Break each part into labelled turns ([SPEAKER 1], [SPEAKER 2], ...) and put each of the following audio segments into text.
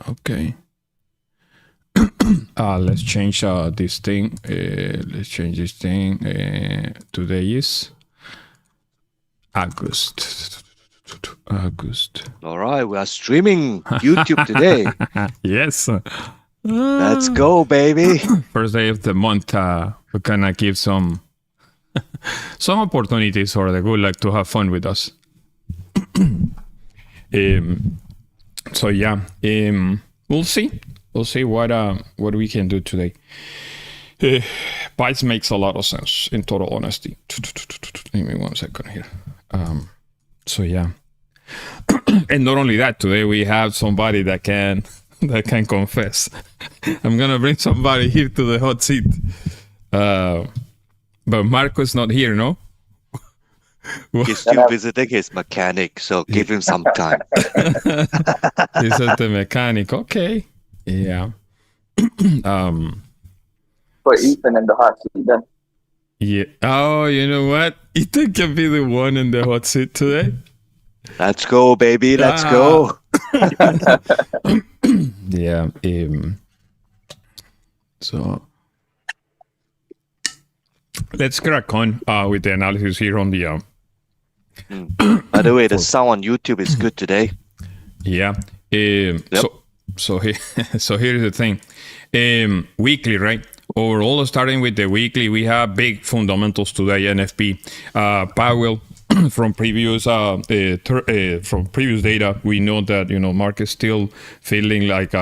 [SPEAKER 1] Okay. Let's change this thing. Let's change this thing. Today is August.
[SPEAKER 2] All right, we are streaming YouTube today.
[SPEAKER 1] Yes.
[SPEAKER 2] Let's go, baby.
[SPEAKER 1] First day of the month. We're gonna give some opportunities for the good luck to have fun with us. So yeah, we'll see. We'll see what we can do today. Bites makes a lot of sense, in total honesty. Give me 1 second here. So yeah, and not only that, today we have somebody that can confess. I'm gonna bring somebody here to the hot seat, but Marco's not here, no?
[SPEAKER 2] He's still visiting his mechanic, so give him some time.
[SPEAKER 1] He's at the mechanic. Okay. Yeah.
[SPEAKER 3] For Ethan in the hot seat then.
[SPEAKER 1] Yeah. Oh, you know what? Ethan can be the one in the hot seat today.
[SPEAKER 2] Let's go, baby. Let's go.
[SPEAKER 1] Yeah. So let's crack on with the analysis here on the.
[SPEAKER 2] By the way, the sound on YouTube is good today.
[SPEAKER 1] Yeah. So here's the thing. Weekly, right? Overall, starting with the weekly, we have big fundamentals today. NFP, Powell. From previous data, we know that market's still feeling like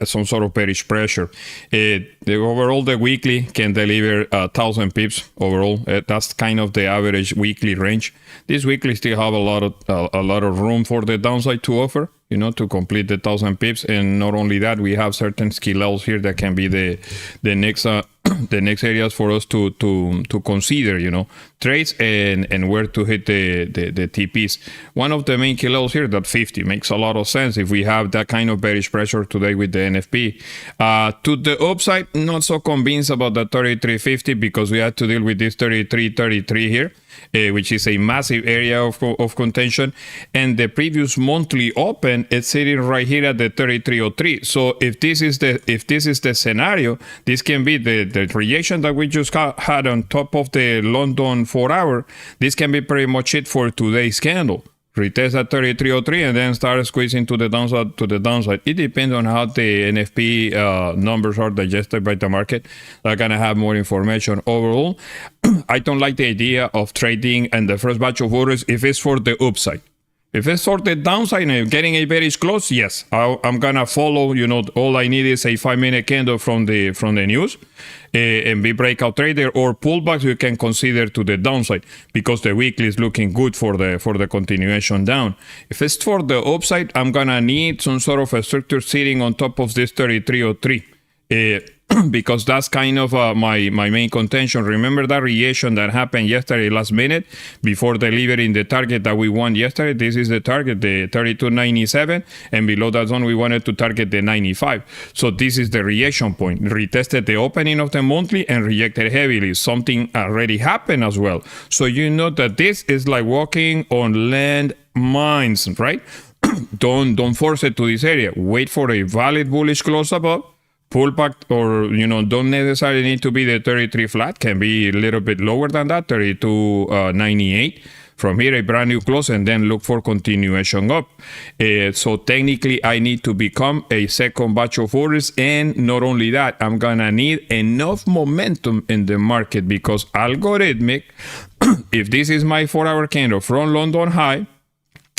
[SPEAKER 1] some sort of bearish pressure. Overall, the weekly can deliver 1,000 pips overall. That's kind of the average weekly range. This weekly still have a lot of room for the downside to offer. To complete the 1,000 pips, and not only that, we have certain skill levels here that can be the next the next areas for us to consider, trades and where to hit the TPs. One of the main key levels here, that 50, makes a lot of sense if we have that kind of bearish pressure today with the NFP. To the upside, not so convinced about the 33.50 because we had to deal with this 33.33 here. Which is a massive area of contention, and the previous monthly open it's sitting right here at the 33.03. So if this is the scenario, this can be the reaction that we just had on top of the London 4-hour. This can be pretty much it for today's candle. Retest at 33.03 and then start squeezing to the downside. It depends on how the NFP numbers are digested by the market. They're gonna have more information. Overall, I don't like the idea of trading and the first batch of orders if it's for the upside. If it's for the downside and getting a bearish close, yes, I'm gonna follow. All I need is a 5-minute candle from the news, and be breakout trader or pullbacks you can consider to the downside because the weekly is looking good for the continuation down. If it's for the upside, I'm gonna need some sort of a structure sitting on top of this 33.03. Because that's kind of my main contention. Remember that reaction that happened yesterday last minute before delivering the target that we want yesterday? This is the target, the 32.97, and below that zone we wanted to target the 95. So this is the reaction point. Retested the opening of the monthly and rejected heavily. Something already happened as well. So that this is like walking on land mines, right? Don't force it to this area. Wait for a valid bullish close above. Pullback, or don't necessarily need to be the 33 flat, can be a little bit lower than that, 32.98. From here, a brand new close, and then look for continuation up. So technically, I need to become a second batch of orders, and not only that, I'm gonna need enough momentum in the market because algorithmic, if this is my 4-hour candle from London high,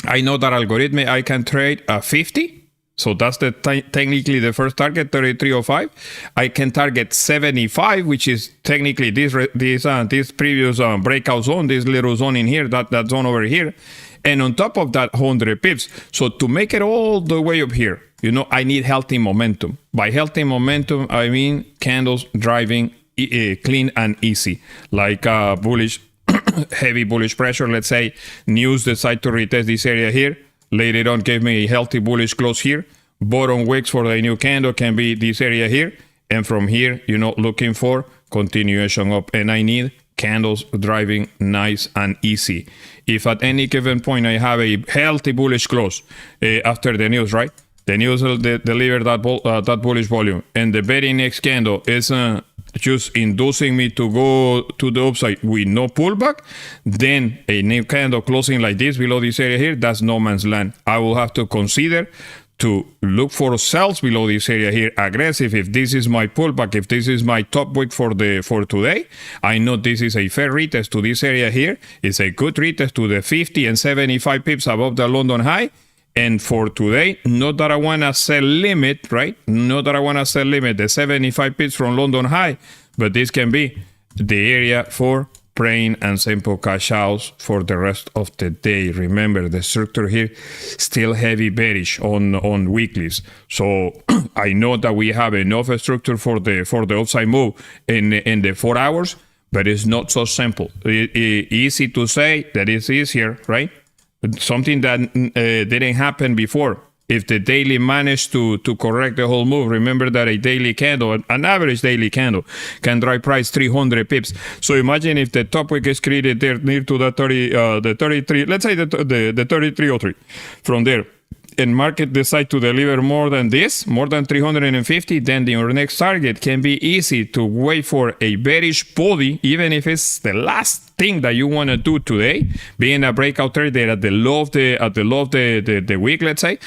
[SPEAKER 1] I know that algorithmic I can trade a 50. So that's technically the first target, 33.05. I can target 75, which is technically this previous breakout zone, this little zone in here, that zone over here. And on top of that, 100 pips. So to make it all the way up here, I need healthy momentum. By healthy momentum, I mean candles driving clean and easy, like bullish, heavy bullish pressure. Let's say news decide to retest this area here. Later on, gave me a healthy bullish close here. Bottom wicks for the new candle can be this area here. And from here, looking for continuation up. And I need candles driving nice and easy. If at any given point I have a healthy bullish close after the news, right? The news will deliver that bullish volume, and the very next candle is just inducing me to go to the upside with no pullback, then a new candle closing like this below this area here, that's no man's land. I will have to consider to look for sells below this area here, aggressive. If this is my pullback, if this is my top wick for today, I know this is a fair retest to this area here. It's a good retest to the 50 and 75 pips above the London high. And for today, not that I want to sell limit, right? Not that I want to sell limit the 75 pips from London high, but this can be the area for plain and simple cash outs for the rest of the day. Remember, the structure here still heavy bearish on weeklies. So I know that we have enough structure for the upside move in the 4 hours, but it's not so simple. Easy to say that it's easier, right? Something that didn't happen before. If the daily managed to correct the whole move, remember that a daily candle, an average daily candle, can drive price 300 pips. So imagine if the top wick is created there near to the 33, let's say the 3303. From there, and market decide to deliver more than this, more than 350, then your next target can be easy to wait for a bearish body, even if it's the last thing that you want to do today, being a breakout trader at the low of the week, let's say,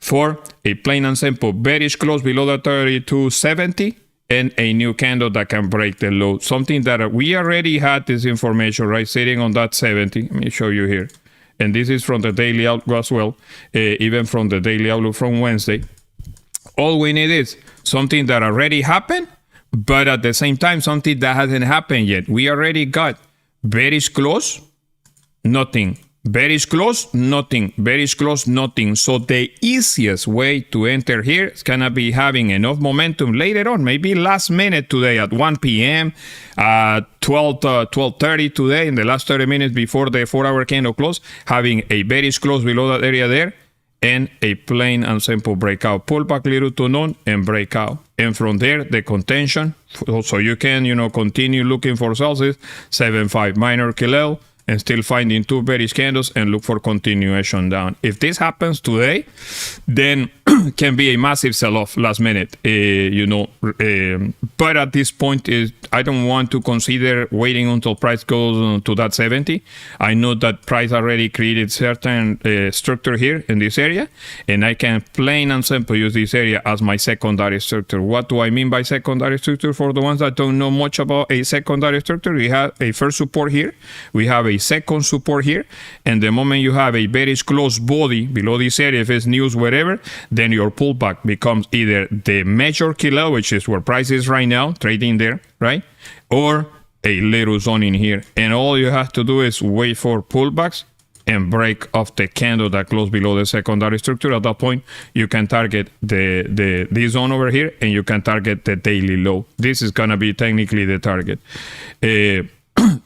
[SPEAKER 1] for a plain and simple bearish close below the 3270 and a new candle that can break the low. Something that we already had this information, right, sitting on that 70. Let me show you here. And this is from the daily outlook as well, even from the daily outlook from Wednesday. All we need is something that already happened, but at the same time, something that hasn't happened yet. We already got bearish close, nothing. Bearish close, nothing. Bearish close, nothing. So the easiest way to enter here is going to be having enough momentum later on, maybe last minute today at 1 p.m., 12:30 today, in the last 30 minutes before the 4-hour candle close, having a bearish close below that area there, and a plain and simple breakout. Pullback little to none and breakout. And from there, the contention, so you can, continue looking for sells is 7.5 minor kill and still finding two bearish candles and look for continuation down. If this happens today, then can be a massive sell-off last minute, but at this point, I don't want to consider waiting until price goes to that 70. I know that price already created certain structure here in this area, and I can plain and simple use this area as my secondary structure. What do I mean by secondary structure? For the ones that don't know much about a secondary structure, we have a first support here, we have a second support here, and the moment you have a bearish close body below this area, if it's news, whatever, then your pullback becomes either the major killer, which is where price is right now, trading there, right? Or a little zone in here. And all you have to do is wait for pullbacks and break off the candle that closed below the secondary structure. At that point, you can target this zone over here, and you can target the daily low. This is going to be technically the target.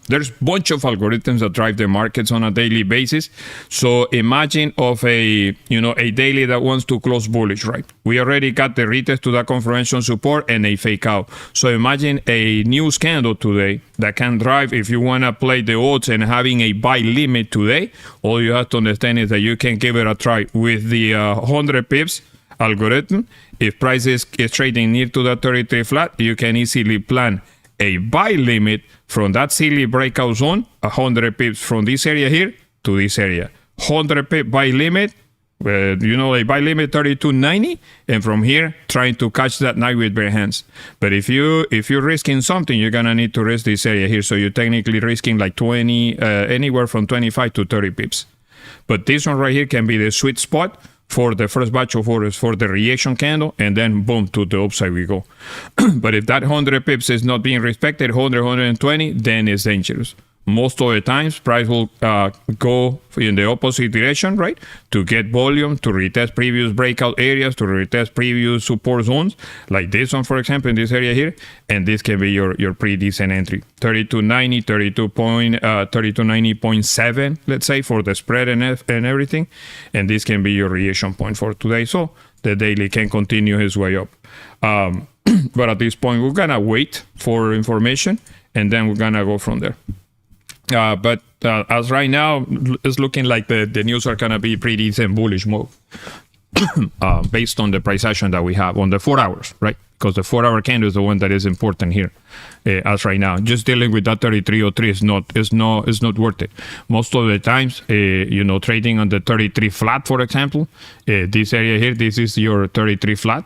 [SPEAKER 1] There's a bunch of algorithms that drive the markets on a daily basis. So imagine of a daily that wants to close bullish, right? We already got the retest to that confirmation support and a fake out. So imagine a news candle today that can drive, if you want to play the odds and having a buy limit today, all you have to understand is that you can give it a try with the 100 pips algorithm. If price is trading near to that 33 flat, you can easily plan a buy limit from that silly breakout zone, 100 pips from this area here to this area. 100 pip buy limit, a buy limit 32.90, and from here trying to catch that night with bare hands. But if you're risking something, you're gonna need to risk this area here. So you're technically risking like 20, anywhere from 25 to 30 pips. But this one right here can be the sweet spot for the first batch of orders for the reaction candle, and then boom, to the upside we go. But if that 100 pips is not being respected, 100, 120, then it's dangerous. Most of the times, price will go in the opposite direction, right? To get volume, to retest previous breakout areas, to retest previous support zones, like this one, for example, in this area here. And this can be your pretty decent entry. 32.90, 32.90.7, let's say, for the spread and everything. And this can be your reaction point for today. So the daily can continue his way up. But at this point, we're going to wait for information, and then we're going to go from there. But as right now, it's looking like the news are going to be pretty decent bullish move. based on the price action that we have on the 4 hours, right? Because the 4-hour candle is the one that is important here, as right now. Just dealing with that 3303 is not worth it. Most of the times, trading on the 33 flat, for example, this area here, this is your 33 flat.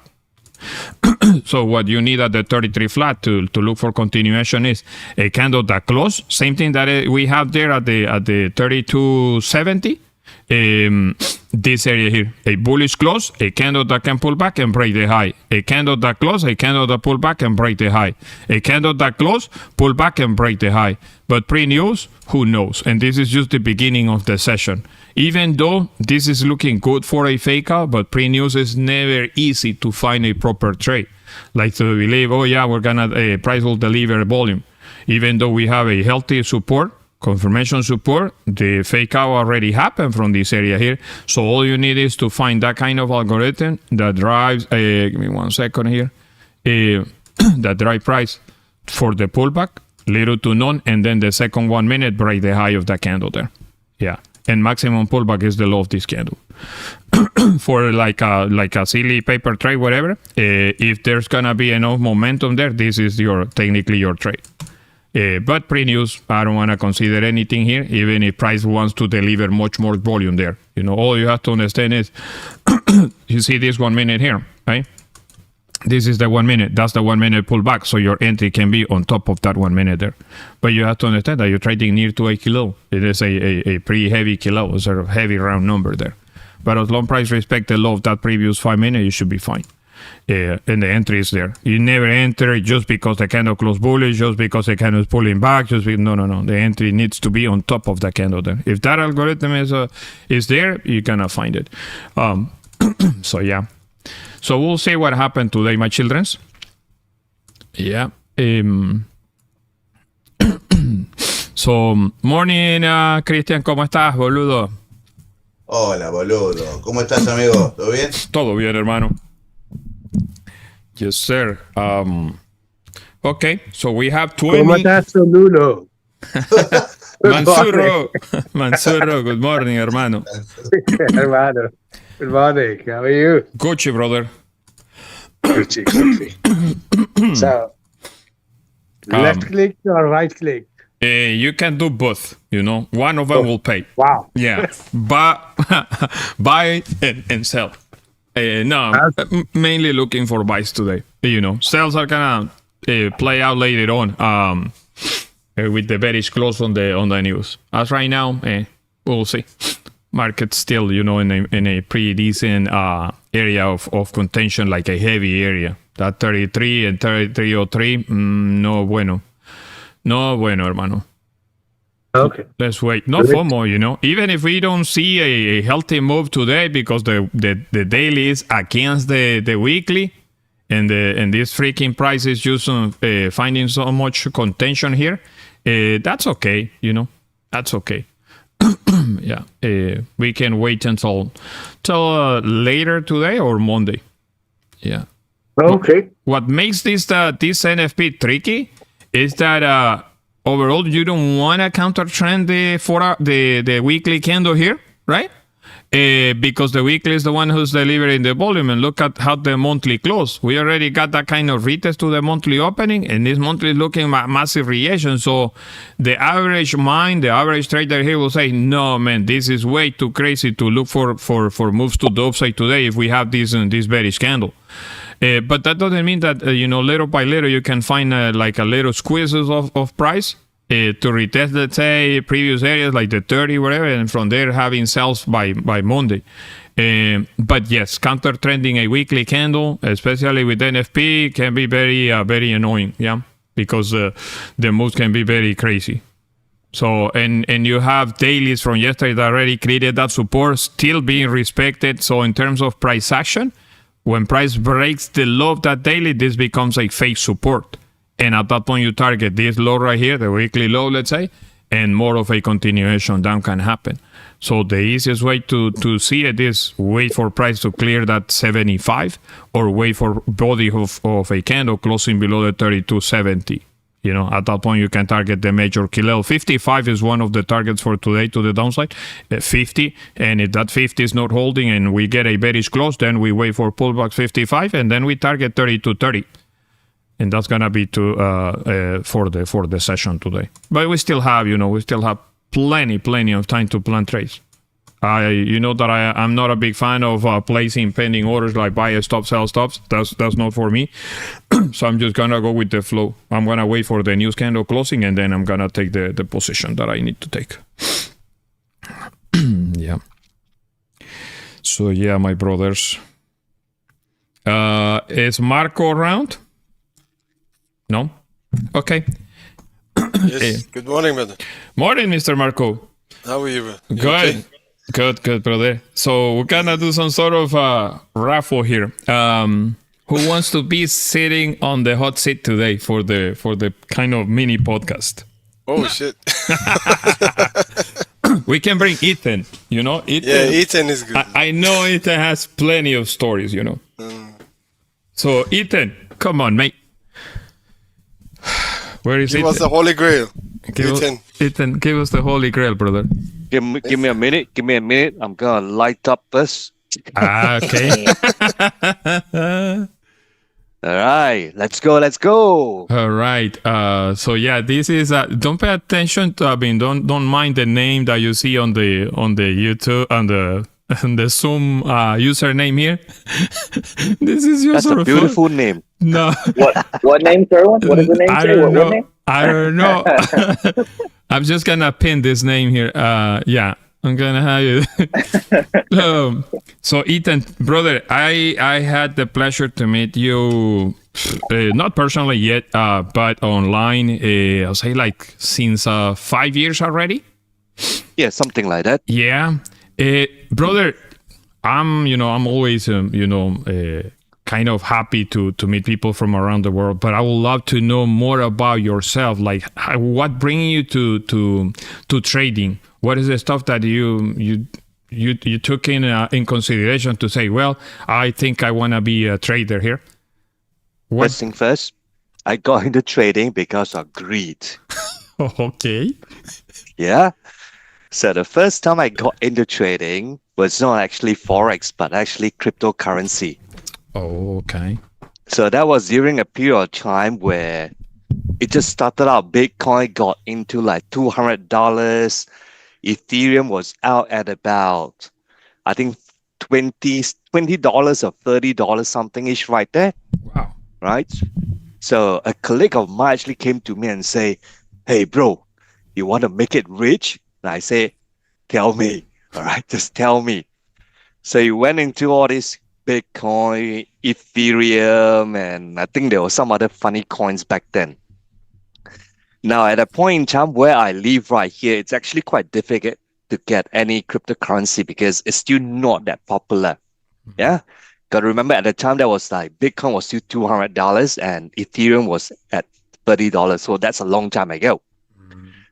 [SPEAKER 1] So what you need at the 33 flat to look for continuation is a candle that close, same thing that we have there at the 3270. This area here, a bullish close, a candle that can pull back and break the high, a candle that close, a candle that pull back and break the high, a candle that close, pull back and break the high. But pre-news, who knows? And this is just the beginning of the session. Even though this is looking good for a fake out, but pre-news is never easy to find a proper trade. Like to believe, oh yeah, we're gonna price will deliver volume. Even though we have a healthy support, confirmation support, the fake out already happened from this area here. So all you need is to find that kind of algorithm that drives, give me 1 second here, that drive price for the pullback, little to none, and then the second 1 minute break the high of that candle there. Yeah, and maximum pullback is the low of this candle. For like a silly paper trade, whatever, if there's gonna be enough momentum there, this is technically your trade. But pre-news, I don't want to consider anything here, even if price wants to deliver much more volume there. All you have to understand is, you see this 1 minute here, right? This is the 1 minute. That's the 1 minute pullback. So your entry can be on top of that 1 minute there. But you have to understand that you're trading near to a kilo. It is a pretty heavy kilo, sort of heavy round number there. But as long price respect the low of that previous 5 minutes, you should be fine. And the entry is there. You never enter just because the candle closed bullish, just because the candle is pulling back. No. The entry needs to be on top of the candle there. If that algorithm is there, you're gonna find it. So yeah. So we'll see what happened today, my childrens. Yeah. So morning, Cristian, ¿cómo estás, boludo?
[SPEAKER 4] Hola, boludo. ¿Cómo estás, amigo? ¿Todo bien?
[SPEAKER 1] Todo bien, hermano. Yes, sir. Okay, so we have 20.
[SPEAKER 5] ¿Cómo estás, Lulo?
[SPEAKER 1] Mansuro, good morning, hermano.
[SPEAKER 5] Hermano, good morning. How are you?
[SPEAKER 1] Gucci, brother.
[SPEAKER 5] Gucci. So, left click or right click?
[SPEAKER 1] You can do both, One of them will pay.
[SPEAKER 5] Wow.
[SPEAKER 1] Yeah, buy and sell. No, mainly looking for buys today. Sales are gonna play out later on with the bearish close on the news. As right now, we'll see. Market still, in a pretty decent area of contention, like a heavy area. That 33 and 3303, no bueno, hermano.
[SPEAKER 5] Okay.
[SPEAKER 1] Let's wait. No FOMO, Even if we don't see a healthy move today because the daily is against the weekly and this freaking price is just finding so much contention here, that's okay, That's okay. Yeah. We can wait until later today or Monday. Yeah.
[SPEAKER 5] Okay.
[SPEAKER 1] What makes this NFP tricky is that overall, you don't want to counter trend the weekly candle here, right? Because the weekly is the one who's delivering the volume. And look at how the monthly close. We already got that kind of retest to the monthly opening, and this monthly is looking massive reaction. So the average trader here will say, no, man, this is way too crazy to look for moves to the upside today if we have this bearish candle. But that doesn't mean that, little by little, you can find like a little squeezes of price to retest, let's say, previous areas like the 30, whatever, and from there having sells by Monday. But yes, counter trending a weekly candle, especially with NFP, can be very, very annoying, yeah, because the moves can be very crazy. So, and you have dailies from yesterday that already created that support still being respected. So in terms of price action, when price breaks the low of that daily, this becomes a fake support. And at that point, you target this low right here, the weekly low, let's say, and more of a continuation down can happen. So the easiest way to see it is wait for price to clear that 75 or wait for body of a candle closing below the 3270. At that point, you can target the major key level. 55 is one of the targets for today to the downside. 50, and if that 50 is not holding and we get a bearish close, then we wait for pullback 55, and then we target 32.30. And that's gonna be for the session today. But we still have, plenty of time to plan trades. I'm not a big fan of placing pending orders like buy a stop, sell stops. That's not for me. So I'm just gonna go with the flow. I'm gonna wait for the news candle closing, and then I'm gonna take the position that I need to take. Yeah. So yeah, my brothers. Is Marco around? No? Okay.
[SPEAKER 6] Yes. Good morning, brother.
[SPEAKER 1] Morning, Mr. Marco.
[SPEAKER 6] How are you, brother?
[SPEAKER 1] Good.
[SPEAKER 6] Okay?
[SPEAKER 1] Good, brother. So we're gonna do some sort of raffle here. Who wants to be sitting on the hot seat today for the kind of mini podcast?
[SPEAKER 6] Oh shit!
[SPEAKER 1] We can bring Ethan. Ethan.
[SPEAKER 6] Yeah, Ethan is good.
[SPEAKER 1] I know Ethan has plenty of stories. So Ethan, come on, mate. Where is
[SPEAKER 6] Give
[SPEAKER 1] Ethan?
[SPEAKER 6] us the Holy Grail.
[SPEAKER 1] Ethan, give us the Holy Grail, brother.
[SPEAKER 2] Give me a minute. I'm gonna light up first.
[SPEAKER 1] Okay.
[SPEAKER 2] All right, let's go.
[SPEAKER 1] All right. So yeah, this is. Don't pay attention to. Don't mind the name that you see on the YouTube on the Zoom username here. This is your
[SPEAKER 2] That's
[SPEAKER 1] sort
[SPEAKER 2] a
[SPEAKER 1] of
[SPEAKER 2] beautiful name.
[SPEAKER 1] No.
[SPEAKER 3] What name, Kerwin? What is the name?
[SPEAKER 1] I
[SPEAKER 3] Say?
[SPEAKER 1] don't know.
[SPEAKER 3] What name?
[SPEAKER 1] I don't know. I'm just gonna pin this name here. Yeah, I'm gonna have you. So Ethan, brother, I had the pleasure to meet you, not personally yet, but online. I'll say like since 5 years already.
[SPEAKER 2] Yeah, something like that.
[SPEAKER 1] Yeah, brother, I'm always kind of happy to meet people from around the world, but I would love to know more about yourself. Like, what bringing you to trading? What is the stuff that you took in consideration to say, well, I think I want to be a trader here?
[SPEAKER 2] First thing first, I got into trading because of greed.
[SPEAKER 1] Okay.
[SPEAKER 2] Yeah. So the first time I got into trading was not actually Forex, but actually cryptocurrency.
[SPEAKER 1] Oh, okay.
[SPEAKER 2] So that was during a period of time where it just started out. Bitcoin got into like $200. Ethereum was out at about, I think, $20 or $30 something ish right there.
[SPEAKER 1] Wow.
[SPEAKER 2] Right? So a colleague of mine actually came to me and say, hey, bro, you want to make it rich? And I say, tell me. All right, just tell me. So he went into all this Bitcoin, Ethereum, and I think there were some other funny coins back then. Now, at a point in time where I live right here, it's actually quite difficult to get any cryptocurrency because it's still not that popular. Yeah? Got to remember at the time that was like Bitcoin was still $200 and Ethereum was at $30. So that's a long time ago.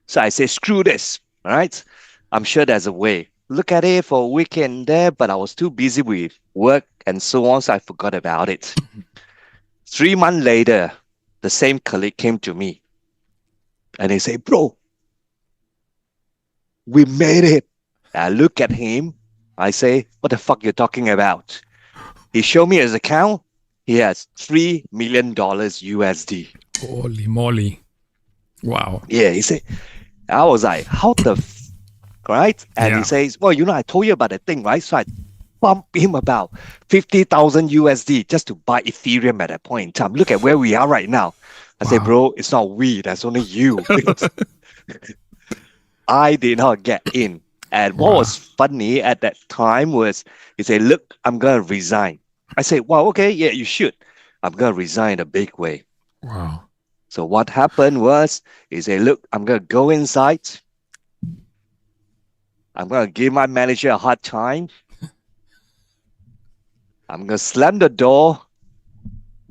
[SPEAKER 2] So I say, screw this. All right? I'm sure there's a way. Look at it for a weekend there, but I was too busy with work and so on, so I forgot about it. 3 months later, the same colleague came to me and he said, bro, we made it. I look at him. I say, what the fuck you talking about? He showed me his account. He has $3 million USD.
[SPEAKER 1] Holy moly. Wow.
[SPEAKER 2] Yeah, he said, I was like, how the right? And
[SPEAKER 1] Yeah.
[SPEAKER 2] he says, well, I told you about the thing, right? So I bumped him about 50,000 USD just to buy Ethereum at that point in time. Look at where we are right now. I say, bro, it's not we, that's only you. I did not get in. And what was funny at that time was he said, look, I'm going to resign. I said, wow, okay, yeah, you should. I'm going to resign in a big way.
[SPEAKER 1] Wow.
[SPEAKER 2] So what happened was he said, look, I'm going to go inside. I'm going to give my manager a hard time. I'm going to slam the door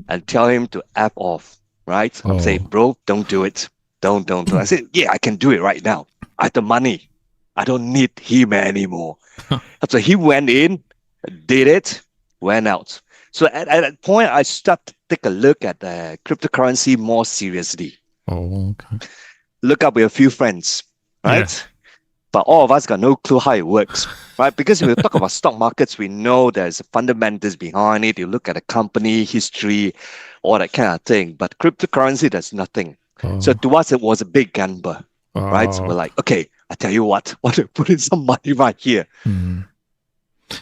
[SPEAKER 2] and tell him to F off, right? I'm saying, bro, don't do it. Don't. I said, yeah, I can do it right now. I have the money. I don't need him anymore. So he went in, did it, went out. So at that point, I started to take a look at cryptocurrency more seriously.
[SPEAKER 1] Oh, okay.
[SPEAKER 2] Look up with a few friends, right?
[SPEAKER 1] Yeah.
[SPEAKER 2] But all of us got no clue how it works, right? Because if we talk about stock markets, we know there's fundamentals behind it. You look at the company history, all that kind of thing. But cryptocurrency, there's nothing. So to us, it was a big gamble, right? So we're like, okay, I tell you what, want to put in some money right here.
[SPEAKER 1] Mm.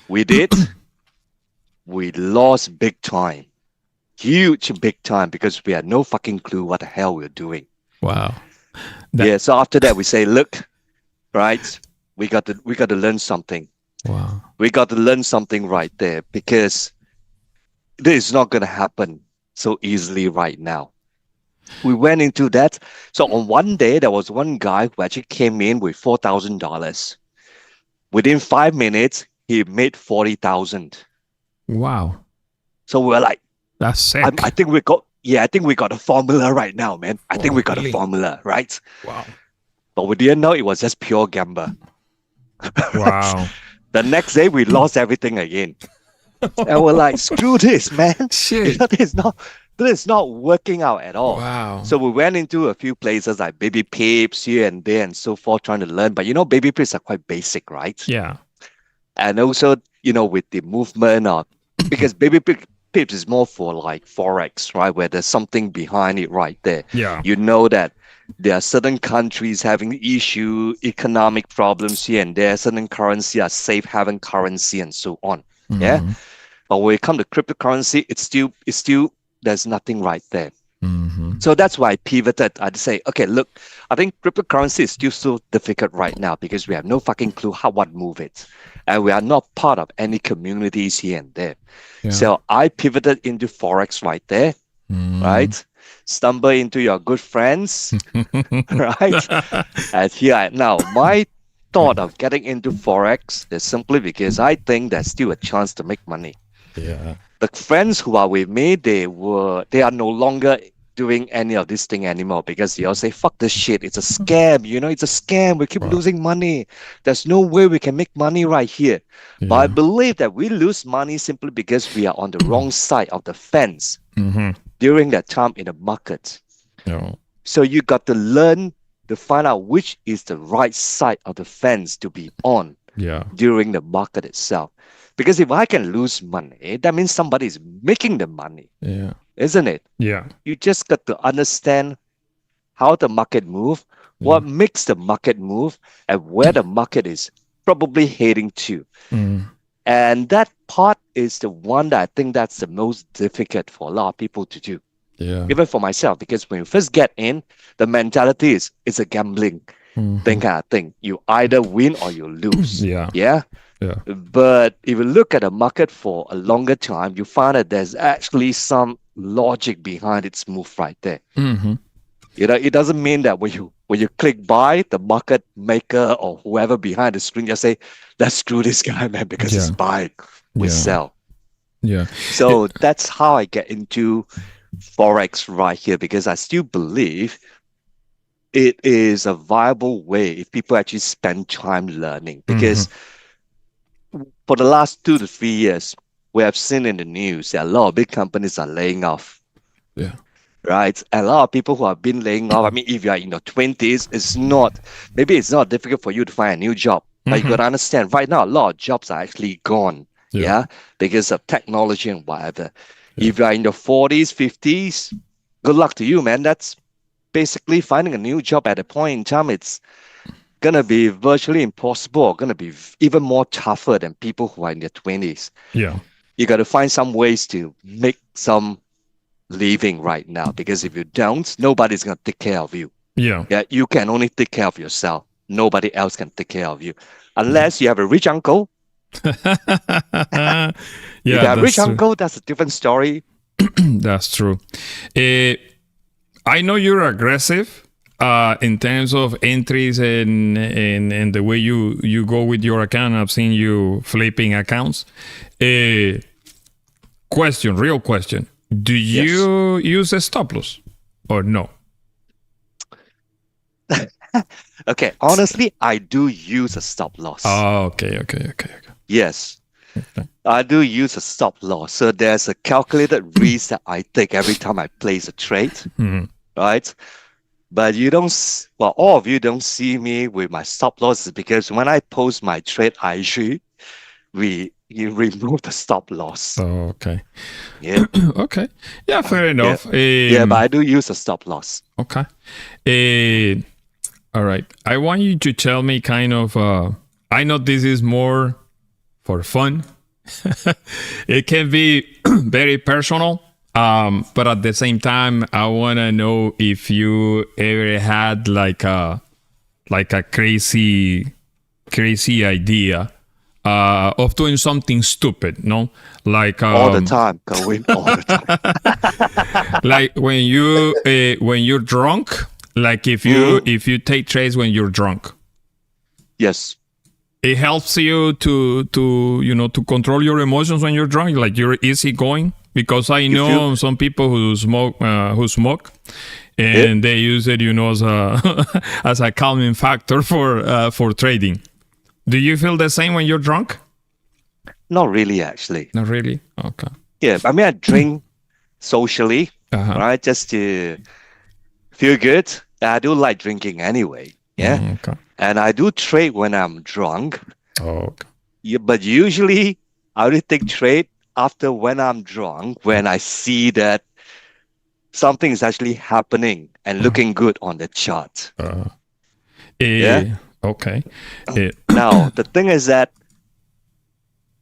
[SPEAKER 2] We did. We lost big time, huge big time, because we had no fucking clue what the hell we were doing.
[SPEAKER 1] Wow.
[SPEAKER 2] Yeah. So after that, we say, look, right, we got to learn something.
[SPEAKER 1] Wow.
[SPEAKER 2] We got to learn something right there, because this is not going to happen so easily right now. We went into that. So on one day, there was one guy who actually came in with $4,000. Within 5 minutes, he made 40,000.
[SPEAKER 1] Wow.
[SPEAKER 2] So we're like,
[SPEAKER 1] That's sick.
[SPEAKER 2] I think we got a formula right now, man. I think we got a formula, right?
[SPEAKER 1] Wow.
[SPEAKER 2] But we didn't know it was just pure gamble.
[SPEAKER 1] Wow.
[SPEAKER 2] The next day, we lost everything again. And we're like, screw this, man.
[SPEAKER 1] Shit.
[SPEAKER 2] This is not working out at all.
[SPEAKER 1] Wow.
[SPEAKER 2] So we went into a few places like baby pips here and there and so forth, trying to learn. But baby pips are quite basic, right?
[SPEAKER 1] Yeah.
[SPEAKER 2] And also, with the movement of, because baby pips is more for like Forex, right? Where there's something behind it right there.
[SPEAKER 1] Yeah.
[SPEAKER 2] You know that there are certain countries having economic problems here and there. Certain currency are safe haven currency and so on.
[SPEAKER 1] Mm-hmm.
[SPEAKER 2] Yeah. But when it comes to cryptocurrency, it's still there's nothing right there.
[SPEAKER 1] Mm-hmm.
[SPEAKER 2] So that's why I pivoted. I'd say, okay, look, I think cryptocurrency is still so difficult right now because we have no fucking clue what move it. And we are not part of any communities here and there.
[SPEAKER 1] Yeah.
[SPEAKER 2] So I pivoted into Forex right there, right? Stumble into your good friends, right? And here now, my thought of getting into Forex is simply because I think there's still a chance to make money.
[SPEAKER 1] Yeah.
[SPEAKER 2] The friends who are with me, they are no longer doing any of this thing anymore because they all say, fuck this shit, it's a scam, it's a scam, we keep losing money. There's no way we can make money right here.
[SPEAKER 1] Yeah.
[SPEAKER 2] But I believe that we lose money simply because we are on the wrong side of the fence during that time in the market.
[SPEAKER 1] Yeah.
[SPEAKER 2] So you got to learn to find out which is the right side of the fence to be on during the market itself. Because if I can lose money, that means somebody is making the money.
[SPEAKER 1] Yeah.
[SPEAKER 2] Isn't it?
[SPEAKER 1] Yeah.
[SPEAKER 2] You just got to understand how the market moves, what makes the market move, and where the market is probably heading to. And that part is the one that I think that's the most difficult for a lot of people to do.
[SPEAKER 1] Yeah.
[SPEAKER 2] Even for myself, because when you first get in, the mentality is it's a gambling thing kind of thing. You either win or you lose.
[SPEAKER 1] Yeah.
[SPEAKER 2] Yeah.
[SPEAKER 1] Yeah.
[SPEAKER 2] But if you look at the market for a longer time, you find that there's actually some logic behind its move right there. It doesn't mean that when you click buy, the market maker or whoever behind the screen just say, let's screw this guy, man, because he's buying. We sell.
[SPEAKER 1] Yeah.
[SPEAKER 2] So that's how I get into Forex right here, because I still believe it is a viable way if people actually spend time learning. Because for the last 2 to 3 years, we have seen in the news that a lot of big companies are laying off.
[SPEAKER 1] Yeah.
[SPEAKER 2] Right? And a lot of people who have been laying off, I mean, if you are in your 20s, it's not difficult for you to find a new job. But you got to understand, right now, a lot of jobs are actually gone. Because of technology and whatever. If you are in your 40s, 50s, good luck to you, man. That's basically finding a new job at a point in time. It's going to be virtually impossible, or going to be even more tougher than people who are in their 20s.
[SPEAKER 1] Yeah.
[SPEAKER 2] You got to find some ways to make some living right now, because if you don't, nobody's going to take care of you.
[SPEAKER 1] Yeah.
[SPEAKER 2] Yeah, you can only take care of yourself. Nobody else can take care of you. Unless you have a rich uncle. If you have a rich uncle, that's a different story.
[SPEAKER 1] That's true. I know you're aggressive in terms of entries and the way you go with your account. I've seen you flipping accounts. Real question. Do you use a stop loss or no?
[SPEAKER 2] Okay, honestly, I do use a stop loss.
[SPEAKER 1] Oh, okay.
[SPEAKER 2] Yes,
[SPEAKER 1] Okay.
[SPEAKER 2] I do use a stop loss. So there's a calculated risk that I take every time I place a trade, right? But you don't, well, all of you don't see me with my stop losses because when I post my trade IG, you remove the stop loss.
[SPEAKER 1] Oh, okay.
[SPEAKER 2] Yeah.
[SPEAKER 1] Okay. Yeah, fair enough.
[SPEAKER 2] Yeah, but I do use a stop loss.
[SPEAKER 1] Okay. All right. I want you to tell me kind of, I know this is more for fun. It can be very personal. But at the same time, I want to know if you ever had like a crazy idea of doing something stupid, no? Like
[SPEAKER 2] All the time, Kerwin, all the time.
[SPEAKER 1] like when you're drunk, like if you take trades when you're drunk.
[SPEAKER 2] Yes.
[SPEAKER 1] It helps you to control your emotions when you're drunk, like you're easygoing. Because I know some people who smoke, and they use it, as a as a calming factor for trading. Do you feel the same when you're drunk?
[SPEAKER 2] Not really, actually.
[SPEAKER 1] Not really. Okay.
[SPEAKER 2] Yeah, I mean, I drink socially, right, just to feel good. I do like drinking anyway. Yeah.
[SPEAKER 1] Okay.
[SPEAKER 2] And I do trade when I'm drunk.
[SPEAKER 1] Oh, okay.
[SPEAKER 2] Yeah, but usually I only take trade after when I'm drunk, when I see that something is actually happening and looking good on the chart. Yeah.
[SPEAKER 1] Okay.
[SPEAKER 2] Now, the thing is that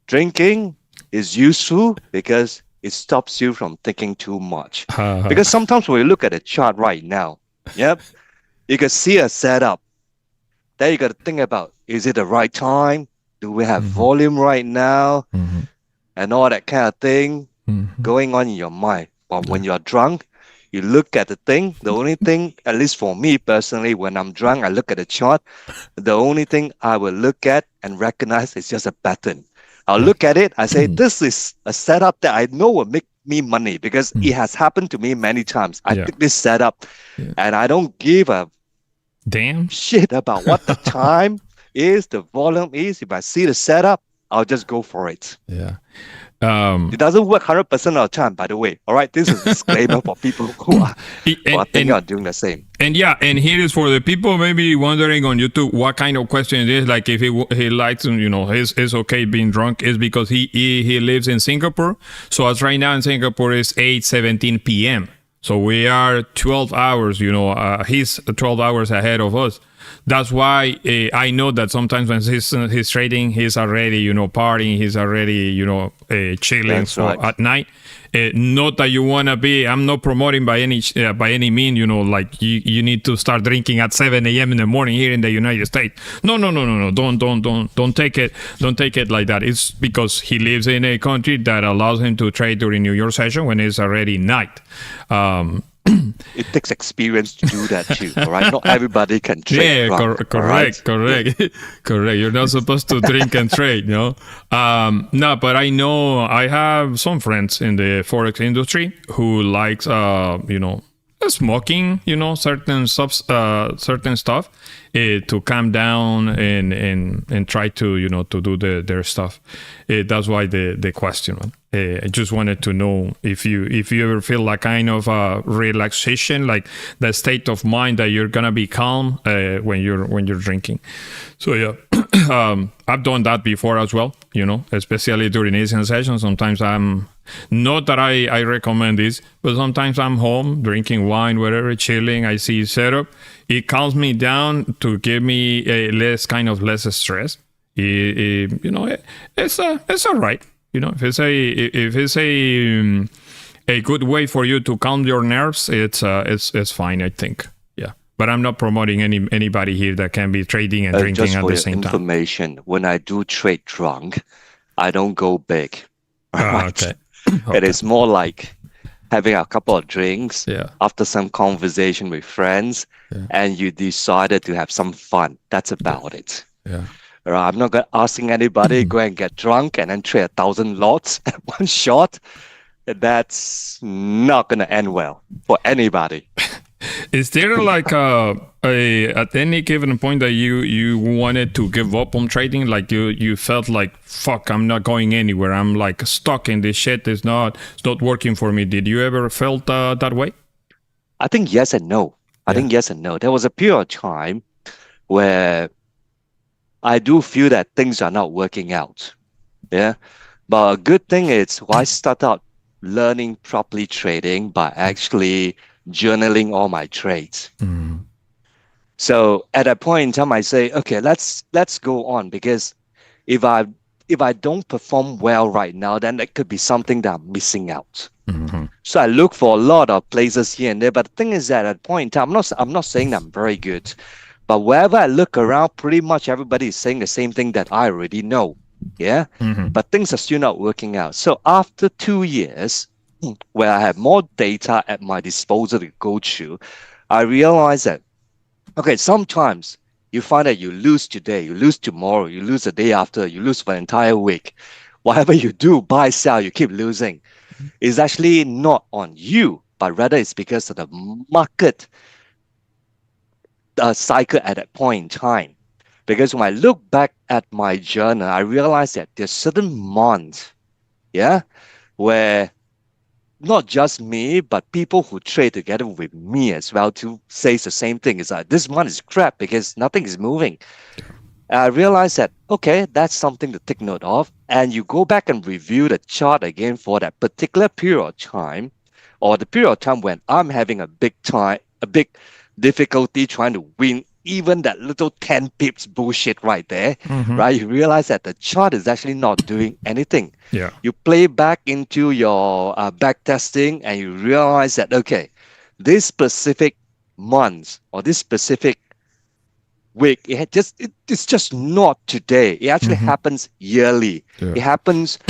[SPEAKER 2] drinking is useful because it stops you from thinking too much. Because sometimes when you look at the chart right now, yep, you can see a setup. Then you got to think about, is it the right time? Do we have volume right now? And all that kind of thing going on in your mind. But when you're drunk, you look at the thing. The only thing, at least for me personally, when I'm drunk, I look at the chart. The only thing I will look at and recognize is just a pattern. I'll look at it. I say, this is a setup that I know will make me money because it has happened to me many times. I pick this setup and I don't give a
[SPEAKER 1] damn
[SPEAKER 2] shit about what the time is, the volume is. If I see the setup, I'll just go for it.
[SPEAKER 1] Yeah.
[SPEAKER 2] It doesn't work 100% of the time, by the way. All right, this is a disclaimer for people who are thinking of doing the same.
[SPEAKER 1] And here is for the people maybe wondering on YouTube what kind of question it is. Like if he likes, he's okay being drunk, is because he lives in Singapore. So as right now in Singapore is 8:17 p.m. So we are 12 hours. He's 12 hours ahead of us. That's why I know that sometimes when he's trading, he's already, partying, he's already, chilling at night. Not that you want to be, I'm not promoting by any mean, like you need to start drinking at 7 a.m. in the morning here in the United States. No. Don't take it like that. It's because he lives in a country that allows him to trade during New York session when it's already night.
[SPEAKER 2] It takes experience to do that too, all right? Not everybody can trade.
[SPEAKER 1] Yeah, correct. You're not supposed to drink and trade, No, but I know I have some friends in the Forex industry who likes, smoking, certain stuff to calm down and try to, to do their stuff. That's why the question. I just wanted to know if you ever feel like kind of a relaxation, like the state of mind that you're gonna be calm when you're drinking. So yeah, I've done that before as well. Especially during Asian sessions. Sometimes I'm not that I recommend this, but sometimes I'm home drinking wine, whatever, chilling. I see setup. It calms me down to give me less stress. It's all right. If it's a good way for you to calm your nerves, it's fine, I think. Yeah, but I'm not promoting anybody here that can be trading and drinking at the same time.
[SPEAKER 2] Just for information, when I do trade drunk, I don't go big. Right?
[SPEAKER 1] Okay.
[SPEAKER 2] It is more like having a couple of drinks after some conversation with friends, and you decided to have some fun. That's about it.
[SPEAKER 1] Yeah.
[SPEAKER 2] I'm not asking anybody go and get drunk and then trade 1,000 lots at one shot. That's not going to end well for anybody.
[SPEAKER 1] Is there like at any given point that you wanted to give up on trading? Like you felt like, fuck, I'm not going anywhere. I'm like stuck in this shit. It's not working for me. Did you ever felt that way?
[SPEAKER 2] I think yes and no. I think yes and no. There was a period of time where I do feel that things are not working out. Yeah. But a good thing is I start out learning properly trading by actually journaling all my trades. So at that point in time, I say, okay, let's go on, because if I don't perform well right now, then there could be something that I'm missing out. So I look for a lot of places here and there. But the thing is that at that point in time, I'm not saying that I'm very good, but wherever I look around, pretty much everybody is saying the same thing that I already know. Yeah. But things are still not working out. So after 2 years, where I have more data at my disposal to go through, I realized that, okay, sometimes you find that you lose today, you lose tomorrow, you lose the day after, you lose for an entire week. Whatever you do, buy, sell, you keep losing. It's actually not on you, but rather it's because of the market cycle at that point in time. Because when I look back at my journal, I realized that there's certain months, where not just me, but people who trade together with me as well to say the same thing. It's like, this month is crap because nothing is moving. I realized that, okay, that's something to take note of. And you go back and review the chart again for that particular period of time, or the period of time when I'm having a big difficulty trying to win even that little 10 pips bullshit right there, right? You realize that the chart is actually not doing anything.
[SPEAKER 1] Yeah.
[SPEAKER 2] You play back into your back testing and you realize that, okay, this specific month or this specific week, it's just not today. It actually happens yearly. It happens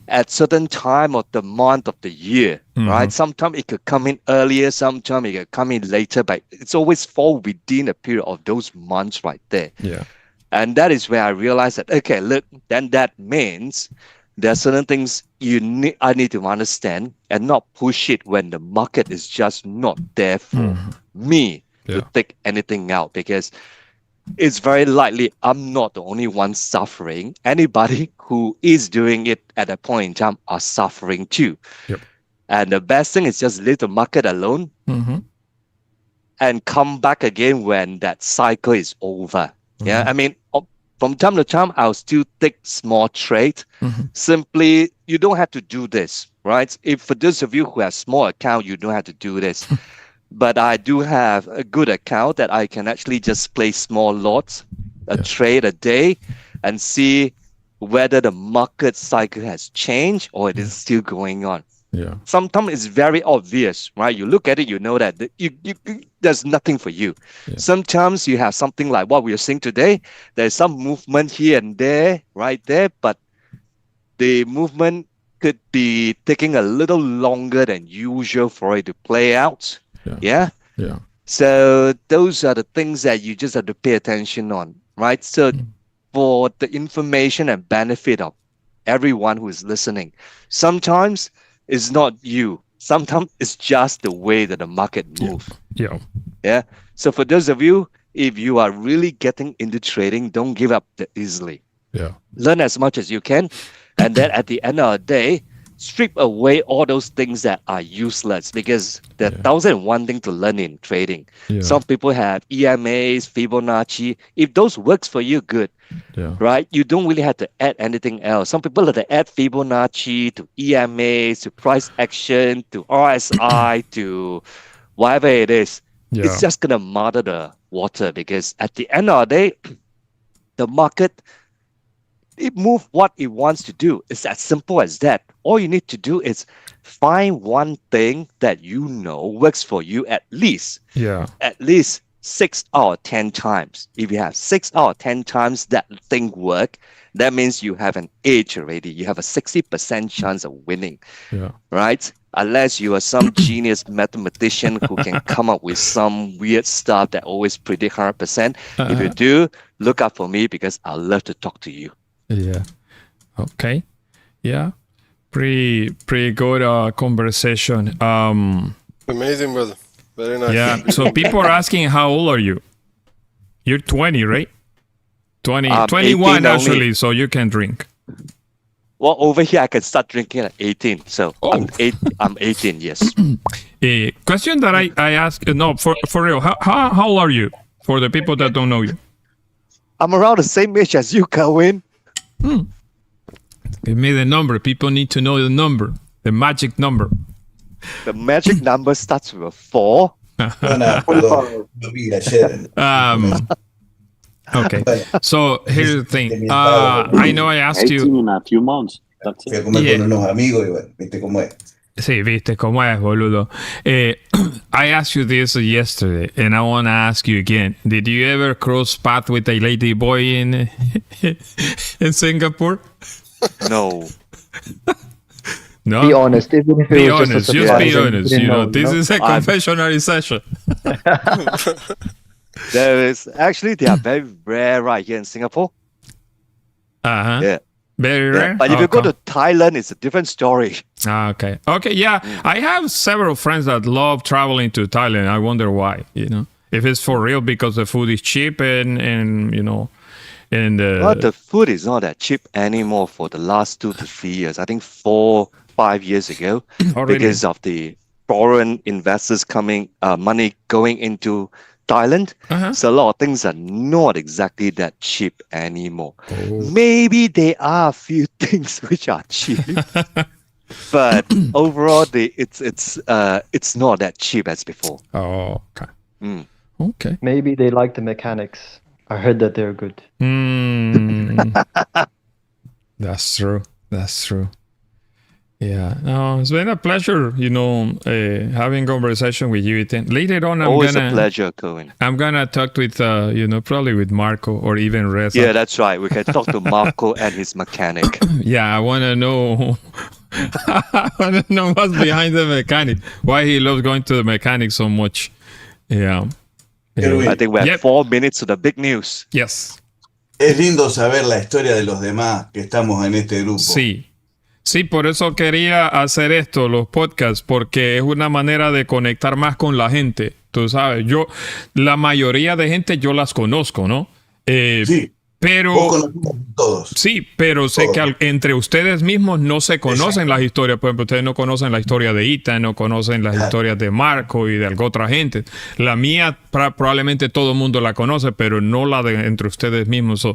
[SPEAKER 2] at certain time of the month of the year, right? Sometimes it could come in earlier, sometimes it could come in later, but it's always fall within a period of those months right there.
[SPEAKER 1] Yeah.
[SPEAKER 2] And that is where I realized that, okay, look, then that means there are certain things I need to understand and not push it when the market is just not there for me to take anything out, because it's very likely I'm not the only one suffering. Anybody who is doing it at that point in time are suffering too.
[SPEAKER 1] Yep.
[SPEAKER 2] And the best thing is just leave the market alone and come back again when that cycle is over. Yeah, I mean, from time to time, I'll still take small trades. Simply, you don't have to do this, right? If for those of you who have small account, you don't have to do this. But I do have a good account that I can actually just play small lots, trade a day, and see whether the market cycle has changed or it is still going on.
[SPEAKER 1] Yeah.
[SPEAKER 2] Sometimes it's very obvious, right? You look at it, you know that there's nothing for you.
[SPEAKER 1] Yeah.
[SPEAKER 2] Sometimes you have something like what we are seeing today. There's some movement here and there, right there, but the movement could be taking a little longer than usual for it to play out. Yeah. So those are the things that you just have to pay attention on, right? So for the information and benefit of everyone who is listening, sometimes it's not you. Sometimes it's just the way that the market moves. Yeah. So for those of you, if you are really getting into trading, don't give up that easily. Learn as much as you can. And then at the end of the day, strip away all those things that are useless, because there are 1,001 things to learn in trading. Some people have EMAs, Fibonacci. If those works for you, good. Right? You don't really have to add anything else. Some people have to add Fibonacci to EMAs, to price action, to RSI, to whatever it is. It's just going to muddy the water, because at the end of the day, the market, it moves what it wants to do. It's as simple as that. All you need to do is find one thing that you know works for you at least 6 out of 10 times. If you have 6 out of 10 times that thing work, that means you have an edge already. You have a 60% chance of winning, right? Unless you are some genius mathematician who can come up with some weird stuff that always predict 100%. If you do, look out for me, because I'd love to talk to you.
[SPEAKER 1] Okay. Pretty good conversation.
[SPEAKER 6] Amazing, brother. Very nice.
[SPEAKER 1] So people are asking, how old are you? You're 20, right? 21 actually,
[SPEAKER 2] only.
[SPEAKER 1] so you can drink.
[SPEAKER 2] Well, over here I can start drinking at 18. So I'm 18, yes.
[SPEAKER 1] Question that I ask, no, for real, how old are you? For the people that don't know you.
[SPEAKER 2] I'm around the same age as you, Kerwin.
[SPEAKER 1] Give me the number. People need to know the number, the magic number.
[SPEAKER 2] The magic number starts with a 4.
[SPEAKER 1] Okay. So here's the thing. I know I asked
[SPEAKER 3] 18
[SPEAKER 1] you.
[SPEAKER 3] in a few months. That's
[SPEAKER 4] Fui a
[SPEAKER 3] it.
[SPEAKER 4] comer
[SPEAKER 1] Yeah.
[SPEAKER 4] con unos amigos y bueno, viste cómo es.
[SPEAKER 1] Sí, viste cómo es, boludo. I asked you this yesterday, and I want to ask you again. Did you ever cross path with a lady boy in Singapore?
[SPEAKER 2] No.
[SPEAKER 1] No.
[SPEAKER 5] Be honest, even if it
[SPEAKER 1] Be
[SPEAKER 5] was
[SPEAKER 1] honest.
[SPEAKER 5] just a
[SPEAKER 1] Just be
[SPEAKER 5] surprise and
[SPEAKER 1] honest.
[SPEAKER 5] didn't
[SPEAKER 1] You know,
[SPEAKER 5] know,
[SPEAKER 1] this is a
[SPEAKER 2] I'm-
[SPEAKER 1] confessionary session.
[SPEAKER 2] They are very rare right here in Singapore.
[SPEAKER 1] Uh-huh.
[SPEAKER 2] Yeah.
[SPEAKER 1] Very
[SPEAKER 2] Yeah.
[SPEAKER 1] rare.
[SPEAKER 2] But if you go
[SPEAKER 1] Okay.
[SPEAKER 2] to Thailand, it's a different story.
[SPEAKER 1] Okay. Okay. Yeah. I have several friends that love traveling to Thailand. I wonder why, if it's for real because the food is cheap and
[SPEAKER 2] But the food is not that cheap anymore for the last 2 to 3 years. I think 4-5 years ago,
[SPEAKER 1] Already.
[SPEAKER 2] because of the foreign investors coming, money going into Thailand.
[SPEAKER 1] Uh-huh.
[SPEAKER 2] So a lot of things are not exactly that cheap anymore.
[SPEAKER 1] Oh.
[SPEAKER 2] Maybe there are a few things which are cheap, but overall, it's not that cheap as before.
[SPEAKER 1] Oh, okay.
[SPEAKER 2] Mm.
[SPEAKER 1] Okay.
[SPEAKER 5] Maybe they like the mechanics. I heard that they're good.
[SPEAKER 1] That's true. That's true. Yeah. No, it's been a pleasure, having conversation with you, Ethan. Later on,
[SPEAKER 2] Always a pleasure, Kerwin.
[SPEAKER 1] I'm gonna talk with, probably with Marco or even Reza.
[SPEAKER 2] Yeah, that's right. We can talk to Marco and his mechanic.
[SPEAKER 1] Yeah, I want to know. I want to know what's behind the mechanic. Why he loves going to the mechanic so much. Yeah.
[SPEAKER 2] I think we're
[SPEAKER 1] Yep.
[SPEAKER 2] 4 minutes to the big news.
[SPEAKER 1] Yes.
[SPEAKER 4] Es lindo saber la historia de los demás que estamos en este grupo.
[SPEAKER 1] Sí. Sí, por eso quería hacer esto, los podcasts, porque es una manera de conectar más con la gente. Tú sabes, la mayoría de gente yo las conozco, ¿no?
[SPEAKER 4] Sí.
[SPEAKER 1] Pero
[SPEAKER 4] Vos conocemos todos.
[SPEAKER 1] sí, pero sé que entre ustedes mismos no se conocen las historias. Por ejemplo, ustedes no conocen la historia de Ethan, no conocen las historias de Marco y de alguna otra gente. La mía probablemente todo el mundo la conoce, pero no la de entre ustedes mismos.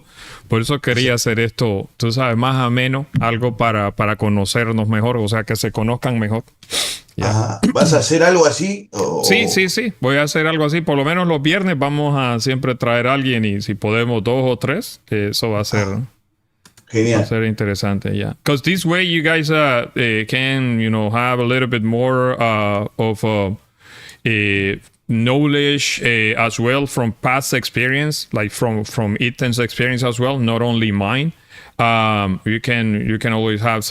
[SPEAKER 1] Por eso quería hacer esto, tú sabes, más ameno, algo para conocernos mejor, o sea, que se conozcan mejor.
[SPEAKER 4] Ajá. ¿Vas a hacer algo así?
[SPEAKER 1] Sí. Voy a hacer algo así. Por lo menos los viernes vamos a siempre traer a alguien y si podemos 2 o 3, eso va a ser,
[SPEAKER 4] Genial.
[SPEAKER 1] va a ser interesante. Yeah, because this way you guys can have a little bit more of knowledge as well from past experience, like from Ethan's experience as well, not only mine. You can always have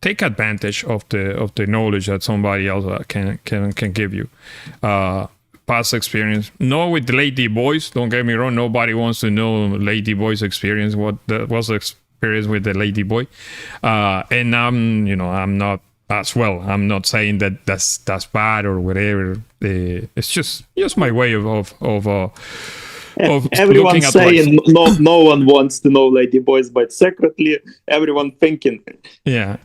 [SPEAKER 1] take advantage of the knowledge that somebody else can give you. Past experience. No, with Lady Boys. Don't get me wrong. Nobody wants to know Lady Boy's experience. What was the experience with the Lady Boy? And I'm not as well. I'm not saying that that's bad or whatever. It's just my way of
[SPEAKER 7] everyone
[SPEAKER 1] looking at
[SPEAKER 7] saying no one wants to know Lady Boys, but secretly everyone thinking.
[SPEAKER 1] Yeah.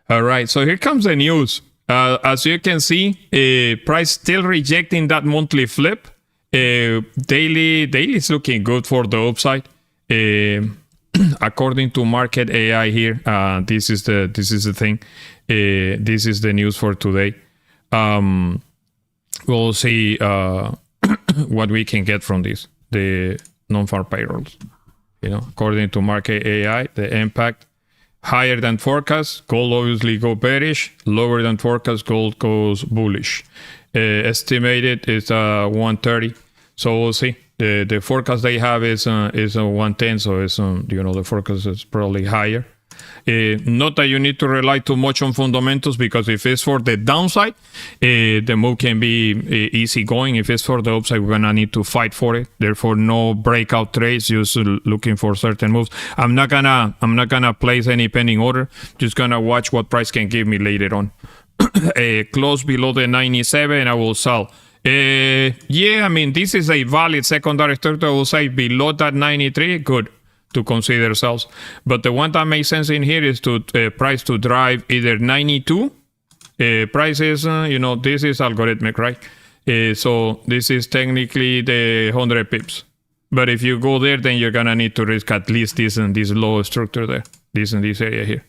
[SPEAKER 1] All right. So here comes the news. As you can see, price still rejecting that monthly flip. Daily is looking good for the upside. According to Market AI here, this is the thing. This is the news for today. We'll see what we can get from this, the non-farm payrolls. According to Market AI, the impact higher than forecast, gold obviously go bearish. Lower than forecast, gold goes bullish. Estimated is 130. So we'll see. The forecast they have is 110. So it's the forecast is probably higher. Not that you need to rely too much on fundamentals, because if it's for the downside, the move can be easy going. If it's for the upside, we're gonna need to fight for it. Therefore, no breakout trades. Just looking for certain moves. I'm not gonna place any pending order. Just gonna watch what price can give me later on. Close below the 97, I will sell. This is a valid secondary structure. I will say below that 93, good to consider sells. But the one that makes sense in here is to price to drive either 92 Prices, this is algorithmic, right? So this is technically the 100 pips. But if you go there, then you're gonna need to risk at least this and this low structure there, this and this area here.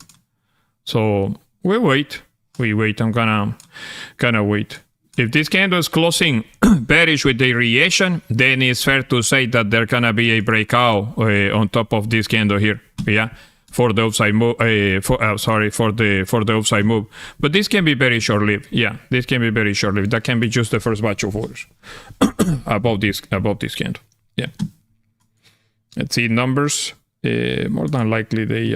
[SPEAKER 1] So we wait. I'm gonna wait. If this candle is closing bearish with the reaction, then it's fair to say that there's gonna be a breakout on top of this candle here. Yeah, for the upside move. For the upside move. But this can be very short-lived. Yeah, this can be very short-lived. That can be just the first batch of orders above this candle. Yeah. Let's see numbers. More than likely they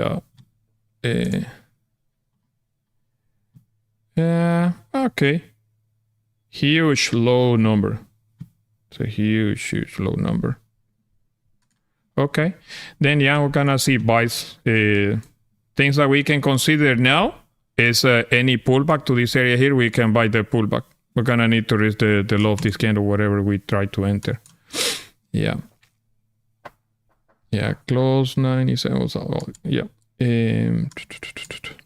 [SPEAKER 1] okay. Huge low number. It's a huge low number. Okay. Then yeah, we're gonna see buys. Things that we can consider now is any pullback to this area here, we can buy the pullback. We're gonna need to risk the low of this candle, whatever we try to enter. Yeah. Yeah, close 97. Yeah.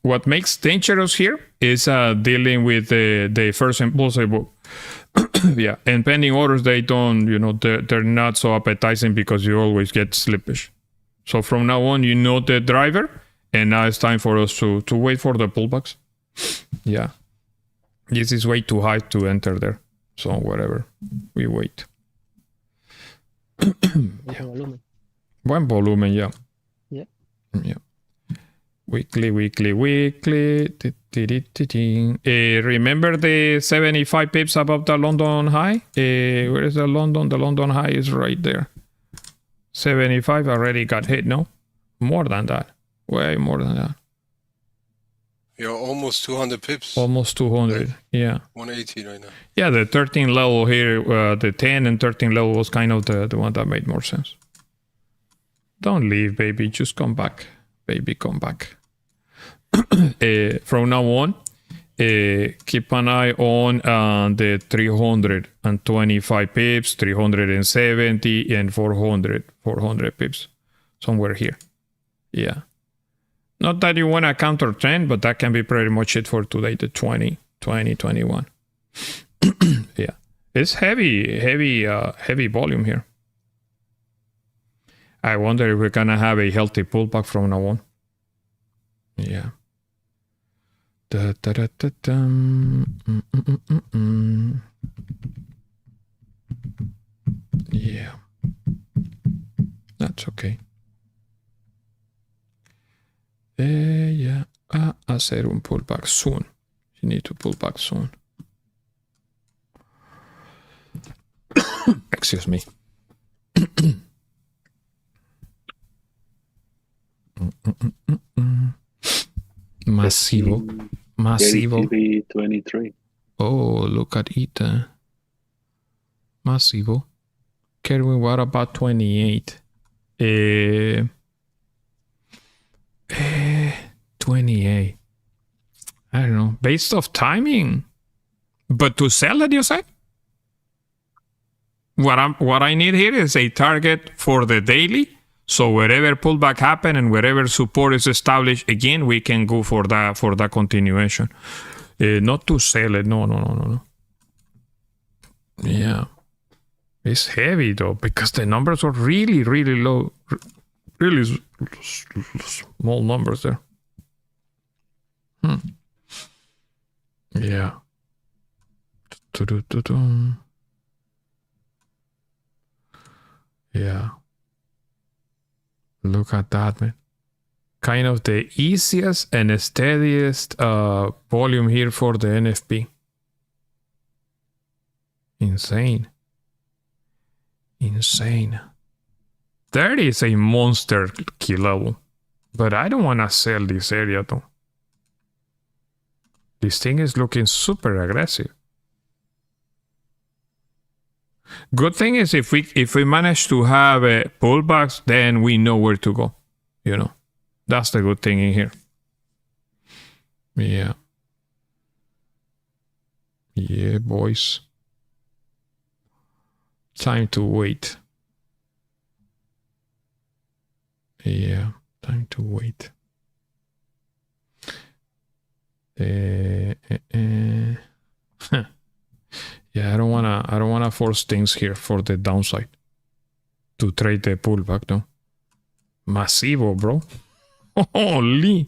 [SPEAKER 1] What makes dangerous here is dealing with the first impulsive move. Yeah, and pending orders, they don't, they're not so appetizing because you always get slippage. So from now on, the driver, and now it's time for us to wait for the pullbacks. Yeah, this is way too high to enter there. So whatever, we wait. Yeah. Buen volumen, yeah.
[SPEAKER 8] Yeah.
[SPEAKER 1] Yeah. Weekly. Remember the 75 pips above the London high? Where is the London? The London high is right there. 75 already got hit, no? More than that. Way more than that.
[SPEAKER 6] You're almost 200 pips.
[SPEAKER 1] Almost 200, yeah.
[SPEAKER 6] 180 right now.
[SPEAKER 1] Yeah, the 13 level here, the 10 and 13 level was kind of the one that made more sense. Don't leave, baby. Just come back. Baby, come back. From now on, keep an eye on the 325 pips, 370, and 400 pips. Somewhere here. Yeah. Not that you want to counter trend, but that can be pretty much it for today, the 21. Yeah. It's heavy volume here. I wonder if we're gonna have a healthy pullback from now on. Yeah. Yeah. That's okay. Yeah. Hacer un pullback soon. You need to pull back soon. Excuse me. Masivo.
[SPEAKER 8] 23.
[SPEAKER 1] Oh, look at it. Masivo. Kerwin, what about 28? 28. I don't know. Based off timing. But to sell it, you say? What I need here is a target for the daily. So wherever pullback happen and wherever support is established, again, we can go for that continuation. Not to sell it. No. Yeah. It's heavy though, because the numbers are really low. Really small numbers there. Yeah. Yeah. Look at that, man. Kind of the easiest and steadiest volume here for the NFP. Insane. That is a monster key level. But I don't want to sell this area though. This thing is looking super aggressive. Good thing is if we manage to have pullbacks, then we know where to go. That's the good thing in here. Yeah. Yeah, boys. Time to wait. Yeah, time to wait. force things here for the downside to trade the pullback, no? Masivo, bro. Holy.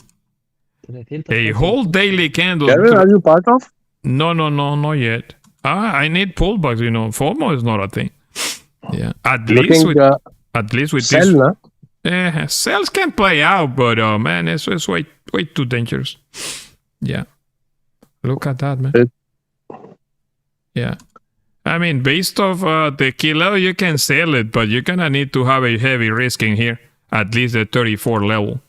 [SPEAKER 1] A whole daily candle.
[SPEAKER 5] Kerwin, are you part of?
[SPEAKER 1] No, not yet. I need pullbacks, you know. FOMO is not a thing. Yeah. At least with
[SPEAKER 5] sell,
[SPEAKER 1] this.
[SPEAKER 5] na?
[SPEAKER 1] Sales can play out, but man, it's way too dangerous. Yeah. Look at that, man. Yeah. I mean, based off the kilo, you can sell it, but you're gonna need to have a heavy risk in here, at least the 34 level.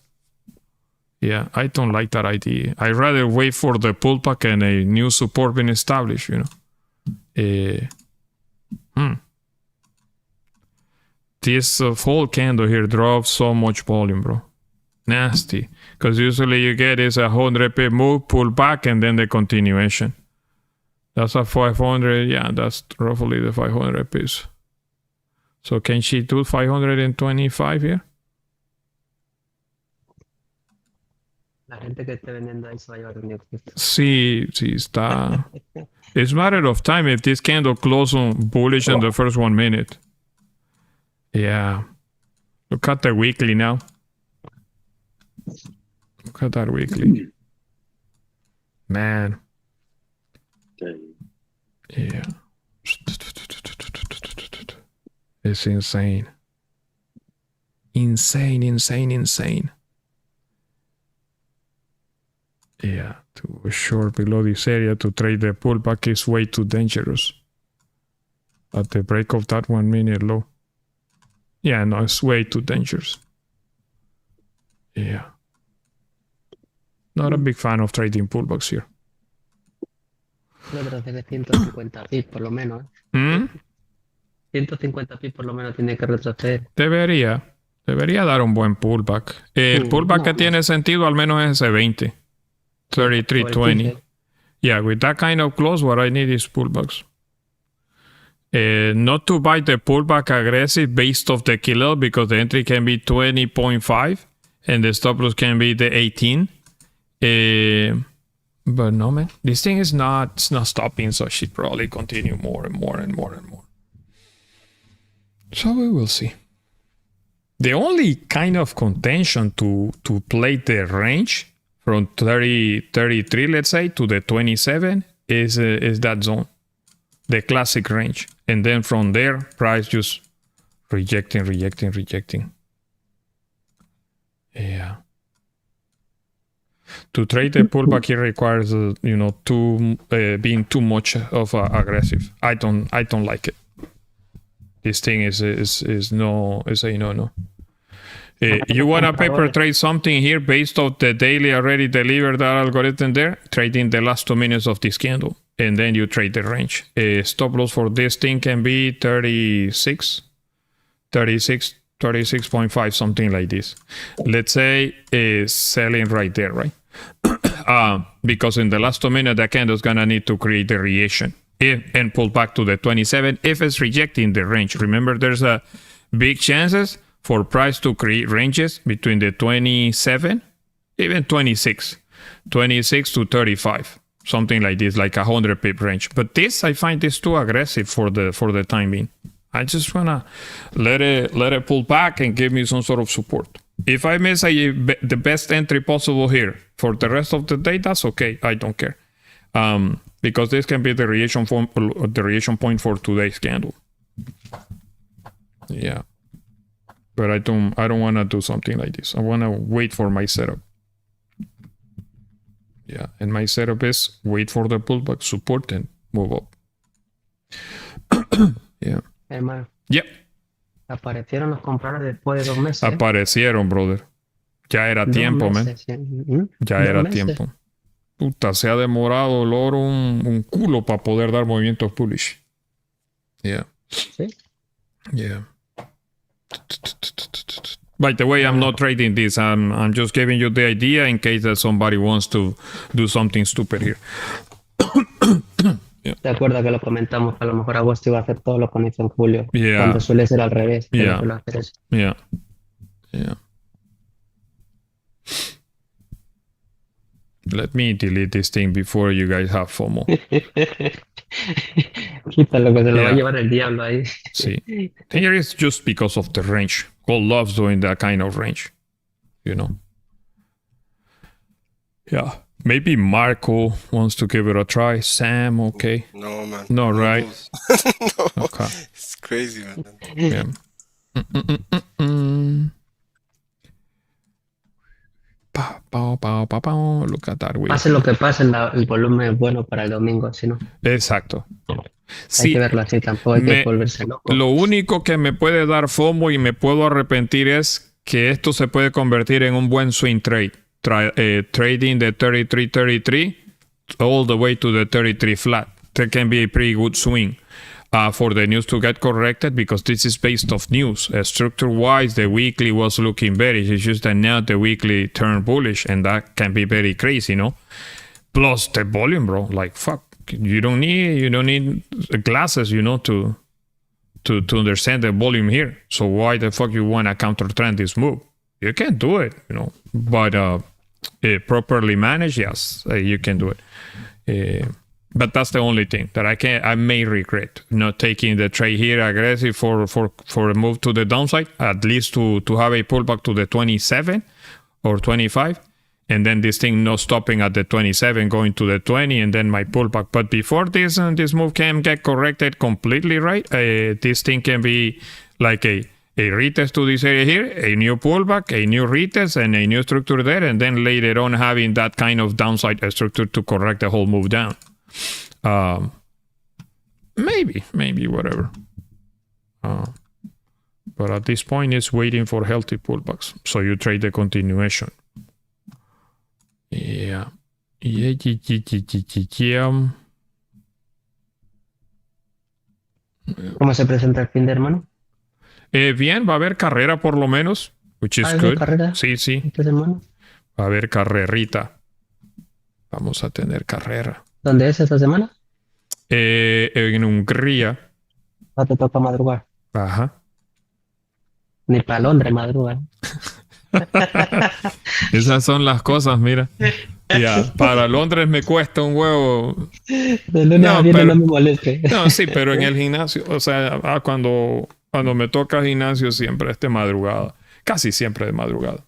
[SPEAKER 1] Yeah, I don't like that idea. I'd rather wait for the pullback and a new support being established, you know. This whole candle here drops so much volume, bro. Nasty. Because usually you get is a 100 pip move, pull back, and then the continuation. That's a 500. Yeah, that's roughly the 500 pips. So can she do 525 here?
[SPEAKER 8] La gente que esté vendiendo ahí se va a llevar un negocio.
[SPEAKER 1] Sí, está. It's a matter of time if this candle closes on bullish in the first 1 minute. Yeah. Look at the weekly now. Look at that weekly. Man. Yeah. It's insane. Insane. Yeah, to short below this area to trade the pullback is way too dangerous. At the break of that 1 minute low. Yeah, no, it's way too dangerous. Yeah. Not a big fan of trading pullbacks here.
[SPEAKER 8] No, pero desde 150 pips por lo menos. 150 pips por lo menos tiene que retroceder.
[SPEAKER 1] Debería dar un buen pullback. El pullback que tiene sentido al menos es ese 20. 33.20. Yeah, with that kind of close, what I need is pullbacks. Not to buy the pullback aggressive based off the kilo because the entry can be 20.5 and the stop loss can be the 18. But no, man, this thing is not stopping, so it should probably continue more and more. So we will see. The only kind of contention to play the range from 33, let's say, to the 27 is that zone, the classic range. And then from there, price just rejecting. Yeah. To trade the pullback here requires, being too much of aggressive. I don't like it. This thing is a no. You want to paper trade something here based on the daily already delivered that algorithm there, trading the last 2 minutes of this candle, and then you trade the range. Stop loss for this thing can be 36.5, something like this. Let's say selling right there, right? Because in the last 2 minutes, the candle is going to need to create the reaction and pull back to the 27 if it's rejecting the range. Remember, there's a big chances for price to create ranges between the 27, even 26 to 35, something like this, like a 100 pip range. But this, I find this too aggressive for the time being. I just wanna let it pull back and give me some sort of support. If I miss the best entry possible here for the rest of the day, that's okay. I don't care, because this can be the reaction point for today's candle. Yeah. But I don't want to do something like this. I want to wait for my setup. Yeah, and my setup is wait for the pullback, support, and move up. Yeah.
[SPEAKER 8] Hermano.
[SPEAKER 1] Yep.
[SPEAKER 8] Aparecieron los compradores después de 2 meses.
[SPEAKER 1] Aparecieron, brother. Ya era tiempo, man. Ya era tiempo. Puta, se ha demorado el oro un culo para poder dar movimientos bullish. Yeah.
[SPEAKER 8] Sí.
[SPEAKER 1] Yeah. By the way, I'm not trading this. I'm just giving you the idea in case that somebody wants to do something stupid here. Yeah.
[SPEAKER 8] ¿Te acuerdas que lo comentamos? Que a lo mejor agosto iba a hacer todo lo que hizo en julio.
[SPEAKER 1] Yeah.
[SPEAKER 8] Cuando suele ser al revés.
[SPEAKER 1] Yeah.
[SPEAKER 8] Yeah.
[SPEAKER 1] Let me delete this thing before you guys have FOMO.
[SPEAKER 8] Quítalo, que se lo va a
[SPEAKER 1] Yeah.
[SPEAKER 8] llevar el diablo ahí.
[SPEAKER 1] See, here is just because of the range. Gold loves doing that kind of range, you know. Yeah, maybe Marco wants to give it a try. Sam, okay.
[SPEAKER 6] No, man.
[SPEAKER 1] No, right?
[SPEAKER 6] lose. No.
[SPEAKER 1] Okay.
[SPEAKER 6] It's crazy, man.
[SPEAKER 1] Yeah. Look at that way.
[SPEAKER 8] Pase lo que pase, el volumen es bueno para el domingo, si no.
[SPEAKER 1] Exacto.
[SPEAKER 8] Hay
[SPEAKER 1] Sí,
[SPEAKER 8] que verlo así, tampoco hay que volverse loco.
[SPEAKER 1] lo único que me puede dar FOMO y me puedo arrepentir es que esto se puede convertir en un buen swing trade. Trading the 33.33 all the way to the 33 flat. That can be a pretty good swing for the news to get corrected, because this is based off news. Structure-wise, the weekly was looking bearish. It's just that now the weekly turned bullish, and that can be very crazy, no? Plus the volume, bro. Like, fuck. You don't need glasses, you know, to understand the volume here. So why the fuck you want to counter trend this move? You can do it, you know, but properly managed, yes, you can do it. But that's the only thing that I may regret not taking the trade here aggressive for a move to the downside, at least to have a pullback to the 27 or 25. And then this thing not stopping at the 27, going to the 20, and then my pullback. But before this move can get corrected completely, right? This thing can be like a retest to this area here, a new pullback, a new retest, and a new structure there, and then later on having that kind of downside structure to correct the whole move down. Maybe whatever. But at this point, it's waiting for healthy pullbacks. So you trade the continuation. Yeah.
[SPEAKER 8] ¿Cómo se presenta el fin de hermano?
[SPEAKER 1] Bien, va a haber carrera por lo menos, which is
[SPEAKER 8] ¿Hay
[SPEAKER 1] good.
[SPEAKER 8] carrera
[SPEAKER 1] Sí.
[SPEAKER 8] esta semana?
[SPEAKER 1] Va a haber carrerita. Vamos a tener carrera.
[SPEAKER 8] ¿Dónde es esta semana?
[SPEAKER 1] En Hungría.
[SPEAKER 8] No te toca madrugar.
[SPEAKER 1] Ajá.
[SPEAKER 8] Ni para Londres madrugar.
[SPEAKER 1] Esas son las cosas, mira. Ya, para Londres me cuesta un huevo.
[SPEAKER 8] De lunes a viernes no me moleste.
[SPEAKER 1] No, sí, pero en el gimnasio, o sea, cuando me toca gimnasio siempre es de madrugada. Casi siempre de madrugada.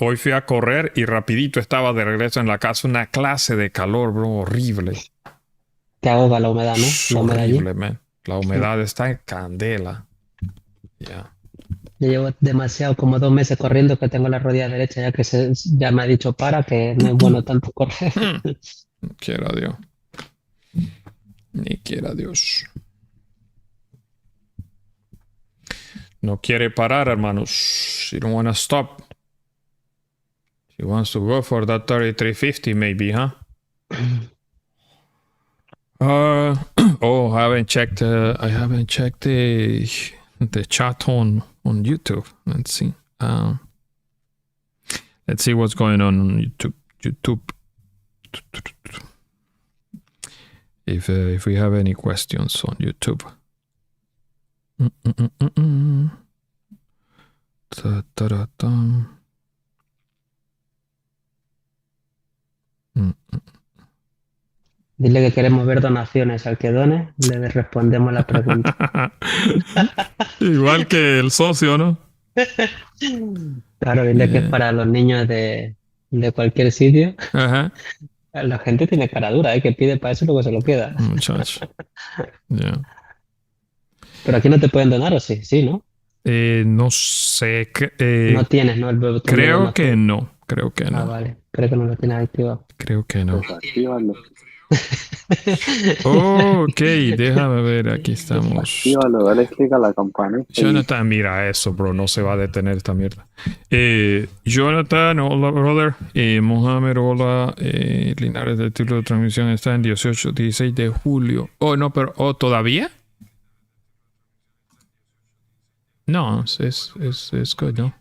[SPEAKER 1] Hoy fui a correr y rapidito estaba de regreso en la casa. Una clase de calor, bro, horrible.
[SPEAKER 8] Te ahoga la humedad, ¿no? La humedad allí.
[SPEAKER 1] Horrible, man. La humedad está en candela. Ya.
[SPEAKER 8] Yo llevo demasiado, como 2 meses corriendo, que tengo la rodilla derecha, ya que ya me ha dicho que no es bueno tanto correr.
[SPEAKER 1] Ni quiera Dios. Ni quiera Dios. No quiere parar, hermanos. She don't want to stop. She wants to go for that 33.50 maybe, huh? I haven't checked the chat on YouTube. Let's see. Let's see what's going on YouTube. If we have any questions on YouTube.
[SPEAKER 8] Dile que queremos ver donaciones. Al que done, le respondemos la pregunta.
[SPEAKER 1] Igual que el socio, ¿no?
[SPEAKER 8] Claro, dile que es para los niños de cualquier sitio.
[SPEAKER 1] Ajá.
[SPEAKER 8] La gente tiene cara dura, ¿eh? Que pide para eso y luego se lo queda.
[SPEAKER 1] Muchacho. Yeah.
[SPEAKER 8] Pero aquí no te pueden donar, ¿o sí? Sí, ¿no?
[SPEAKER 1] No sé.
[SPEAKER 8] No tienes, ¿no? El botón de
[SPEAKER 1] Creo
[SPEAKER 8] donación.
[SPEAKER 1] que no. Creo que
[SPEAKER 8] Ah,
[SPEAKER 1] no.
[SPEAKER 8] vale. Creo que no lo tienes activado.
[SPEAKER 1] Creo que no.
[SPEAKER 3] Actívalo.
[SPEAKER 1] Ok, déjame ver. Aquí estamos.
[SPEAKER 3] Actívalo, dale click a la campanita.
[SPEAKER 1] Jonathan, mira eso, bro. No se va a detener esta mierda. Jonathan, hola, brother. Mohamed, hola. Linares, del título de transmisión está en 16 de julio. Oh, no, pero. Oh, ¿todavía? No, es good, ¿no?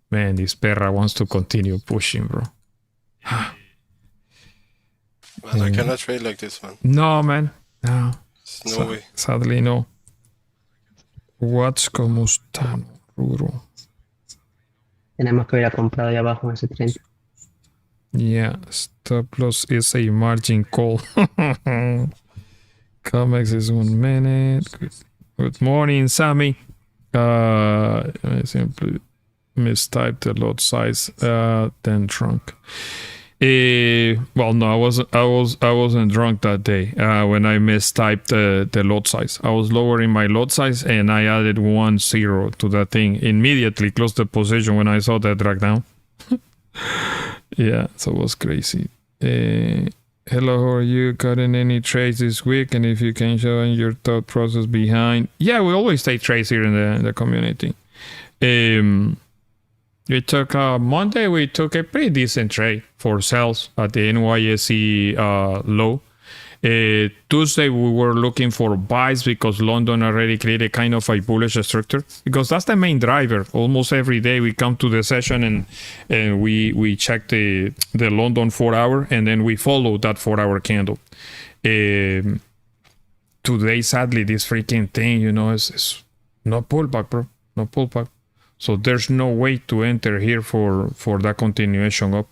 [SPEAKER 1] Man, this perra wants to continue pushing, bro.
[SPEAKER 6] Man, I cannot trade like this, man.
[SPEAKER 1] No, man. No.
[SPEAKER 6] There's no way.
[SPEAKER 1] Sadly, no. What's como está, Ruro?
[SPEAKER 8] Tenemos que ir a comprar ahí abajo en ese tren.
[SPEAKER 1] Yeah. Stop loss is a margin call. Comex is 1 minute. Good morning, Sammy. I simply mistyped the lot size, then drunk. Well, no, I wasn't drunk that day when I mistyped the lot size. I was lowering my lot size and I added 1-0 to that thing. Immediately closed the position when I saw that drag down. Yeah, so it was crazy. Hello, how are you? Gotten any trades this week? And if you can show your thought process behind. Yeah, we always take trades here in the community. We took Monday, we took a pretty decent trade for sales at the NYSE low. Tuesday, we were looking for buys because London already created kind of a bullish structure, because that's the main driver. Almost every day we come to the session and we check the London 4-hour and then we follow that 4-hour candle. Today, sadly, this freaking thing, is no pullback, bro. No pullback. So there's no way to enter here for that continuation up,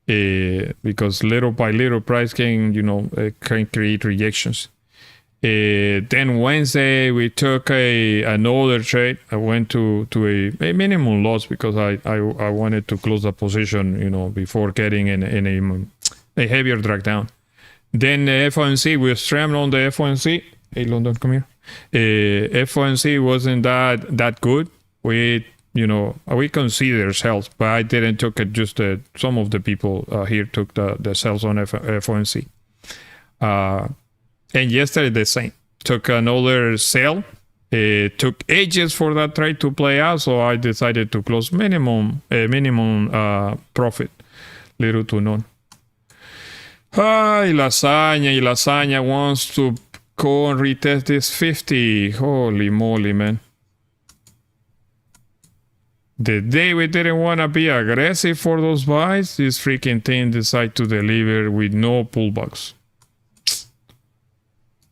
[SPEAKER 1] because little by little price can can create rejections. Then Wednesday we took another trade. I went to a minimum loss because I wanted to close the position before getting in a heavier drag down. Then the FOMC, we streamed on the FOMC. Hey London, come here. FOMC wasn't that good. We consider sales, but I didn't took it. Just some of the people here took the sales on FOMC. And yesterday the same. Took another sale. It took ages for that trade to play out, so I decided to close minimum profit, little to none. Lasagna wants to go and retest this 50. Holy moly, man. The day we didn't want to be aggressive for those buys, this freaking thing decided to deliver with no pullbacks.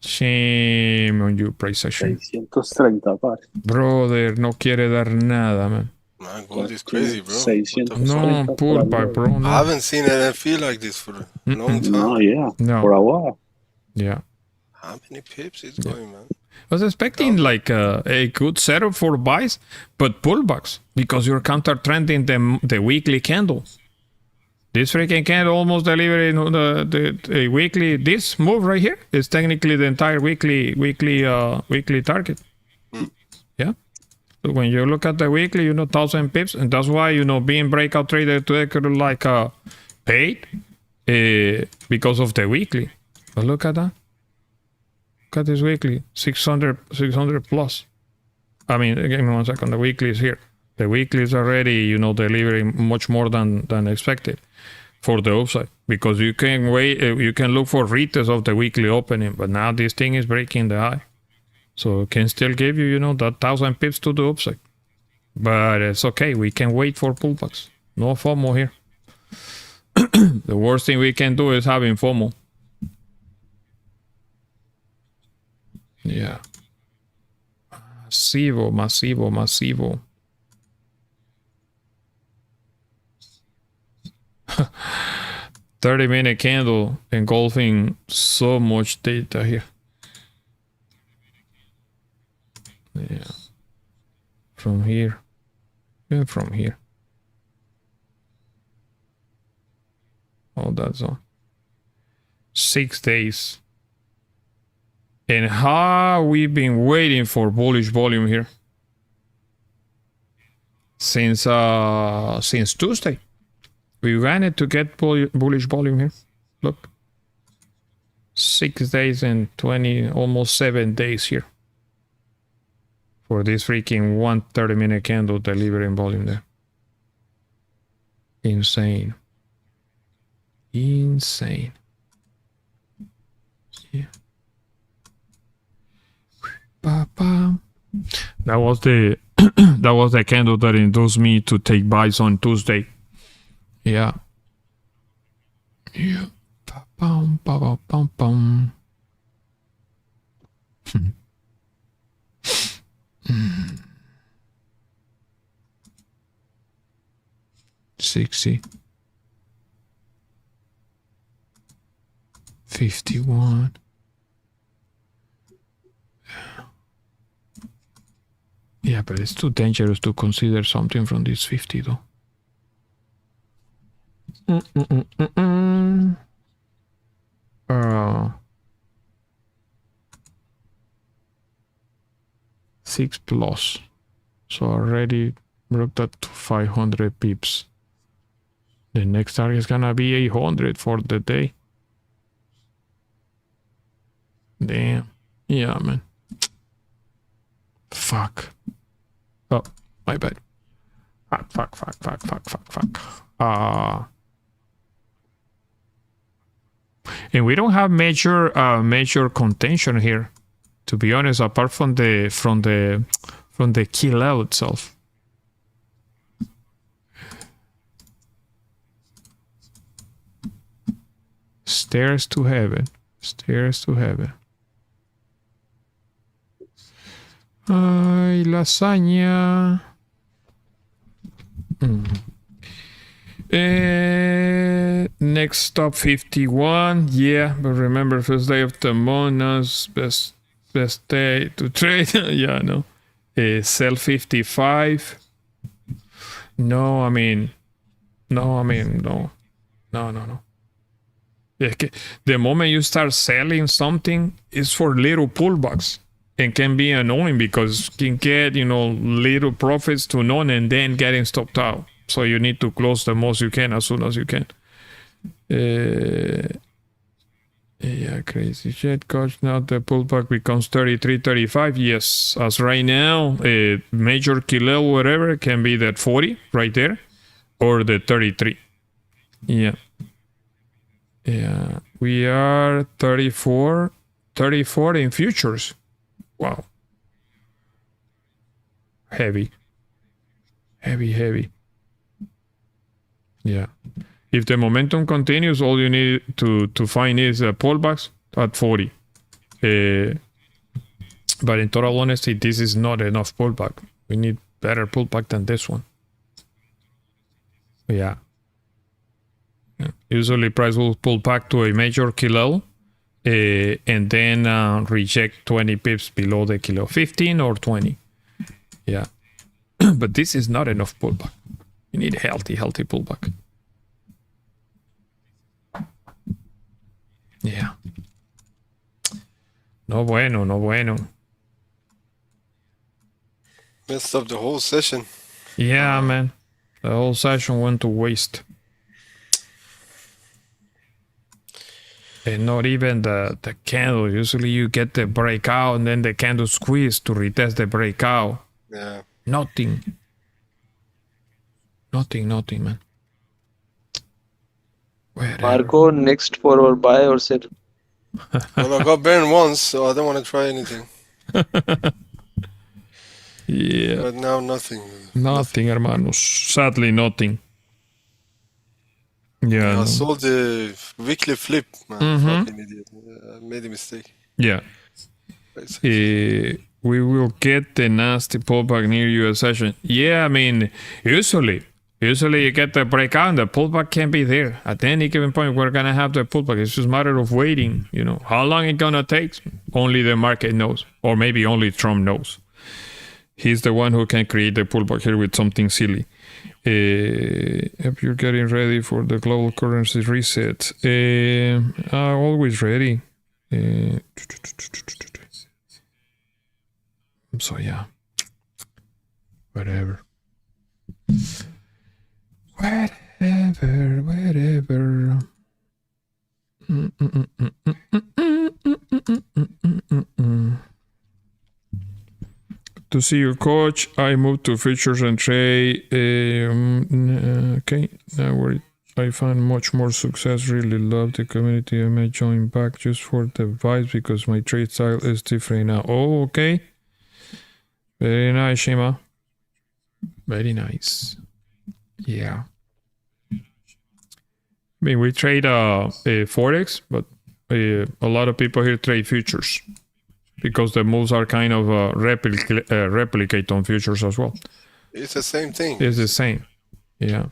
[SPEAKER 1] Shame on you, price action.
[SPEAKER 3] 630 par.
[SPEAKER 1] Brother, no quiere dar nada, man.
[SPEAKER 6] Man, gold is crazy, bro.
[SPEAKER 3] 630
[SPEAKER 1] No pullback, bro.
[SPEAKER 6] I
[SPEAKER 1] No.
[SPEAKER 6] haven't seen it feel like this for a long time.
[SPEAKER 3] No, yeah.
[SPEAKER 1] No.
[SPEAKER 3] For a while.
[SPEAKER 1] Yeah.
[SPEAKER 6] How many pips is going, man?
[SPEAKER 1] I was expecting like a good setup for buys, but pullbacks, because you're counter trending the weekly candle. This freaking candle almost delivered the weekly. This move right here is technically the entire weekly target. Yeah. So when you look at the weekly, 1,000 pips, and that's why being breakout trader today could like paid because of the weekly. But look at that. Look at this weekly, 600 plus. I mean, give me 1 second. The weekly is here. The weekly is already, delivering much more than expected for the upside, because you can wait. You can look for retest of the weekly opening, but now this thing is breaking the high, so it can still give you, that 1,000 pips to the upside. But it's okay. We can wait for pullbacks. No FOMO here. The worst thing we can do is having FOMO. Yeah. Masivo. 30-minute candle engulfing so much data here. Yeah. From here. And from here. All that's on. 6 days. And how we've been waiting for bullish volume here since Tuesday. We wanted to get bullish volume here. Look, 6 days and 20, almost 7 days here for this freaking 130-minute candle delivering volume there. Insane. Yeah. That was the candle that induced me to take buys on Tuesday. Yeah. 60. 51. Yeah, but it's too dangerous to consider something from this 50 though. Uh, 6 plus. So already broke that to 500 pips. The next target is gonna be 800 for the day. Damn. Yeah, man. Fuck. Oh, my bad. Fuck. And we don't have major contention here, to be honest, apart from the kill out itself. Stairs to heaven. Ay, lasaña. Next stop 51. Yeah, but remember, first day of the month, best day to trade. Yeah, no. Sell 55. No. The moment you start selling something, it's for little pullbacks. And can be annoying because can get, little profits to none and then getting stopped out. So you need to close the most you can as soon as you can. Yeah, crazy shit. Coach, now the pullback becomes 33, 35. Yes, as right now, major kill level, whatever, can be that 40 right there or the 33. Yeah. Yeah, we are 34 in futures. Wow. Heavy. Yeah. If the momentum continues, all you need to find is pullbacks at 40. But in total honesty, this is not enough pullback. We need better pullback than this one. Yeah. Usually price will pull back to a major key level and then reject 20 pips below the kilo, 15 or 20. Yeah. But this is not enough pullback. You need healthy pullback. Yeah. No bueno.
[SPEAKER 6] Messed up the whole session.
[SPEAKER 1] Yeah, man. The whole session went to waste. And not even the candle. Usually you get the breakout and then the candle squeeze to retest the breakout.
[SPEAKER 6] Yeah.
[SPEAKER 1] Nothing, man. Whatever.
[SPEAKER 3] Marco, next forward buy or sell?
[SPEAKER 6] Well, I got burned once, so I don't want to try anything.
[SPEAKER 1] Yeah.
[SPEAKER 6] But now nothing.
[SPEAKER 1] Nothing, hermanos. Sadly, nothing. Yeah.
[SPEAKER 6] I saw the weekly flip, man. Fucking idiot. I made a mistake.
[SPEAKER 1] Yeah. We will get the nasty pullback near US session. Yeah, I mean, usually you get the breakout and the pullback can be there. At any given point, we're going to have the pullback. It's just a matter of waiting. How long it's going to take? Only the market knows. Or maybe only Trump knows. He's the one who can create the pullback here with something silly. If you're getting ready for the global currency reset, always ready. So yeah, whatever. To see you, coach. I moved to futures and trade. Okay, now I find much more success. Really love the community. I may join back just for the vibes because my trade style is different now. Oh, okay. Very nice, Shima. Very nice. Yeah. I mean, we trade Forex, but a lot of people here trade futures. Because the moves are kind of replicate on futures as well.
[SPEAKER 6] It's the same thing.
[SPEAKER 1] It's the same. Yeah.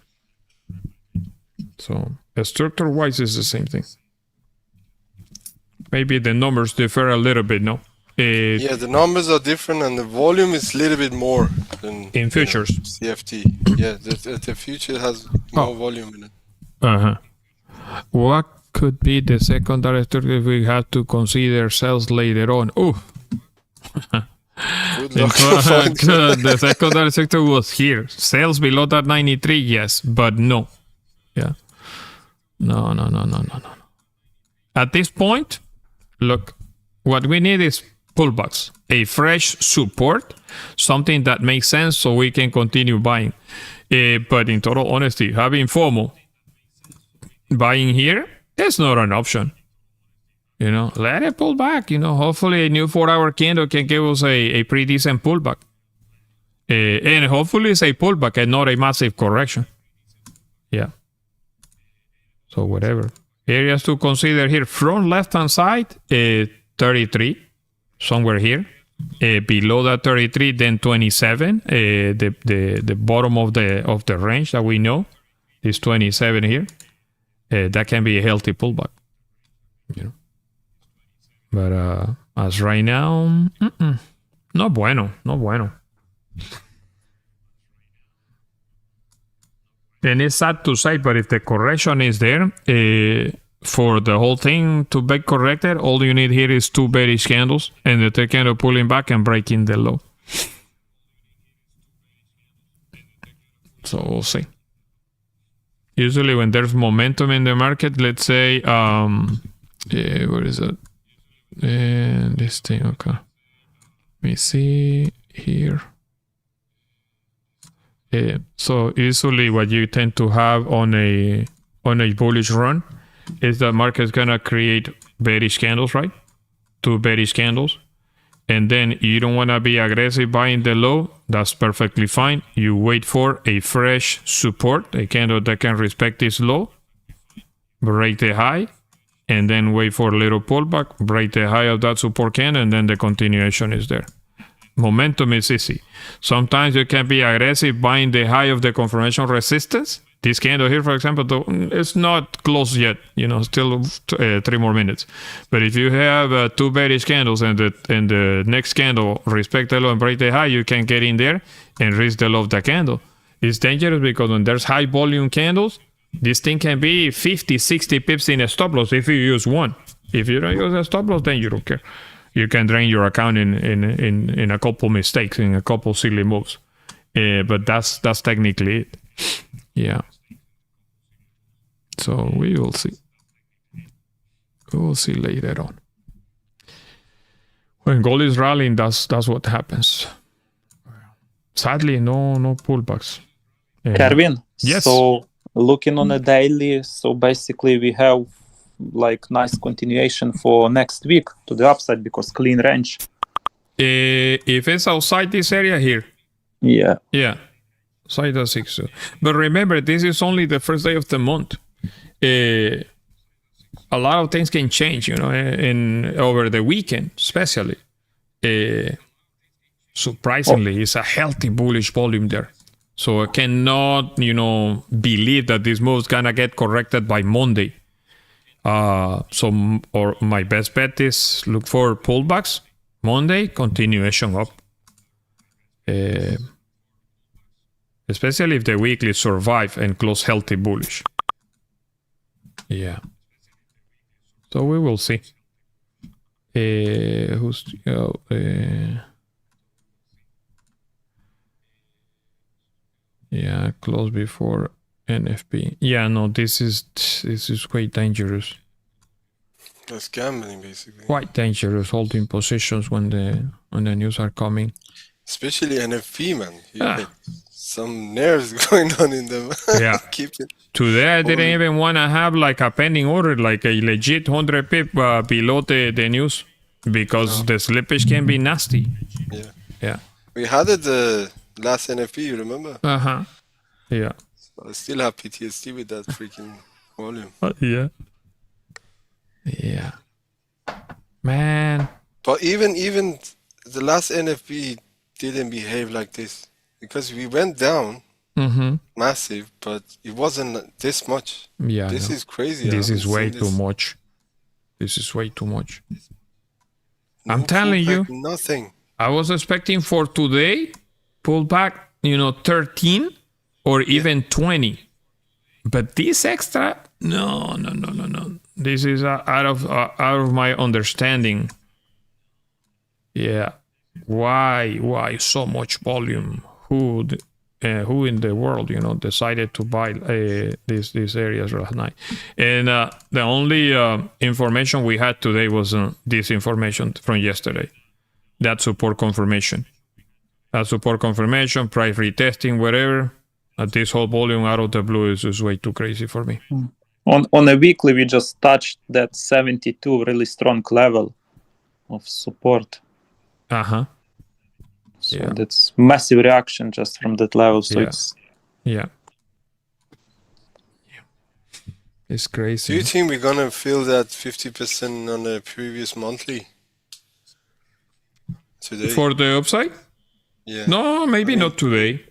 [SPEAKER 1] So structure-wise, it's the same thing. maybe the numbers differ a little bit, no?
[SPEAKER 6] Yeah, the numbers are different and the volume is a little bit more than
[SPEAKER 1] In futures.
[SPEAKER 6] CFT. Yeah, the future has more volume in it.
[SPEAKER 1] Uh-huh. What could be the secondary structure if we have to consider sales later on? Oh,
[SPEAKER 6] Good luck to find it.
[SPEAKER 1] the secondary sector was here. Sales below that 93, yes, but no. Yeah. No. At this point, look, what we need is pullbacks, a fresh support, something that makes sense so we can continue buying. But in total honesty, having FOMO, buying here, it's not an option. You know, let it pull back. You know, hopefully a new 4-hour candle can give us a pretty decent pullback. And hopefully it's a pullback and not a massive correction. Yeah. So whatever. Areas to consider here. From left-hand side, 33, somewhere here. Below that 33, then 27. The bottom of the range that we know is 27 here. That can be a healthy pullback. You know. But as right now, no bueno. And it's sad to say, but if the correction is there, for the whole thing to be corrected, all you need here is 2 bearish candles and the third candle pulling back and breaking the low. So we'll see. Usually when there's momentum in the market, let's say, where is it? This thing, okay. Let me see here. So usually what you tend to have on a bullish run is the market's gonna create bearish candles, right? 2 bearish candles. And then you don't want to be aggressive buying the low. That's perfectly fine. You wait for a fresh support, a candle that can respect this low, break the high, and then wait for a little pullback, break the high of that support candle, and then the continuation is there. Momentum is easy. Sometimes you can be aggressive buying the high of the confirmation resistance. This candle here, for example, though, it's not close yet, you know, still 3 more minutes. But if you have 2 bearish candles and the next candle respect the low and break the high, you can get in there and reach the low of the candle. It's dangerous because when there's high volume candles, this thing can be 50, 60 pips in a stop loss if you use one. If you don't use a stop loss, then you don't care. You can drain your account in a couple mistakes, in a couple silly moves. But that's technically it. Yeah. So we will see. We will see later on. When gold is rallying, that's what happens. Sadly, no pullbacks.
[SPEAKER 7] Kerwin,
[SPEAKER 1] yes.
[SPEAKER 7] So looking on a daily, so basically we have like nice continuation for next week to the upside because clean range.
[SPEAKER 1] If it's outside this area here. Yeah. Side of 6. But remember, this is only the first day of the month. A lot of things can change, you know, over the weekend, especially. Surprisingly, it's a healthy bullish volume there. So I cannot, you know, believe that this move is gonna get corrected by Monday. Or my best bet is look for pullbacks. Monday, continuation up. Especially if the weekly survive and close healthy bullish. Yeah. So we will see. Yeah, close before NFP. Yeah, no, this is quite dangerous.
[SPEAKER 6] That's gambling, basically.
[SPEAKER 1] Quite dangerous holding positions when the news are coming.
[SPEAKER 6] Especially NFP, man. You had some nerves going on in them.
[SPEAKER 1] Yeah.
[SPEAKER 6] Keep it.
[SPEAKER 1] Today I didn't even want to have like a pending order, like a legit 100 pip below the news, because the slippage can be nasty. Yeah.
[SPEAKER 6] We had it the last NFP, you remember?
[SPEAKER 1] Yeah.
[SPEAKER 6] So I still have PTSD with that freaking volume.
[SPEAKER 1] Yeah. Man.
[SPEAKER 6] But even the last NFP didn't behave like this, because we went down massive, but it wasn't this much.
[SPEAKER 1] Yeah.
[SPEAKER 6] This is crazy.
[SPEAKER 1] This is way too much. This is way too much.
[SPEAKER 6] No
[SPEAKER 1] I'm telling you.
[SPEAKER 6] pullback, nothing.
[SPEAKER 1] I was expecting for today, pull back, 13 or even 20. But this extra, no. This is out of my understanding. Yeah. Why so much volume? Who in the world, decided to buy these areas last night? And the only information we had today was this information from yesterday. That support confirmation. Price retesting, whatever. This whole volume out of the blue is way too crazy for me.
[SPEAKER 7] On a weekly, we just touched that 72 really strong level of support.
[SPEAKER 1] Uh-huh.
[SPEAKER 7] So that's massive reaction just from that level. So
[SPEAKER 1] it's crazy.
[SPEAKER 6] Do you think we're gonna feel that 50% on the previous monthly today?
[SPEAKER 1] For the upside?
[SPEAKER 6] Yeah.
[SPEAKER 1] No, maybe not today.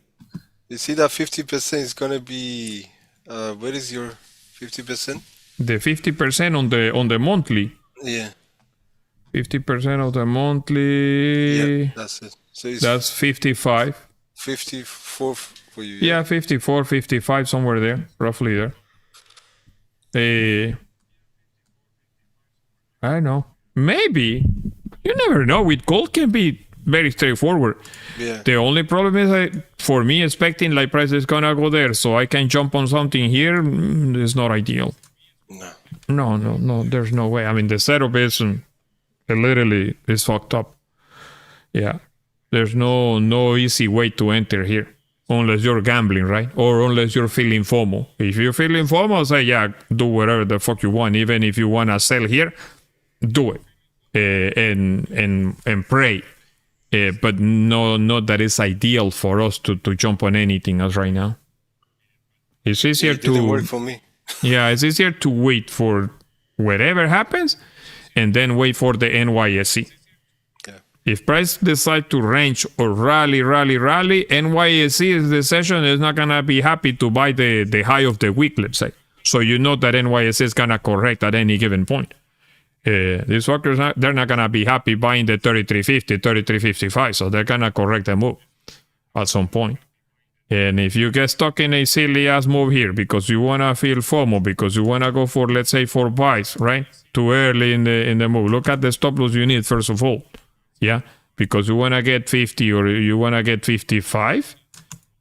[SPEAKER 6] You see that 50% is gonna be. Where is your 50%?
[SPEAKER 1] The 50% on the monthly.
[SPEAKER 6] Yeah.
[SPEAKER 1] 50% of the monthly.
[SPEAKER 6] Yeah, that's it. So
[SPEAKER 1] that's 55.
[SPEAKER 6] 54 for you.
[SPEAKER 1] Yeah, 54, 55, somewhere there, roughly there. I don't know. Maybe. You never know. With gold can be very straightforward.
[SPEAKER 6] Yeah.
[SPEAKER 1] The only problem is for me expecting like price is gonna go there, so I can jump on something here. It's not ideal. No. There's no way. I mean, the setup is literally is fucked up. Yeah. There's no easy way to enter here unless you're gambling, right? Or unless you're feeling FOMO. If you're feeling FOMO, say, do whatever the fuck you want. Even if you want to sell here, do it. And pray. But not that it's ideal for us to jump on anything else right now. It's easier
[SPEAKER 6] it didn't work for me.
[SPEAKER 1] Yeah, it's easier to wait for whatever happens and then wait for the NYSE. If price decide to range or rally, NYSE is the session is not gonna be happy to buy the high of the week, let's say. So you know that NYSE is gonna correct at any given point. These fuckers, they're not gonna be happy buying the 3350, 3355, so they're gonna correct the move at some point. And if you get stuck in a silly ass move here because you wanna feel FOMO, because you wanna go for, let's say, 4 buys, right? Too early in the move. Look at the stop loss you need first of all. Yeah, because you want to get 50 or you want to get 55,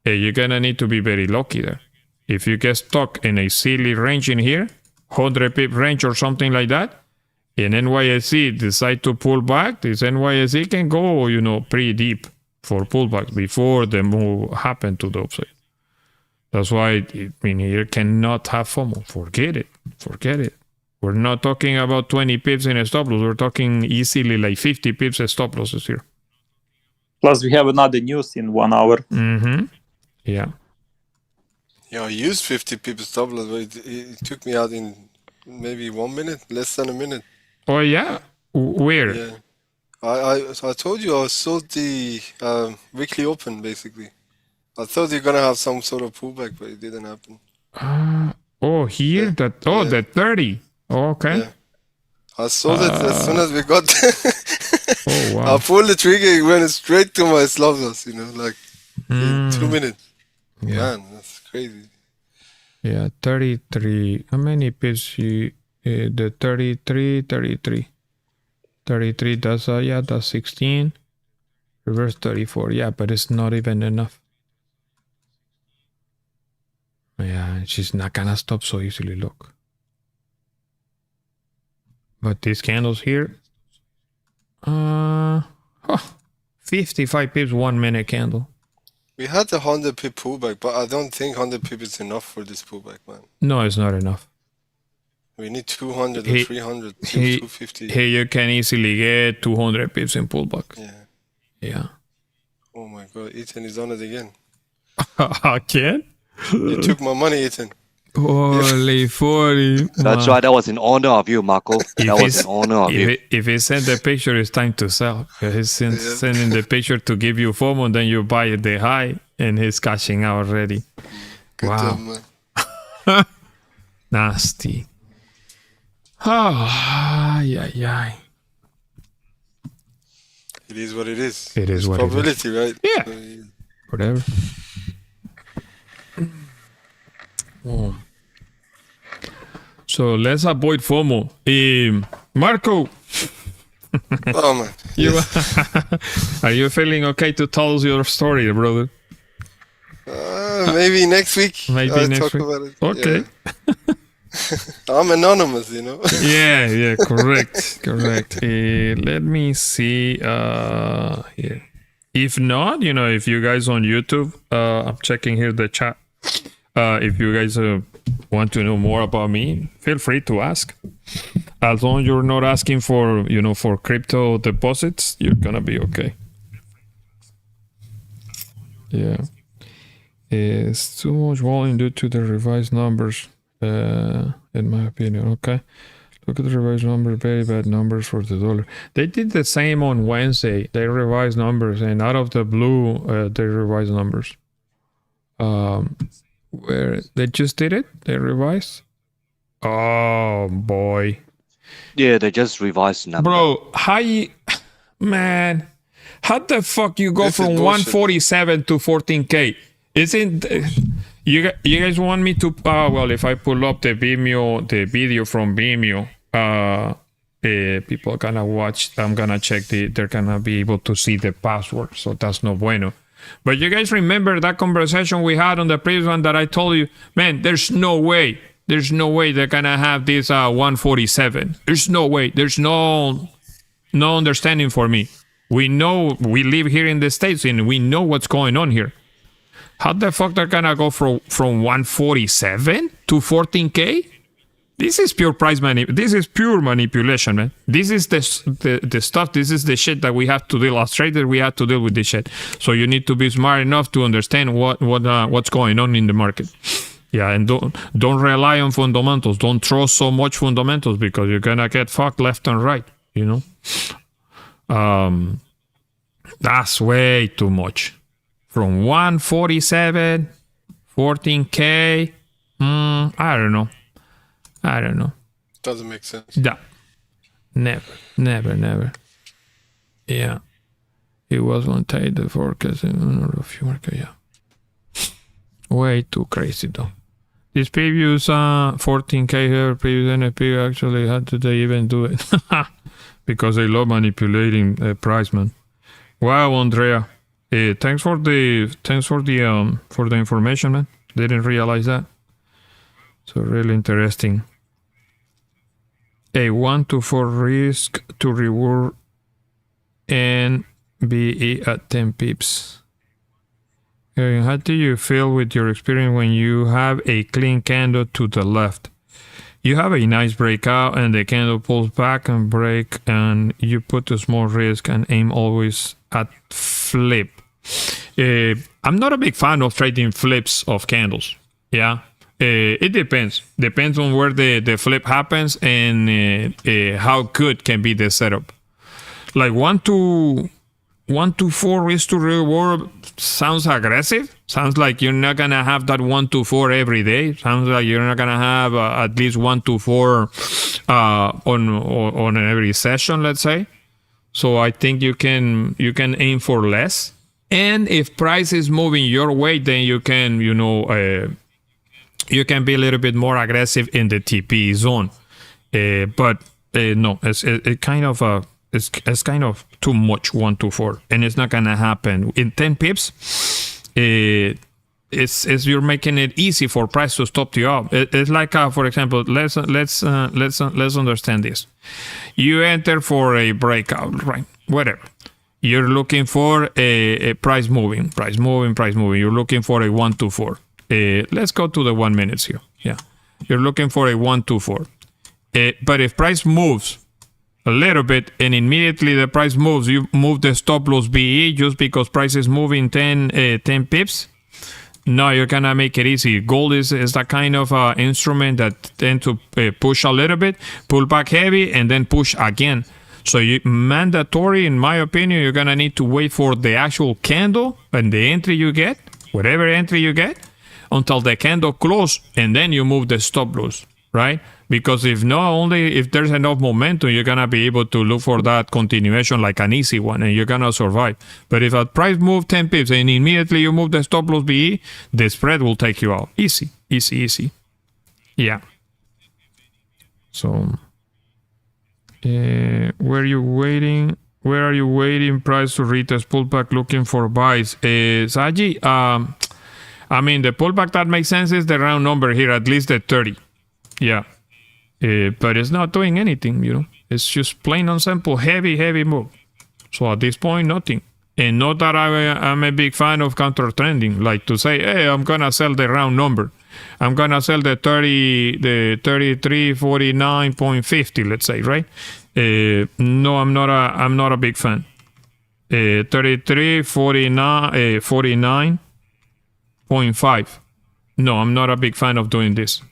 [SPEAKER 1] you're going to need to be very lucky there. If you get stuck in a silly range in here, 100 pip range or something like that, and NYSE decide to pull back, this NYSE can go, pretty deep for pullbacks before the move happened to the upside. That's why, here cannot have FOMO. Forget it. We're not talking about 20 pips in a stop loss. We're talking easily like 50 pips a stop losses here.
[SPEAKER 7] Plus, we have another news in 1 hour.
[SPEAKER 1] Mm-hmm. Yeah.
[SPEAKER 6] Yeah, I used 50 pips stop loss, but it took me out in maybe 1 minute, less than a minute.
[SPEAKER 1] Oh, yeah? Where?
[SPEAKER 6] Yeah. I told you I sold the weekly open, basically. I thought you're going to have some sort of pullback, but it didn't happen.
[SPEAKER 1] Here?
[SPEAKER 6] Yeah.
[SPEAKER 1] The 30. Oh, okay.
[SPEAKER 6] Yeah. I sold it as soon as we got there.
[SPEAKER 1] Oh, wow.
[SPEAKER 6] I pulled the trigger, it went straight to my stop loss, in 2 minutes.
[SPEAKER 1] Yeah.
[SPEAKER 6] Man, that's crazy.
[SPEAKER 1] Yeah, 33. How many pips the 33. 33, that's 16. Reverse 34. Yeah, but it's not even enough. Yeah, she's not gonna stop so easily, look. But these candles here, 55 pips, 1 minute candle.
[SPEAKER 6] We had the 100 pip pullback, but I don't think 100 pip is enough for this pullback, man.
[SPEAKER 1] No, it's not enough.
[SPEAKER 6] We need 200 or 300, 250.
[SPEAKER 1] Here you can easily get 200 pips in pullback. Yeah.
[SPEAKER 6] Oh my God, Ethan is on it again.
[SPEAKER 1] Again?
[SPEAKER 6] You took my money, Ethan.
[SPEAKER 1] Holy 40.
[SPEAKER 2] That's right. That was in honor of you, Marco. That was in honor of you.
[SPEAKER 1] If he sent the picture, it's time to sell. He's sending the picture to give you FOMO, and then you buy it the high, and he's cashing out already.
[SPEAKER 6] Good
[SPEAKER 1] Wow.
[SPEAKER 6] job, man.
[SPEAKER 1] Nasty. Ay.
[SPEAKER 6] It is what it is.
[SPEAKER 1] It is
[SPEAKER 6] It's
[SPEAKER 1] what it is.
[SPEAKER 6] probability, right?
[SPEAKER 1] Yeah.
[SPEAKER 6] So,
[SPEAKER 1] Whatever. Oh. So let's avoid FOMO. Marco,
[SPEAKER 6] oh man.
[SPEAKER 1] you
[SPEAKER 6] Yes.
[SPEAKER 1] are you feeling okay to tell us your story, brother?
[SPEAKER 6] Maybe next week.
[SPEAKER 1] Maybe
[SPEAKER 6] I'll
[SPEAKER 1] next
[SPEAKER 6] talk
[SPEAKER 1] week.
[SPEAKER 6] about it.
[SPEAKER 1] Okay.
[SPEAKER 6] Yeah. I'm anonymous, you know.
[SPEAKER 1] Yeah, correct. Let me see here. If not, if you guys on YouTube, I'm checking here the chat. If you guys want to know more about me, feel free to ask. As long as you're not asking for, for crypto deposits, you're gonna be okay. Yeah. It's too much volume due to the revised numbers, in my opinion. Okay. Look at the revised numbers, very bad numbers for the dollar. They did the same on Wednesday. They revised numbers, and out of the blue, they revised numbers. Where they just did it? They revised? Oh, boy.
[SPEAKER 2] Yeah, they just revised number.
[SPEAKER 1] Bro, man, how the fuck you go
[SPEAKER 6] This is
[SPEAKER 1] from
[SPEAKER 6] bullshit.
[SPEAKER 1] 147 to 14K? Isn't you guys want me to? Well, if I pull up the video from Vimeo, people are gonna watch. I'm gonna check they're gonna be able to see the password, so that's no bueno. But you guys remember that conversation we had on the previous one that I told you, man, there's no way they're gonna have this 147. There's no way. There's no understanding for me. We know we live here in the States and we know what's going on here. How the fuck they're gonna go from 147 to 14K? This is pure this is pure manipulation, man. This is the stuff. This is the shit that we have to deal. As traders, we have to deal with this shit. So you need to be smart enough to understand what's going on in the market. Yeah, and don't rely on fundamentals. Don't trust so much fundamentals because you're gonna get fucked left and right. That's way too much. From 147, 14K. I don't know.
[SPEAKER 6] Doesn't make sense.
[SPEAKER 1] Yeah. Never. Yeah. It was one take the forecast in another few market, yeah. Way too crazy though. This previous 14K here, previous NFP actually had to they even do it. Because they love manipulating price, man. Wow, Andrea. Thanks for the information, man. Didn't realize that. So really interesting. A 1 to 4 risk to reward NBE at 10 pips. How do you feel with your experience when you have a clean candle to the left? You have a nice breakout and the candle pulls back and break and you put a small risk and aim always at flip. I'm not a big fan of trading flips of candles. Yeah. It depends. Depends on where the flip happens and how good can be the setup. Like 1 to 4 risk to reward sounds aggressive. Sounds like you're not gonna have that 1 to 4 every day. Sounds like you're not gonna have at least 1 to 4 on every session, let's say. So I think you can aim for less. And if price is moving your way, then you can you can be a little bit more aggressive in the TP zone. But no, it's kind of it's kind of too much 1 to 4, and it's not gonna happen in 10 pips. It's you're making it easy for price to stop you up. It's like for example, let's understand this. You enter for a breakout, right? Whatever. You're looking for a price moving. You're looking for a 1 to 4. Let's go to the 1 minute here. Yeah, you're looking for a 1 to 4. But if price moves a little bit and immediately the price moves, you move the stop loss BE just because price is moving 10 pips. No, you're gonna make it easy. Gold is that kind of instrument that tend to push a little bit, pull back heavy, and then push again. So mandatory, in my opinion, you're gonna need to wait for the actual candle and the entry you get, whatever entry you get, until the candle close, and then you move the stop loss, right? Because if not, only if there's enough momentum, you're gonna be able to look for that continuation like an easy one, and you're gonna survive. But if a price move 10 pips and immediately you move the stop loss BE, the spread will take you out. Easy. Yeah. So, where are you waiting price to retest pullback looking for buys? Saji, I mean, the pullback that makes sense is the round number here, at least the 30. Yeah. But it's not doing anything, you know. It's just plain and simple, heavy move. So at this point, nothing. And not that I'm a big fan of counter trending, like to say, hey, I'm gonna sell the round number. I'm gonna sell the 3349.50, let's say, right? No, I'm not a big fan. 49.5. No, I'm not a big fan of doing this.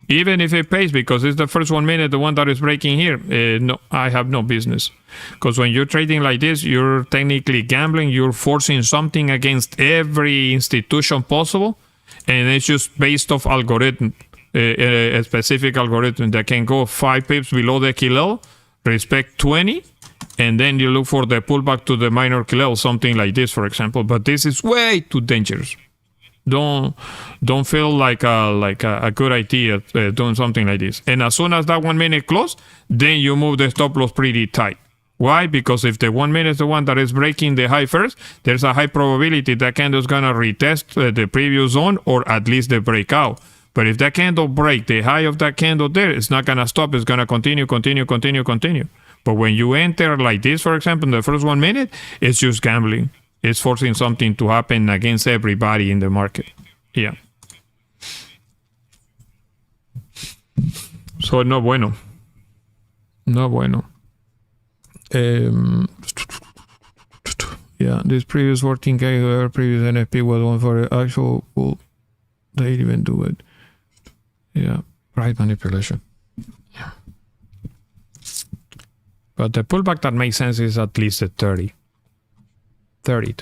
[SPEAKER 1] Even if it pays, because it's the first 1 minute, the one that is breaking here. No, I have no business. Because when you're trading like this, you're technically gambling. You're forcing something against every institution possible. And it's just based off algorithm, a specific algorithm that can go 5 pips below the key level, respect 20, and then you look for the pullback to the minor key level, something like this, for example. But this is way too dangerous. Don't feel like a good idea doing something like this. And as soon as that 1 minute close, then you move the stop loss pretty tight. Why? Because if the 1 minute is the one that is breaking the high first, there's a high probability that candle is gonna retest the previous zone or at least the breakout. But if that candle break the high of that candle there, it's not gonna stop. It's gonna continue. But when you enter like this, for example, in the first 1 minute, it's just gambling. It's forcing something to happen against everybody in the market. Yeah. So no bueno. Yeah, this previous 14K, previous NFP was one for the actual. Well, they didn't even do it. Yeah, price manipulation. Yeah. But the pullback that makes sense is at least at 30. 30.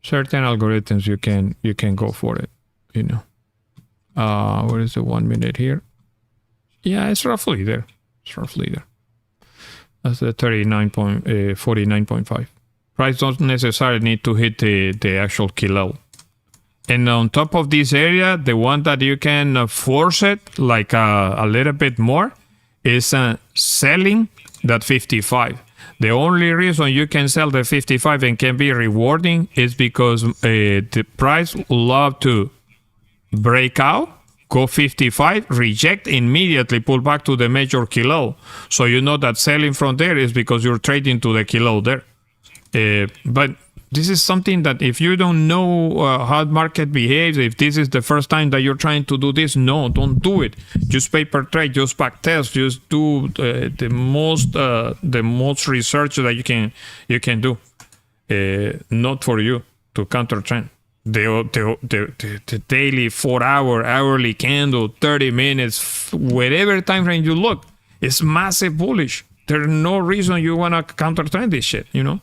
[SPEAKER 1] Certain algorithms you can go for it, you know. What is the 1 minute here? Yeah, it's roughly there. That's the 49.5. Price don't necessarily need to hit the actual key level. And on top of this area, the one that you can force it like a little bit more is selling that 55. The only reason you can sell the 55 and can be rewarding is because the price will love to break out, go 55, reject, immediately pull back to the major key low. So you know that selling from there is because you're trading to the key low there. But this is something that if you don't know how the market behaves, if this is the first time that you're trying to do this, no, don't do it. Just paper trade, just back test, just do the most research that you can do. Not for you to counter trend. The daily 4 hour, hourly candle, 30 minutes, whatever time frame you look, it's massive bullish. There's no reason you want to counter trend this shit, you know?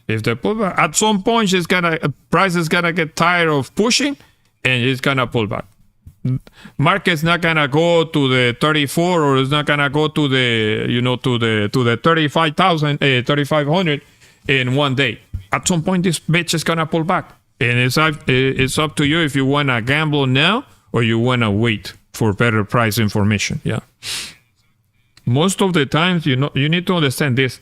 [SPEAKER 1] If the pullback, at some point, price is gonna get tired of pushing, and it's gonna pull back. Market's not gonna go to the 34, or it's not gonna go to the to the 3500 in one day. At some point, this bitch is gonna pull back, and it's up to you if you wanna gamble now or you wanna wait for better price information. Yeah. Most of the times, you need to understand this.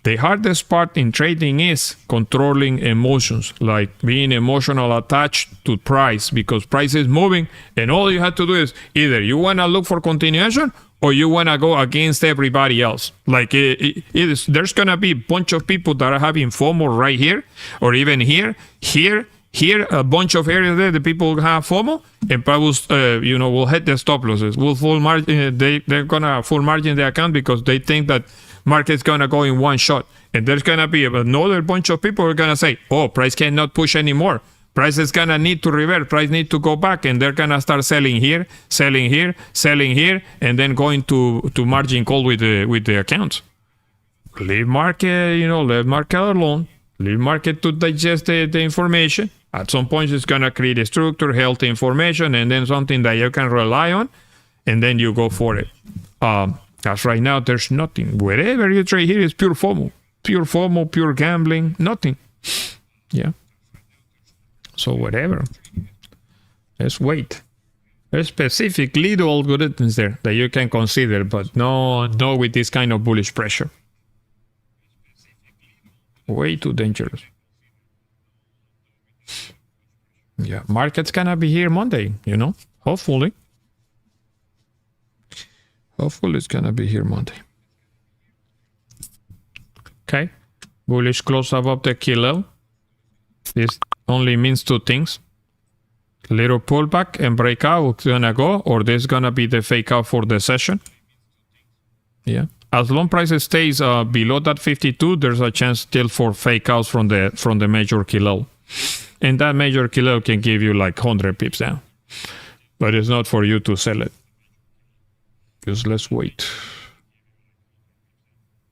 [SPEAKER 1] The hardest part in trading is controlling emotions, like being emotional attached to price, because price is moving, and all you have to do is either you want to look for continuation or you want to go against everybody else. Like there's going to be a bunch of people that are having FOMO right here, or even here, a bunch of areas there, the people have FOMO, and probably, will hit the stop losses. Will full margin. They're gonna full margin the account because they think that market's gonna go in one shot. And there's gonna be another bunch of people who are gonna say, "Oh, price cannot push anymore. Price is gonna need to revert. Price need to go back," and they're gonna start selling here, and then going to margin call with the accounts. Leave market, let market alone. Leave market to digest the information. At some point, it's going to create a structure, health information, and then something that you can rely on, and then you go for it. As right now, there's nothing. Wherever you trade here is pure FOMO. Pure FOMO, pure gambling, nothing. Yeah. So whatever. Let's wait. There's specific little algorithms there that you can consider, but no with this kind of bullish pressure. Way too dangerous. Yeah, market's gonna be here Monday, hopefully. Hopefully it's gonna be here Monday. Okay, bullish close above the key level. This only means two things. Little pullback and breakout gonna go, or there's gonna be the fake out for the session. Yeah, as long price stays below that 52, there's a chance still for fake outs from the major key level. And that major key level can give you like 100 pips down. But it's not for you to sell it. Just let's wait.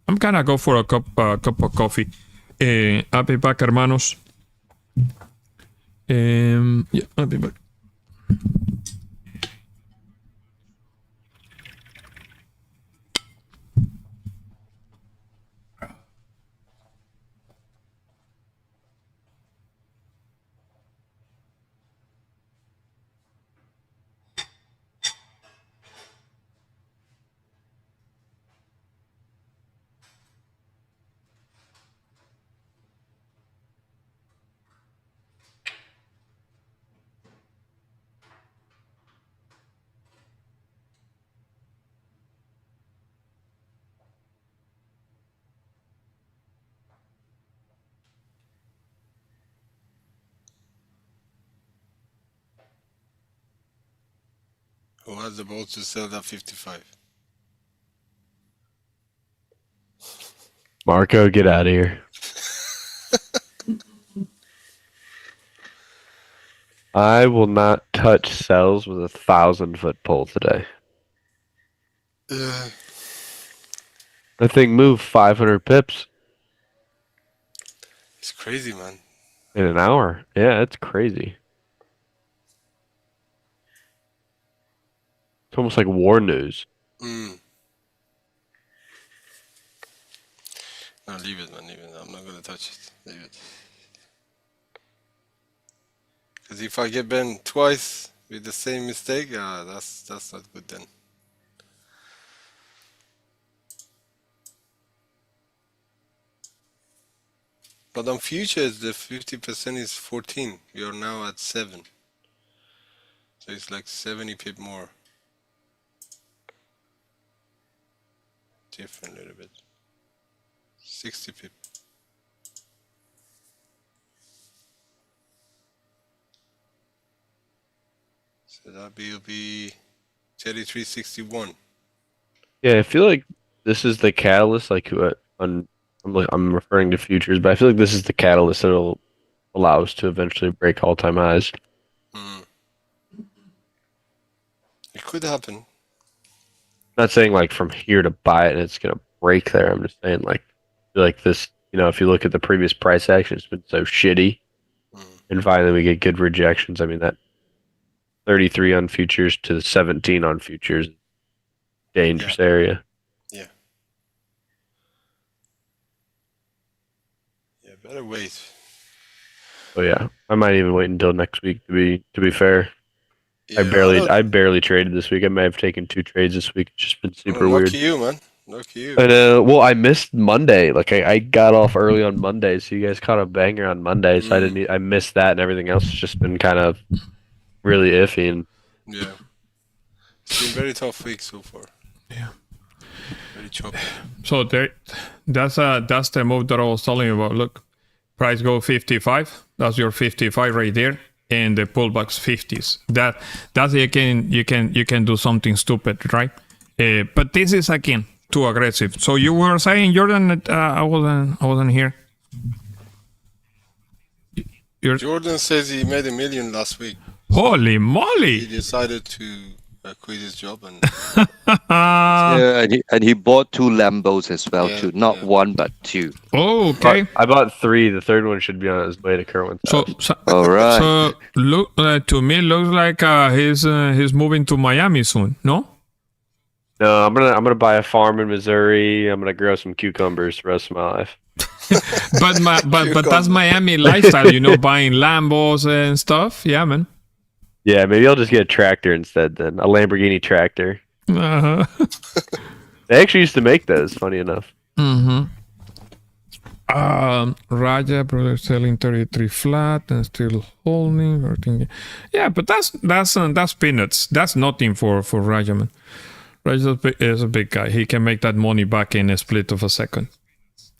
[SPEAKER 1] I'm gonna go for a cup of coffee. I'll be back, hermanos. Yeah, I'll be back.
[SPEAKER 6] Who has the balls to sell that 55?
[SPEAKER 9] Marco, get out of here. I will not touch cells with a 1,000-foot pole today. That thing moved 500 pips
[SPEAKER 6] It's crazy, man.
[SPEAKER 9] in an hour. Yeah, it's crazy. It's almost like war news.
[SPEAKER 6] No, leave it, man. Leave it. I'm not gonna touch it. Leave it. Because if I get banned twice with the same mistake, that's not good then. But on futures, the 50% is 14. We are now at 7. So it's like 70 pip more. Different a little bit. 60 pip. So that will be 33.61.
[SPEAKER 9] Yeah, I feel like this is the catalyst. I'm referring to futures, but I feel like this is the catalyst that'll allow us to eventually break all-time highs.
[SPEAKER 6] It could happen.
[SPEAKER 9] I'm not saying like from here to buy it and it's gonna break there. I'm just saying like this. If you look at the previous price action, it's been so shitty, and finally we get good rejections. I mean that 33 on futures to 17 on futures, dangerous area.
[SPEAKER 6] Yeah. Yeah, better wait.
[SPEAKER 9] Oh yeah, I might even wait until next week to be fair.
[SPEAKER 6] Yeah,
[SPEAKER 9] I barely traded this week. I may have taken 2 trades this week. It's just been super weird.
[SPEAKER 6] Lucky you, man. Lucky you.
[SPEAKER 9] And well, I missed Monday. Like I got off early on Monday, so you guys caught a banger on Monday. So I missed that, and everything else has just been kind of really iffy. And
[SPEAKER 6] Yeah. It's been very tough week so far.
[SPEAKER 1] Yeah.
[SPEAKER 6] Very choppy.
[SPEAKER 1] So that's the move that I was telling you about. Look, price go 55. That's your 55 right there, and the pullbacks 50s. That's you can do something stupid, right? But this is again too aggressive. So you were saying, Jordan, I wasn't here.
[SPEAKER 6] Jordan says he made $1 million last week.
[SPEAKER 1] Holy moly!
[SPEAKER 6] He decided to quit his job and
[SPEAKER 2] Yeah, and he bought 2 Lambos as well,
[SPEAKER 6] Yeah,
[SPEAKER 2] too. Not
[SPEAKER 6] yeah.
[SPEAKER 2] 1, but 2.
[SPEAKER 1] Oh, okay.
[SPEAKER 9] I bought 3. The third one should be on its way to Kerwin's
[SPEAKER 1] So,
[SPEAKER 9] house.
[SPEAKER 1] so,
[SPEAKER 2] All right.
[SPEAKER 1] so look to me looks like he's moving to Miami soon. No.
[SPEAKER 9] No, I'm gonna buy a farm in Missouri. I'm gonna grow some cucumbers the rest of my life.
[SPEAKER 1] But that's Miami lifestyle, you know, buying Lambos and stuff. Yeah, man.
[SPEAKER 9] Yeah, maybe I'll just get a tractor instead then. A Lamborghini tractor.
[SPEAKER 1] Uh-huh.
[SPEAKER 9] They actually used to make those, funny enough.
[SPEAKER 1] Mm-hmm. Raja brother selling 33 flat and still holding. Yeah, but that's peanuts. That's nothing for Raja, man. Raja is a big guy. He can make that money back in a split of a second.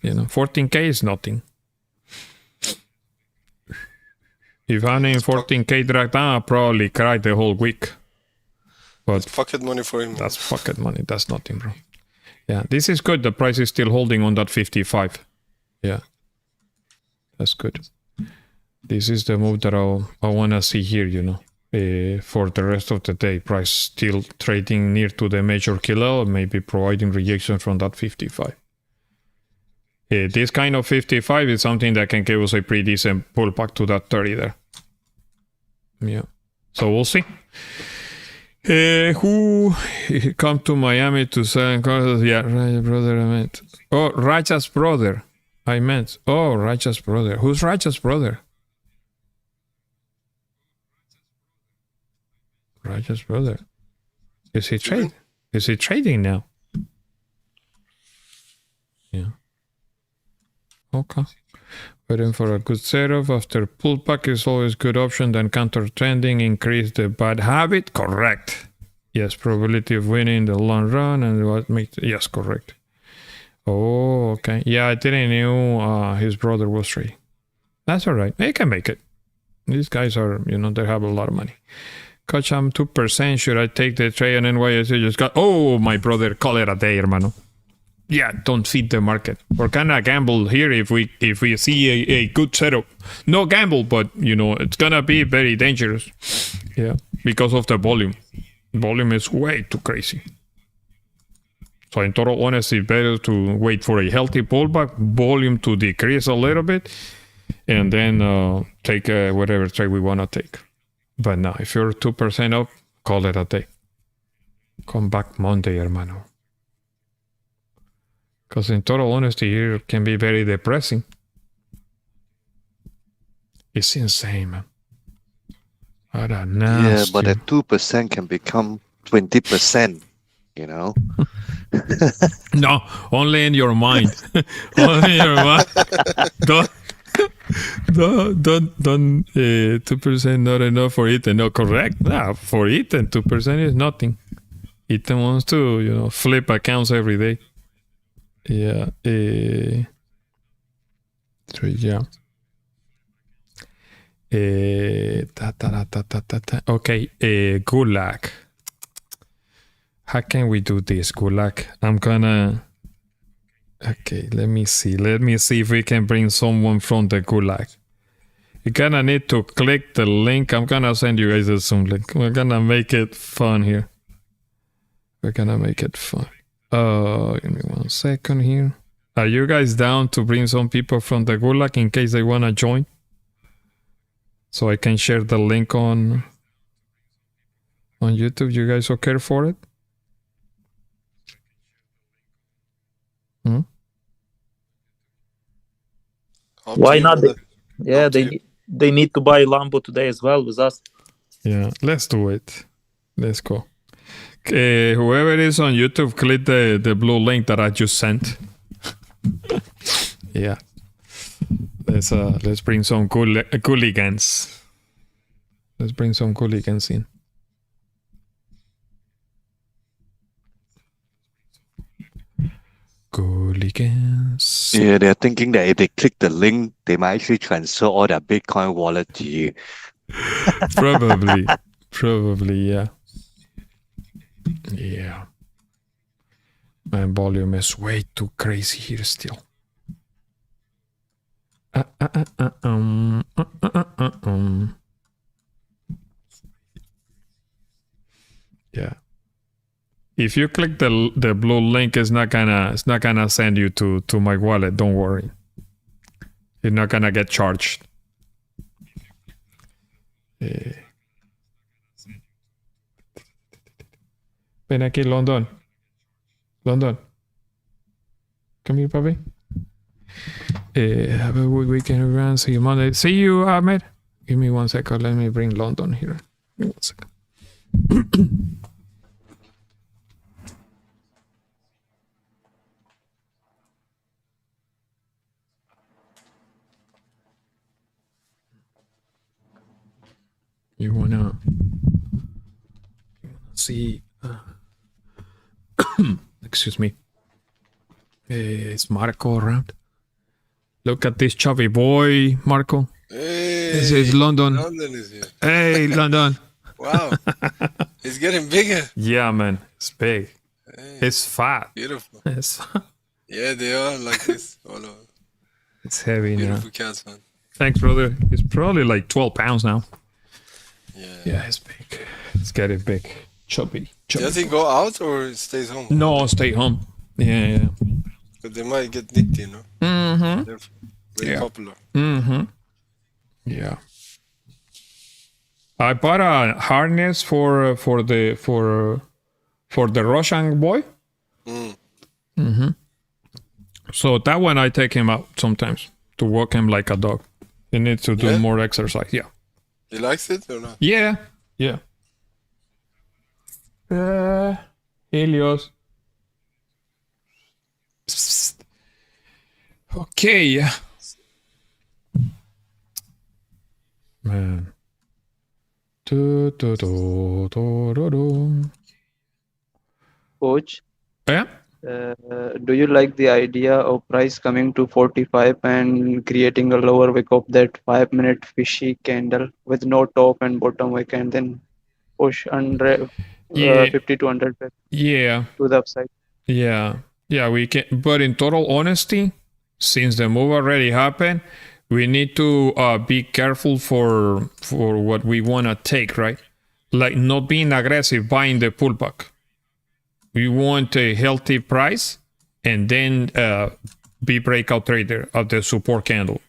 [SPEAKER 1] You know, 14K is nothing. If I'm in 14K dragged down, I'll probably cry the whole week. But
[SPEAKER 6] it's pocket money for him.
[SPEAKER 1] that's pocket money. That's nothing, bro. Yeah, this is good. The price is still holding on that 55. Yeah, that's good. This is the move that I want to see here, you know, for the rest of the day. Price still trading near to the major killer, maybe providing rejection from that 55. This kind of 55 is something that can give us a pretty decent pullback to that 30 there. Yeah, so we'll see. Who come to Miami to sell cars? Yeah, Raja's brother, I meant. Oh, Raja's brother. I meant. Oh, Raja's brother. Who's Raja's brother? Raja's brother. Is he trading? Is he trading now? Yeah. Okay. Waiting for a good setup. After pullback is always good option. Then counter trending. Increase the bad habit. Correct. Yes. Probability of winning the long run. And what makes... Yes, correct. Oh, okay. Yeah, I didn't know his brother was trading. That's all right. They can make it. These guys are, you know, they have a lot of money. Coach, I'm 2%. Should I take the trade on NYSE? Just got... Oh, my brother, call it a day, hermano. Yeah, don't feed the market. We're gonna gamble here if we see a good setup. No gamble, but you know it's gonna be very dangerous. Yeah, because of the volume. Volume is way too crazy. So in total honesty, better to wait for a healthy pullback, volume to decrease a little bit, and then take whatever trade we wanna take. But now, if you're 2% up, call it a day. Come back Monday, hermano. Because in total honesty, here can be very depressing. It's insane, man. What a nasty...
[SPEAKER 2] Yeah, but that 2% can become 20%, you know?
[SPEAKER 1] No, only in your mind. Only in your mind. Don't 2% not enough for Ethan. No, correct. Nah, for Ethan, 2% is nothing. Ethan wants to, you know, flip accounts every day. Yeah. So yeah. Okay. Gulag. How can we do this, Gulag? I'm gonna. Okay, let me see. Let me see if we can bring someone from the Gulag. You're gonna need to click the link. I'm gonna send you guys a Zoom link. We're gonna make it fun here. We're gonna make it fun. Give me 1 second here. Are you guys down to bring some people from the Gulag in case they wanna join? So I can share the link on YouTube. You guys okay for it?
[SPEAKER 7] Why not? Yeah, they need to buy Lambo today as well with us.
[SPEAKER 1] Yeah, let's do it. Let's go. Whoever is on YouTube, click the blue link that I just sent. Yeah. Let's bring some hooligans. Let's bring some hooligans in. Hooligans.
[SPEAKER 2] Yeah, they're thinking that if they click the link, they might actually transfer all their Bitcoin wallet to you.
[SPEAKER 1] Probably. Probably, yeah. Yeah. My volume is way too crazy here still. Yeah. If you click the blue link, it's not gonna send you to my wallet. Don't worry. You're not gonna get charged. Ven aquí, London. London. Come here, puppy. Have a good weekend, everyone. See you Monday. See you, Ahmed. Give me 1 second. Let me bring London here. Give me 1 second. You wanna see? Excuse me. Is Marco around? Look at this chubby boy, Marco.
[SPEAKER 6] Hey,
[SPEAKER 1] This is London.
[SPEAKER 6] London is here.
[SPEAKER 1] Hey, London.
[SPEAKER 6] Wow. It's getting bigger.
[SPEAKER 1] Yeah, man. It's big.
[SPEAKER 6] Hey,
[SPEAKER 1] It's fat.
[SPEAKER 6] beautiful.
[SPEAKER 1] It's fat.
[SPEAKER 6] Yeah, they are like this. All over.
[SPEAKER 1] It's heavy now.
[SPEAKER 6] Beautiful cats, man.
[SPEAKER 1] Thanks, brother. It's probably like 12 pounds now.
[SPEAKER 6] Yeah.
[SPEAKER 1] Yeah, it's big. It's getting big. Chubby.
[SPEAKER 6] Does he go out or it stays home?
[SPEAKER 1] No, stay home. Yeah.
[SPEAKER 6] But they might get nicked, you know.
[SPEAKER 1] Mm-hmm.
[SPEAKER 6] They're very
[SPEAKER 1] Yeah.
[SPEAKER 6] popular.
[SPEAKER 1] Mm-hmm. Yeah. I bought a harness for the Russian boy.
[SPEAKER 6] Mm.
[SPEAKER 1] Mm-hmm. So that one I take him out sometimes to walk him like a dog. He needs to do
[SPEAKER 6] Yeah?
[SPEAKER 1] more exercise. Yeah.
[SPEAKER 6] He likes it or not?
[SPEAKER 1] Yeah. Yeah. Helios. Okay. Man.
[SPEAKER 3] Coach,
[SPEAKER 1] Yeah.
[SPEAKER 3] do you like the idea of price coming to 45 and creating a lower wick of that 5-minute fishy candle with no top and bottom wick and then push under
[SPEAKER 1] Yeah.
[SPEAKER 3] 50 to 100
[SPEAKER 1] Yeah.
[SPEAKER 3] to the upside?
[SPEAKER 1] Yeah. Yeah, we can, but in total honesty, since the move already happened, we need to be careful for what we want to take, right? Like not being aggressive buying the pullback. We want a healthy price and then be breakout trader at the support candle.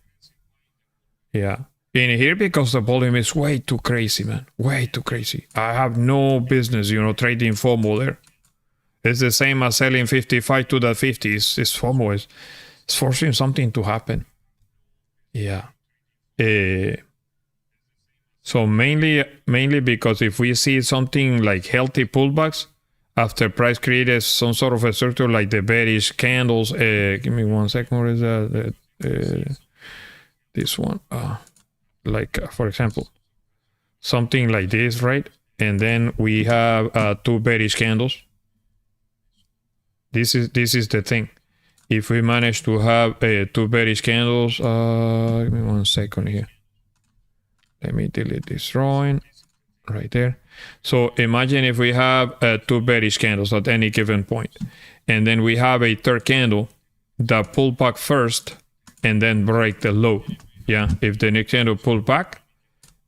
[SPEAKER 1] Yeah. In here, because the volume is way too crazy, man. Way too crazy. I have no business, trading FOMO there. It's the same as selling 55 to the 50. It's FOMO. It's forcing something to happen. Yeah. So mainly because if we see something like healthy pullbacks after price created some sort of a structure like the bearish candles. Give me 1 second. What is that? This one. For example, something like this, right? And then we have 2 bearish candles. This is the thing. If we manage to have 2 bearish candles, give me 1 second here. Let me delete this drawing right there. So imagine if we have 2 bearish candles at any given point, and then we have a third candle that pull back first and then break the low. Yeah, if the next candle pull back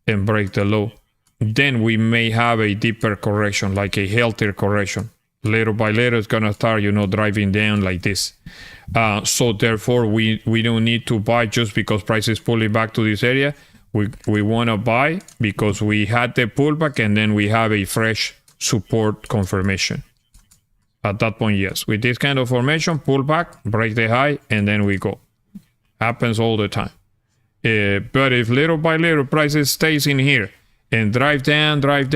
[SPEAKER 1] and break the low, then we may have a deeper correction, like a healthier correction. Little by little, it's gonna start, driving down like this. So therefore, we don't need to buy just because price is pulling back to this area. We want to buy because we had the pullback and then we have a fresh support confirmation. At that point, yes. With this kind of formation, pull back, break the high, and then we go. Happens all the time. But if little by little prices stays in here and drive down, it's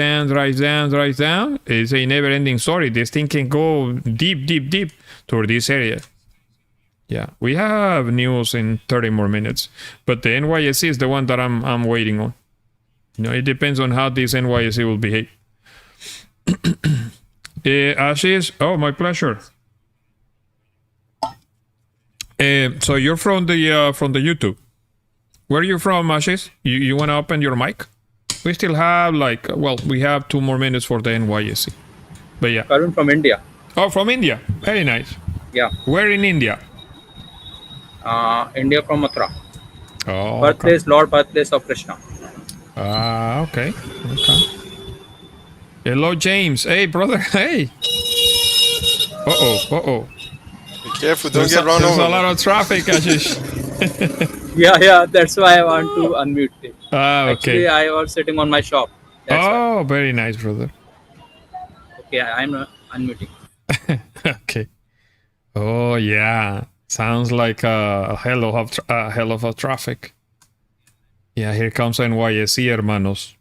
[SPEAKER 1] a never-ending story. This thing can go deep toward this area. Yeah, we have news in 30 more minutes, but the NYSE is the one that I'm waiting on. It depends on how this NYSE will behave. Ashish, my pleasure. So you're from the YouTube. Where are you from, Ashish? You want to open your mic? We still have we have 2 more minutes for the NYSE. But yeah.
[SPEAKER 10] Karun from India.
[SPEAKER 1] Oh, from India. Very nice.
[SPEAKER 10] Yeah.
[SPEAKER 1] Where in India?
[SPEAKER 10] India from Mathura.
[SPEAKER 1] Oh,
[SPEAKER 10] birthplace, okay. Birthplace of Krishna.
[SPEAKER 1] Okay. Hello, James. Hey, brother. Hey. Uh-oh.
[SPEAKER 6] Be careful, don't get run
[SPEAKER 1] There's
[SPEAKER 6] over.
[SPEAKER 1] a lot of traffic, Ashish.
[SPEAKER 10] Yeah, that's why I want to unmute it.
[SPEAKER 1] Okay.
[SPEAKER 10] Actually, I was sitting on my shop. That's why.
[SPEAKER 1] Very nice, brother.
[SPEAKER 10] Okay, I'm unmuting.
[SPEAKER 1] Okay. Oh, yeah. Sounds like a hell of a traffic. Yeah, here comes NYSE, hermanos.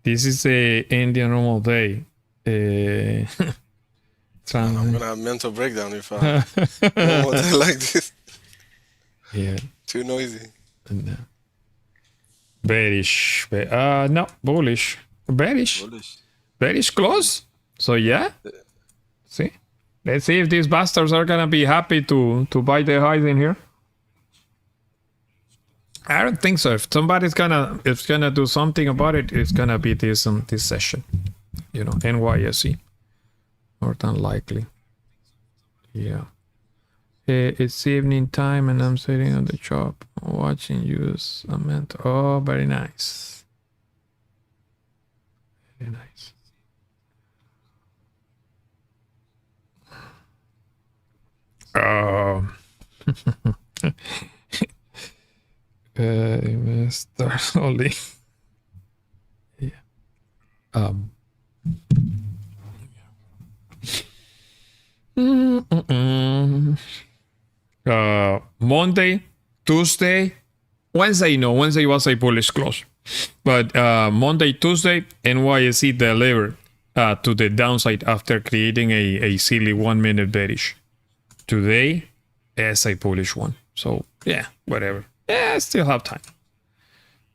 [SPEAKER 1] This is the Indian normal day.
[SPEAKER 6] I'm gonna have mental breakdown if I don't want to like this.
[SPEAKER 1] Yeah.
[SPEAKER 6] Too noisy.
[SPEAKER 1] No. Bearish. No, bullish. Bearish. Bearish close. So yeah. See? Let's see if these bastards are gonna be happy to buy the highs in here. I don't think so. If somebody's gonna do something about it, it's gonna be this session. You know, NYSE. More than likely. Yeah. It's evening time and I'm sitting on the shop watching you. Oh, very nice. Very nice. Investor only. Yeah. Monday, Tuesday, Wednesday. No, Wednesday was a bullish close, but Monday, Tuesday, NYSE delivered to the downside after creating a silly 1 minute bearish. Today, it's a bullish one. So yeah, whatever. Yeah, I still have time.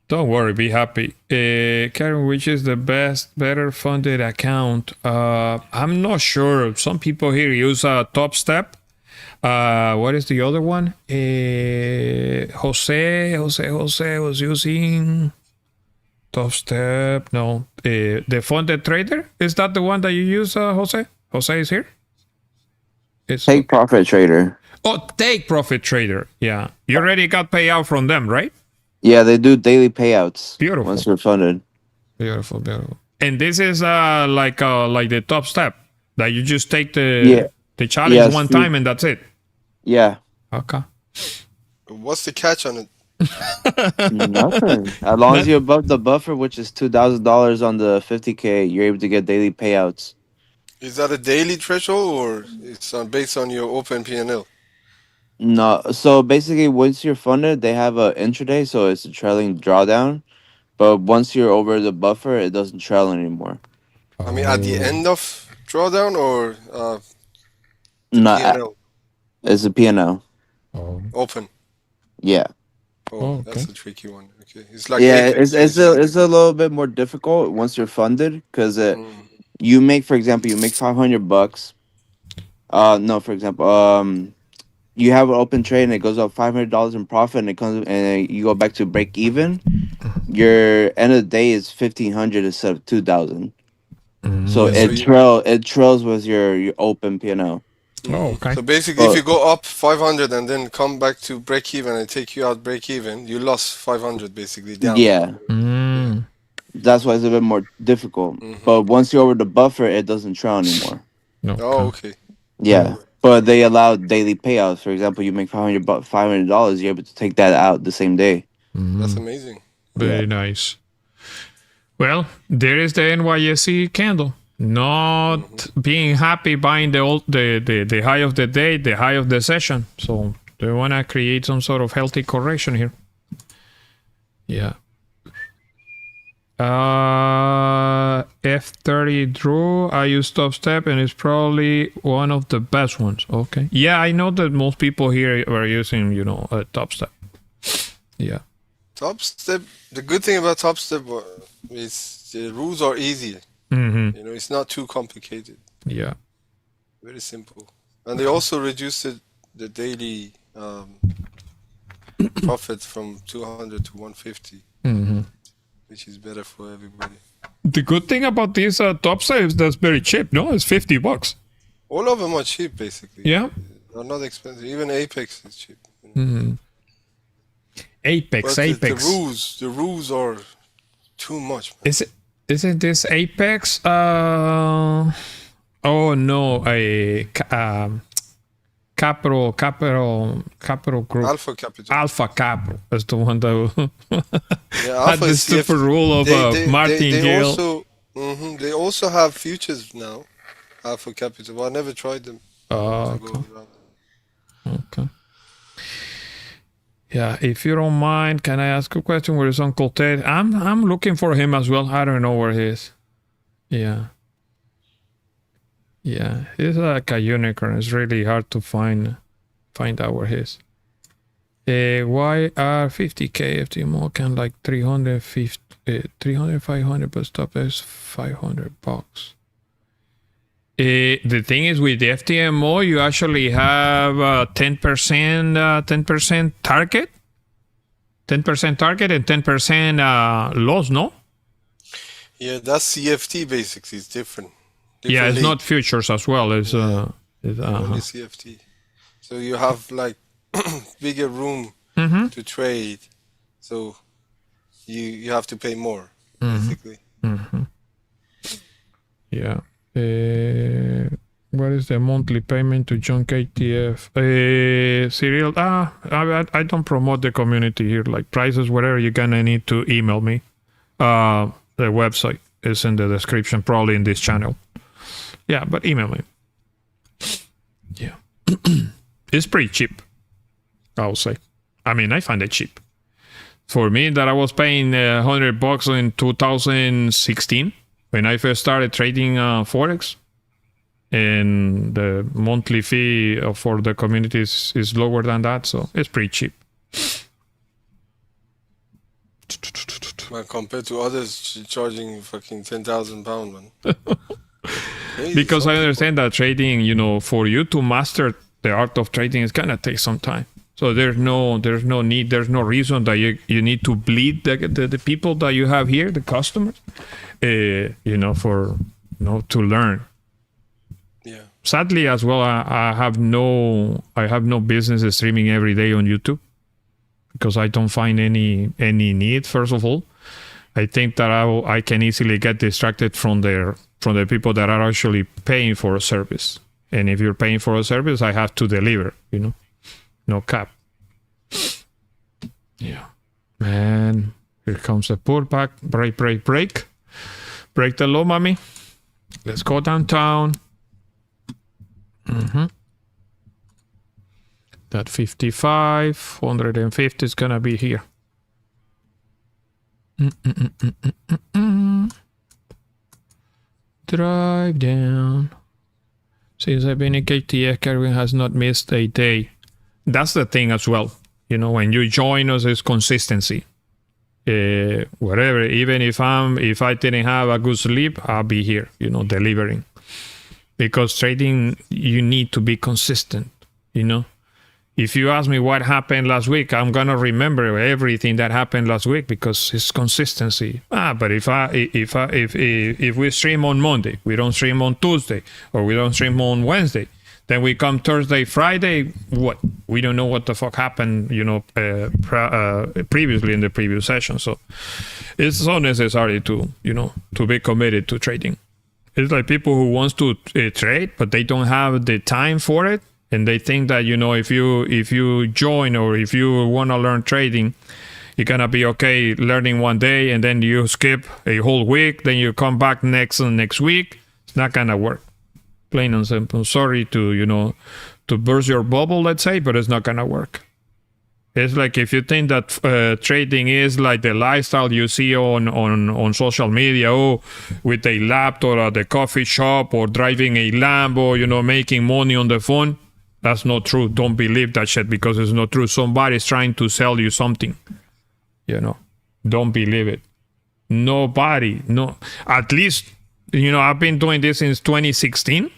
[SPEAKER 1] Don't worry, be happy. Karen, which is the better funded account? I'm not sure. Some people here use Top Step. What is the other one? Jose was using Top Step. No, the funded trader. Is that the one that you use, Jose? Jose is here. It's
[SPEAKER 11] Take Profit Trader.
[SPEAKER 1] Oh, Take Profit Trader. Yeah, you already got payout from them, right?
[SPEAKER 11] Yeah, they do daily payouts.
[SPEAKER 1] Beautiful.
[SPEAKER 11] Once you're funded.
[SPEAKER 1] Beautiful. And this is like the Top Step that you just take the challenge one time and that's it.
[SPEAKER 11] Yeah.
[SPEAKER 1] Okay.
[SPEAKER 6] What's the catch on it?
[SPEAKER 11] Nothing. As long as you're above the buffer, which is $2,000 on the 50K, you're able to get daily payouts.
[SPEAKER 6] Is that a daily threshold or it's based on your open P&L?
[SPEAKER 11] No, so basically, once you're funded, they have a intraday, so it's a trailing drawdown. But once you're over the buffer, it doesn't trail anymore.
[SPEAKER 6] I mean, at the end of drawdown or
[SPEAKER 11] No,
[SPEAKER 6] P&L?
[SPEAKER 11] it's a P&L.
[SPEAKER 6] Open.
[SPEAKER 11] Yeah.
[SPEAKER 6] Oh, that's a tricky one. Okay, it's like
[SPEAKER 11] it's a little bit more difficult once you're funded because you make, for example, $500. No, for example, you have an open trade and it goes up $500 in profit and it comes and you go back to break even. Your end of the day is $1,500 instead of $2,000. So it trails with your open P&L.
[SPEAKER 1] Oh, okay.
[SPEAKER 6] So basically, if you go up 500 and then come back to break even and take you out break even, you lost 500 basically down.
[SPEAKER 11] Yeah. That's why it's a bit more difficult. But once you're over the buffer, it doesn't trail anymore.
[SPEAKER 1] No.
[SPEAKER 6] Oh, okay.
[SPEAKER 11] Yeah. But they allow daily payouts. For example, you make $500, you're able to take that out the same day.
[SPEAKER 6] That's amazing.
[SPEAKER 1] Very nice. Well, there is the NYSE candle. Not being happy buying the high of the day, the high of the session. So they want to create some sort of healthy correction here. Yeah. F30 Drew, I use Top Step and it's probably one of the best ones. Okay. Yeah, I know that most people here are using, Top Step. Yeah.
[SPEAKER 6] Top Step, the good thing about Top Step is the rules are easy. It's not too complicated.
[SPEAKER 1] Yeah.
[SPEAKER 6] Very simple. And they also reduced the daily profit from 200 to 150. Which is better for everybody.
[SPEAKER 1] The good thing about these Top Step is that's very cheap, no? It's $50.
[SPEAKER 6] All of them are cheap, basically.
[SPEAKER 1] Yeah.
[SPEAKER 6] They're not expensive. Even Apex is cheap.
[SPEAKER 1] Apex.
[SPEAKER 6] The rules are too much. Man.
[SPEAKER 1] Isn't this Apex? Oh no, Capital Group.
[SPEAKER 6] Alpha Capital.
[SPEAKER 1] Alpha Capital. That's the one that
[SPEAKER 6] Yeah,
[SPEAKER 1] had the stupid rule of martingale.
[SPEAKER 6] They also have futures now. Alpha Capital. But I never tried them.
[SPEAKER 1] Okay. Yeah, if you don't mind, can I ask a question? Where is Uncle Ted? I'm looking for him as well. I don't know where he is. Yeah, he's like a unicorn. It's really hard to find out where he is. Why are 50k FTMO can like 300, 500, but stop is $500. The thing is with the FTMO, you actually have 10% target, 10% target and 10% loss, no?
[SPEAKER 6] Yeah, that's CFT basically. It's different.
[SPEAKER 1] Yeah, it's not futures as well. It's
[SPEAKER 6] only CFT. So you have like bigger room to trade. So you have to pay more basically.
[SPEAKER 1] Yeah. What is the monthly payment to junk ATF? Cyril, I don't promote the community here. Like prices, whatever, you're gonna need to email me. The website is in the description, probably in this channel. Yeah, but email me. Yeah. It's pretty cheap, I would say. I mean, I find it cheap. For me, that I was paying $100 in 2016 when I first started trading Forex, and the monthly fee for the community is lower than that, so it's pretty cheap.
[SPEAKER 6] Man, compared to others charging fucking £10,000, man.
[SPEAKER 1] Because I understand that trading, for you to master the art of trading, it's gonna take some time. So there's no need, there's no reason that you need to bleed the people that you have here, the customers, to learn.
[SPEAKER 6] Yeah.
[SPEAKER 1] Sadly, as well, I have no business streaming every day on YouTube because I don't find any need. First of all, I think that I can easily get distracted from the people that are actually paying for a service. And if you're paying for a service, I have to deliver. No cap. Yeah. Man, here comes the pullback. Break. Break the low, mommy. Let's go downtown. That 55, 150 is gonna be here. Drive down. Since I've been in KTF, Kerwin has not missed a day. That's the thing as well. When you join us, it's consistency. Whatever, even if I didn't have a good sleep, I'll be here, delivering. Because trading, you need to be consistent. If you ask me what happened last week, I'm gonna remember everything that happened last week because it's consistency. But if we stream on Monday, we don't stream on Tuesday, or we don't stream on Wednesday, then we come Thursday, Friday, what? We don't know what the fuck happened, previously in the previous session. So it's so necessary to be committed to trading. It's like people who wants to trade, but they don't have the time for it. And they think that, if you join or if you want to learn trading, you're going to be okay learning one day and then you skip a whole week. Then you come back next week. It's not going to work. Plain and simple. Sorry to burst your bubble, let's say, but it's not going to work. It's like if you think that trading is like the lifestyle you see on social media, with a laptop at the coffee shop or driving a Lambo, making money on the phone. That's not true. Don't believe that shit because it's not true. Somebody's trying to sell you something. Don't believe it. Nobody. No. At least, I've been doing this since 2016.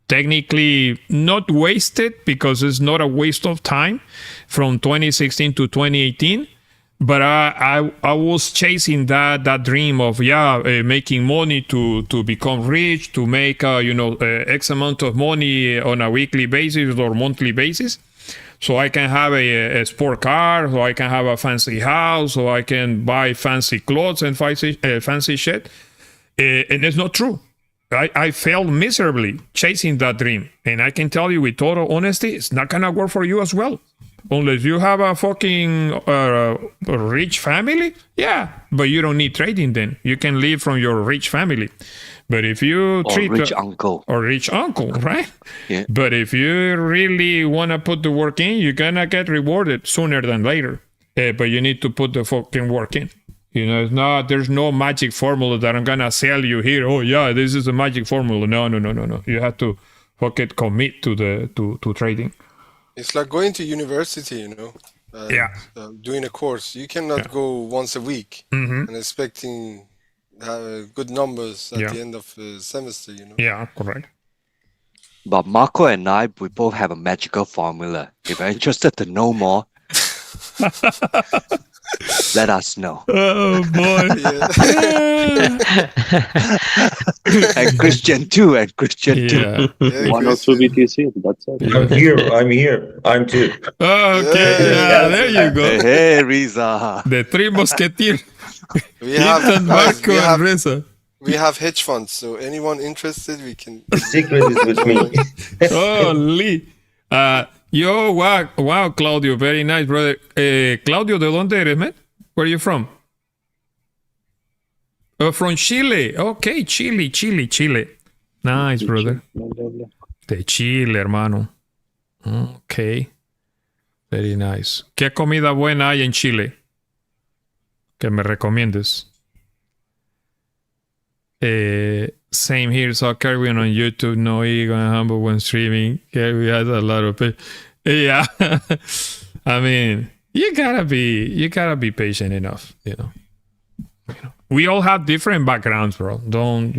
[SPEAKER 1] Technically not wasted because it's not a waste of time from 2016 to 2018. But I was chasing that dream of making money to become rich, to make X amount of money on a weekly basis or monthly basis. so I can have a sport car, so I can have a fancy house, so I can buy fancy clothes and fancy shit. And it's not true. I failed miserably chasing that dream. And I can tell you with total honesty, it's not going to work for you as well. Unless you have a fucking rich family, yeah, but you don't need trading then. You can live from your rich family. But if you treat
[SPEAKER 2] rich uncle,
[SPEAKER 1] right?
[SPEAKER 2] Yeah.
[SPEAKER 1] But if you really want to put the work in, you're going to get rewarded sooner than later. But you need to put the fucking work in. You know, there's no magic formula that I'm going to sell you here. Oh, yeah, this is a magic formula. No. You have to fucking commit to trading.
[SPEAKER 6] It's like going to university, you know. Doing a course. You cannot go once a week and expecting good numbers at the end of the semester, you know.
[SPEAKER 1] Yeah, correct.
[SPEAKER 2] But Marco and I, we both have a magical formula. If you're interested to know more, let us know.
[SPEAKER 1] Oh boy.
[SPEAKER 2] And Christian too.
[SPEAKER 1] Yeah.
[SPEAKER 12] One or two BTC, that's it.
[SPEAKER 13] I'm here. I'm too.
[SPEAKER 1] Okay, there you go.
[SPEAKER 2] Hey, Riza.
[SPEAKER 1] The three musketeers.
[SPEAKER 6] We have
[SPEAKER 1] Marco and Reza.
[SPEAKER 6] We have hedge funds, so anyone interested, we can.
[SPEAKER 13] The secret is with me.
[SPEAKER 1] Holy. Yo, wow, Claudio, very nice, brother. Claudio, ¿de dónde eres, man? Where are you from? From Chile. Okay, Chile. Nice, brother. De Chile, hermano. Okay. Very nice. ¿Qué comida buena hay en Chile? Que me recomiendes. Same here, saw Kerwin on YouTube, no ego and humble when streaming. Kerwin has a lot of yeah. I mean, you gotta be patient enough, you know. We all have different backgrounds, bro. Don't,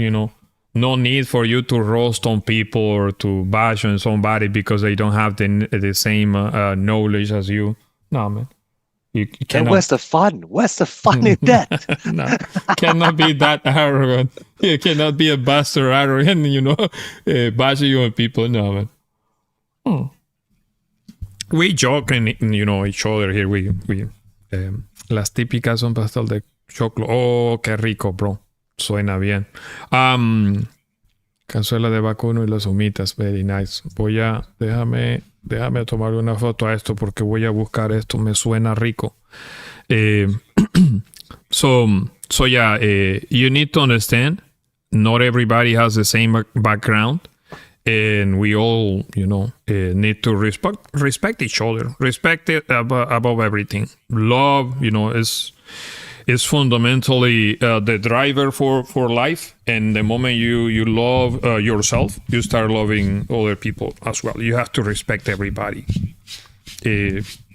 [SPEAKER 1] no need for you to roast on people or to bash on somebody because they don't have the same knowledge as you. No, man.
[SPEAKER 2] And where's the fun? Where's the fun in that?
[SPEAKER 1] No, cannot be that arrogant. You cannot be a bastard arrogant, bashing you on people. No, man. We joke and, each other here. We las típicas son pastel de choclo. Oh, qué rico, bro. Suena bien. Cazuela de vacuno y las humitas. Very nice. Déjame tomar una foto a esto porque voy a buscar esto. Me suena rico. So yeah, you need to understand not everybody has the same background, and we all, need to respect each other. Respect it above everything. Love, is fundamentally the driver for life, and the moment you love yourself, you start loving other people as well. You have to respect everybody.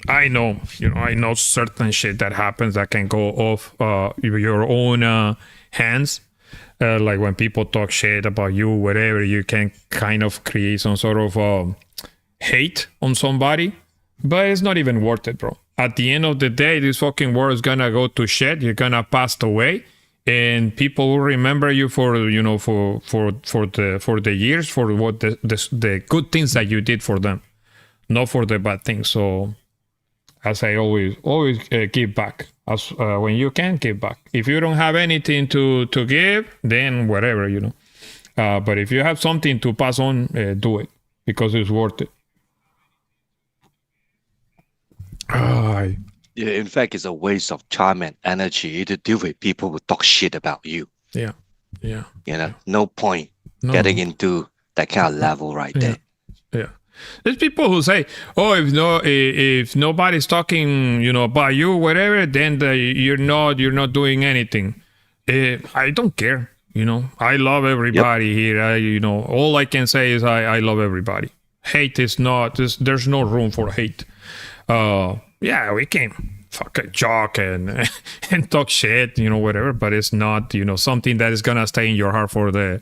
[SPEAKER 1] I know certain shit that happens that can go off your own hands, like when people talk shit about you, whatever, you can kind of create some sort of hate on somebody, but it's not even worth it, bro. At the end of the day, this fucking world is gonna go to shit. You're gonna pass away, and people will remember you for the years, for what the good things that you did for them, not for the bad things. So, as I always give back. As when you can give back. If you don't have anything to give, then whatever, But if you have something to pass on, do it because it's worth it.
[SPEAKER 2] Yeah, in fact, it's a waste of time and energy to deal with people who talk shit about you.
[SPEAKER 1] Yeah.
[SPEAKER 2] No point getting into that kind of level right there.
[SPEAKER 1] Yeah. There's people who say, "Oh, if nobody's talking, about you, whatever, then you're not doing anything." I don't care. I love everybody here. All I can say is I love everybody. Hate is not. There's no room for hate. Yeah, we can fucking joke and talk shit, whatever, but it's not, something that is gonna stay in your heart for the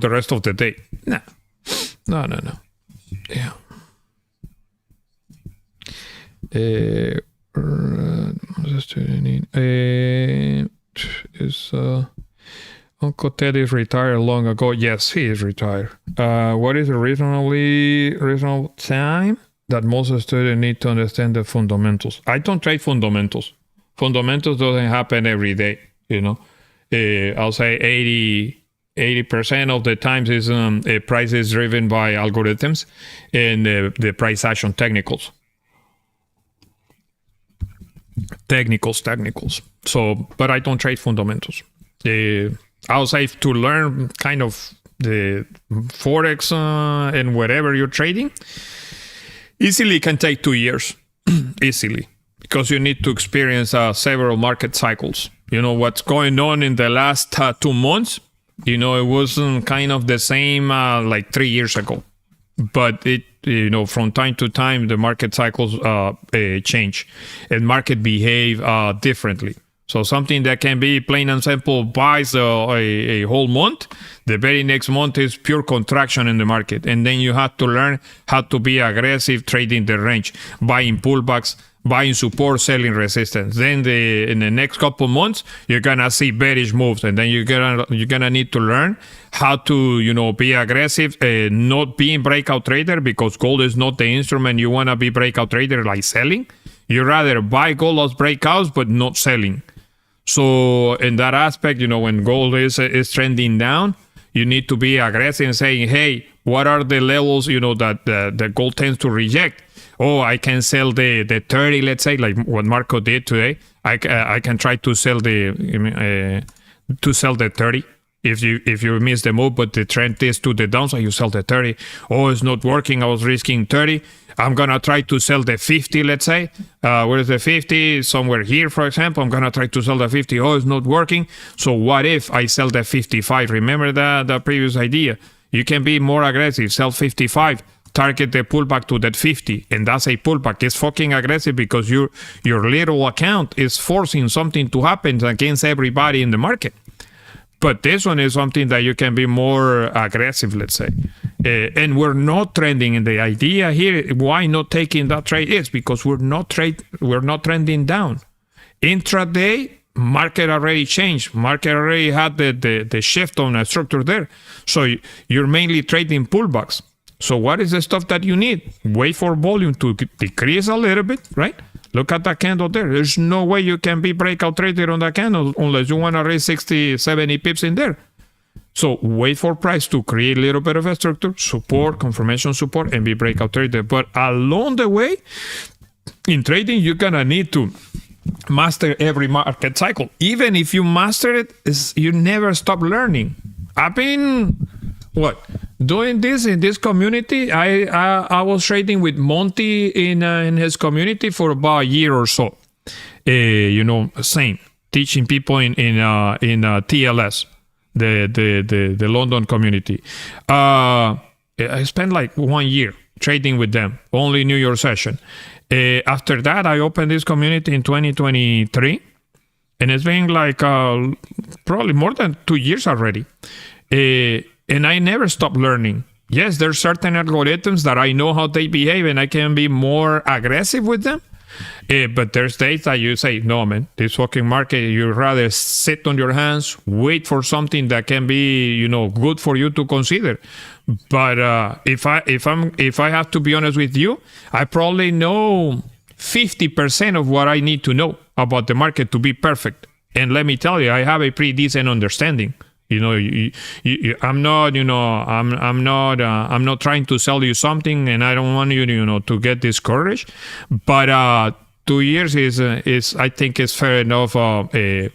[SPEAKER 1] rest of the day. No. Yeah. Is Uncle Ted is retired long ago? Yes, he is retired. What is a reasonable time that most students need to understand the fundamentals. I don't trade fundamentals. Fundamentals doesn't happen every day, you know. I'll say 80% of the times is price is driven by algorithms and the price action technicals. Technicals. So, but I don't trade fundamentals. I'll say to learn kind of the Forex and whatever you're trading, easily can take 2 years, easily, because you need to experience several market cycles. You know, what's going on in the last 2 months, you know, it wasn't kind of the same like 3 years ago. But it, you know, from time to time, the market cycles change and market behave differently. So something that can be plain and simple buys a whole month, the very next month is pure contraction in the market. And then you have to learn how to be aggressive trading the range, buying pullbacks, buying support, selling resistance. Then in the next couple months, you're gonna see bearish moves, and then you're gonna need to learn how to, you know, be aggressive, not being breakout trader, because gold is not the instrument you wanna be breakout trader like selling. You rather buy gold as breakouts, but not selling. So in that aspect, you know, when gold is trending down, you need to be aggressive and saying, hey, what are the levels, you know, that the gold tends to reject? Oh, I can sell the 30, let's say, like what Marco did today. I can try to sell the 30. If you miss the move, but the trend is to the downside, you sell the 30. Oh, it's not working. I was risking 30. I'm gonna try to sell the 50, let's say. Where is the 50? Somewhere here, for example. I'm gonna try to sell the 50. Oh, it's not working. So what if I sell the 55? Remember the previous idea. You can be more aggressive. Sell 55. Target the pullback to that 50, and that's a pullback. It's fucking aggressive because your little account is forcing something to happen against everybody in the market. But this one is something that you can be more aggressive, let's say. And we're not trending. And the idea here, why not taking that trade is because we're not trending down. Intraday, market already changed. Market already had the shift on a structure there. So you're mainly trading pullbacks. So what is the stuff that you need? Wait for volume to decrease a little bit, right? Look at that candle there. There's no way you can be breakout trader on that candle unless you want to raise 60, 70 pips in there. So wait for price to create a little bit of a structure, support, confirmation support, and be breakout trader. But along the way, in trading, you're going to need to master every market cycle. Even if you master it, you never stop learning. I've been, doing this in this community. I was trading with Monty in his community for about a year or so. You know, same teaching people in TLS, the London community. I spent like 1 year trading with them, only New York session. After that, I opened this community in 2023, and it's been like probably more than 2 years already. And I never stop learning. Yes, there's certain algorithms that I know how they behave and I can be more aggressive with them. But there's days that you say, no, man, this fucking market, you rather sit on your hands, wait for something that can be, you know, good for you to consider. But if I have to be honest with you, I probably know 50% of what I need to know about the market to be perfect. And let me tell you, I have a pretty decent understanding. You know, I'm not trying to sell you something, and I don't want you, you know, to get discouraged. But 2 years is I think is fair enough time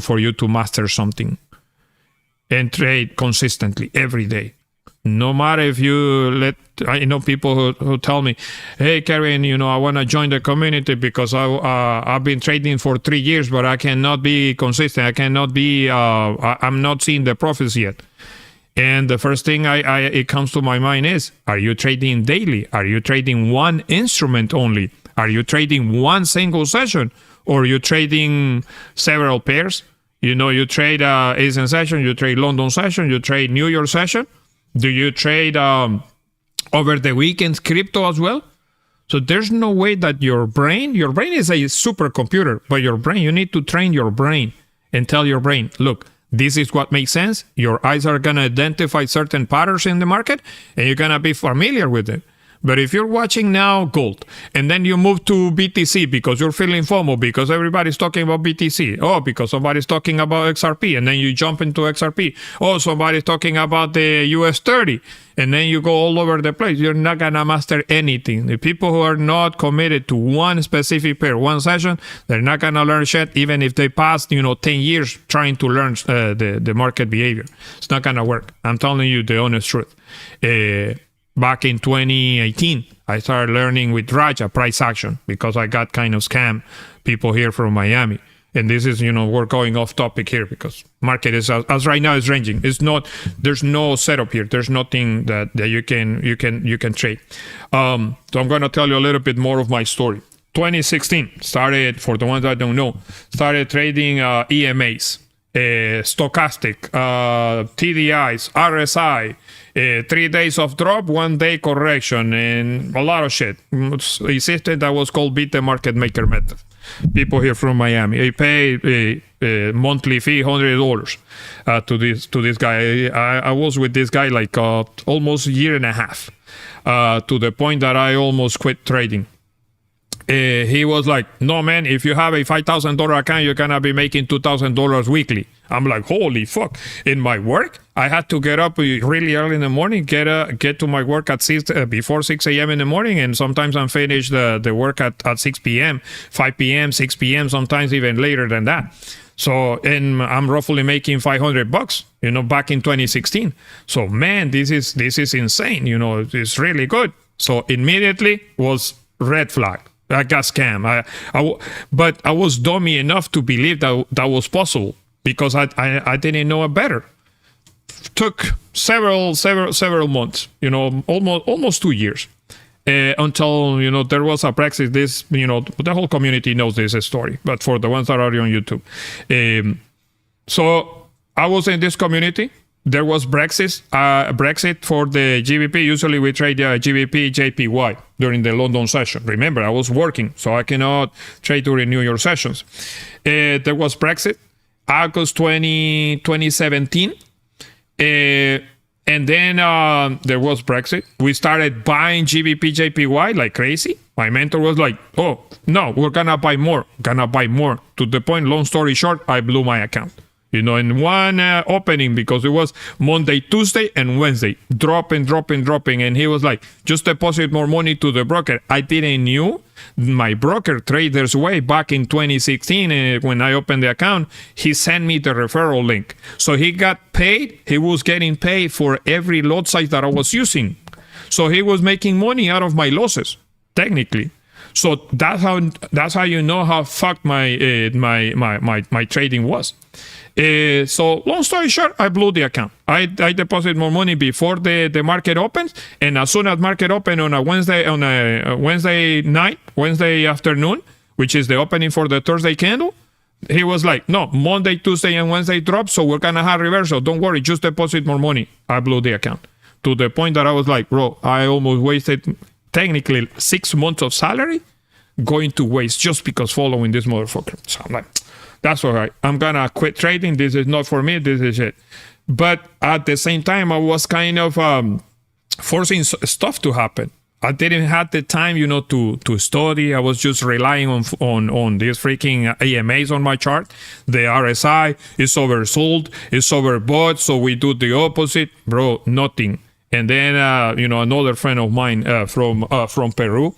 [SPEAKER 1] for you to master something and trade consistently every day. No matter if you I know people who tell me, hey, Kerwin, you know, I want to join the community because I've been trading for 3 years, but I cannot be consistent. I cannot be, I'm not seeing the profits yet. And the first thing it comes to my mind is, are you trading daily? Are you trading one instrument only? Are you trading one single session? Or are you trading several pairs? You know, you trade Asian session, you trade London session, you trade New York session. Do you trade over the weekends crypto as well? So there's no way that your brain is a supercomputer, but you need to train your brain and tell your brain, look, this is what makes sense. Your eyes are going to identify certain patterns in the market and you're going to be familiar with it. But if you're watching now gold, and then you move to BTC because you're feeling FOMO, because everybody's talking about BTC, because somebody's talking about XRP, and then you jump into XRP, somebody's talking about the US 30, and then you go all over the place, you're not gonna master anything. The people who are not committed to one specific pair, one session, they're not gonna learn shit, even if they passed 10 years trying to learn the market behavior. It's not gonna work. I'm telling you the honest truth. Back in 2018, I started learning with Raja price action because I got kind of scam people here from Miami. And this is, we're going off topic here because market is, as right now, is ranging. It's not, there's no setup here. There's nothing that you can trade. So I'm going to tell you a little bit more of my story. 2016 started, for the ones that don't know, started trading EMAs, stochastic, TDIs, RSI, 3 days of drop, 1 day correction, and a lot of shit. It's a system that was called beat the market maker method. People here from Miami, they pay a monthly fee, $100 to this guy. I was with this guy like almost a year and a half, to the point that I almost quit trading. He was like, no, man, if you have a $5,000 account, you're going to be making $2,000 weekly. I'm like, holy fuck. In my work, I had to get up really early in the morning, get to my work at before 6 a.m. in the morning. And sometimes I'm finished the work at 6 p.m., 5 p.m., 6 p.m., sometimes even later than that. So, and I'm roughly making $500, back in 2016. So, man, this is insane. It's really good. So immediately was red flag. I got scammed. But I was dummy enough to believe that was possible because I didn't know it better. Took several months, almost 2 years, until there was a Brexit. This, the whole community knows this story, but for the ones that are on YouTube, so I was in this community. There was Brexit for the GBP. Usually we trade GBP JPY during the London session. Remember, I was working, so I cannot trade during New York sessions. There was Brexit, August 2017. And then there was Brexit. We started buying GBP JPY like crazy. My mentor was like, oh, no, we're going to buy more. To the point, long story short, I blew my account. In one opening, because it was Monday, Tuesday, and Wednesday, dropping. And he was like, just deposit more money to the broker. I didn't knew my broker, Trader's Way, back in 2016, when I opened the account, he sent me the referral link. So he got paid. He was getting paid for every lot size that I was using. So he was making money out of my losses, technically. So that's how you know how fucked my trading was. So long story short, I blew the account. I deposit more money before the market opens, and as soon as market open on a Wednesday afternoon, which is the opening for the Thursday candle, he was like, no, Monday, Tuesday, and Wednesday drop, so we're gonna have reversal. Don't worry, just deposit more money. I blew the account to the point that I was like, bro, I almost wasted technically 6 months of salary going to waste just because following this motherfucker. So I'm like, that's all right. I'm going to quit trading. This is not for me. This is it. But at the same time, I was kind of forcing stuff to happen. I didn't have the time, to study. I was just relying on these freaking AMAs on my chart. The RSI is oversold, it's overbought, so we do the opposite. Bro, nothing. And then, another friend of mine from Peru,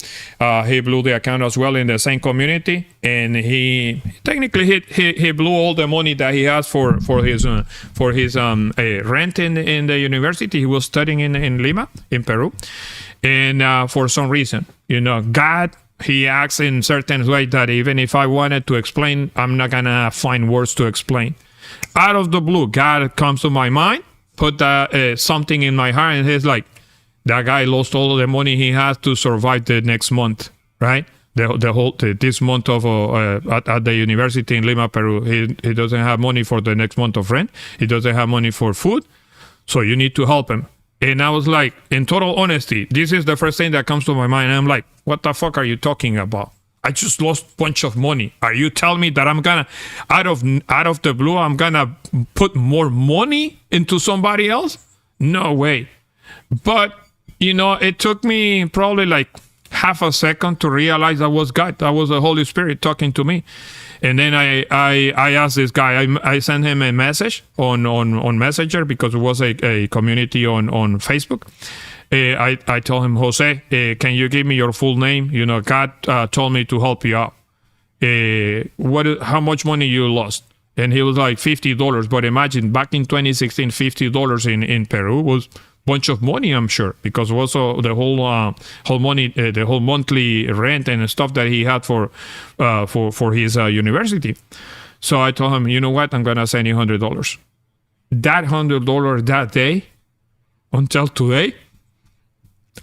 [SPEAKER 1] he blew the account as well in the same community, and he technically he blew all the money that he has for his rent in the university. He was studying in Lima, in Peru, and for some reason, God, he acts in certain way that even if I wanted to explain, I'm not gonna find words to explain. Out of the blue, God comes to my mind. Put something in my heart, and he's like, that guy lost all the money he has to survive the next month, right? This month of at the university in Lima, Peru. He doesn't have money for the next month of rent. He doesn't have money for food, so you need to help him. And I was like, in total honesty, this is the first thing that comes to my mind. I'm like, what the fuck are you talking about? I just lost a bunch of money. Are you telling me that I'm gonna, out of the blue, I'm gonna put more money into somebody else? No way. But it took me probably like half a second to realize that was God. That was the Holy Spirit talking to me. And then I asked this guy, I sent him a message on Messenger, because it was a community on Facebook. I told him, Jose, can you give me your full name? God told me to help you out. How much money you lost? And he was like $50. But imagine, back in 2016, $50 in Peru was bunch of money, I'm sure, because also the whole money, the whole monthly rent and stuff that he had for his university. So I told him, you know what, I'm gonna send you $100. That $100 that day until today,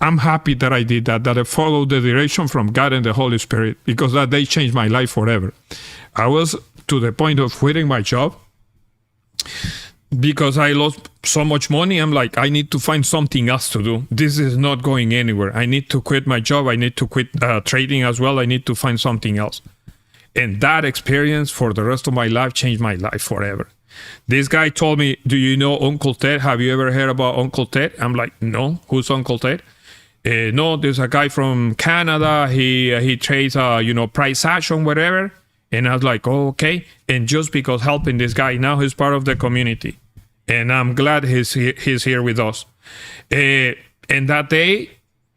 [SPEAKER 1] I'm happy that I did that I followed the direction from God and the Holy Spirit, because that day changed my life forever. I was to the point of quitting my job because I lost so much money. I'm like, I need to find something else to do. This is not going anywhere. I need to quit my job. I need to quit trading as well. I need to find something else. And that experience for the rest of my life changed my life forever. This guy told me, do you know Uncle Ted? Have you ever heard about Uncle Ted? I'm like, no. Who's Uncle Ted? No, there's a guy from Canada. He trades, price action, whatever. And I was like, oh, okay. And just because helping this guy, now he's part of the community. And I'm glad he's here with us. And that day,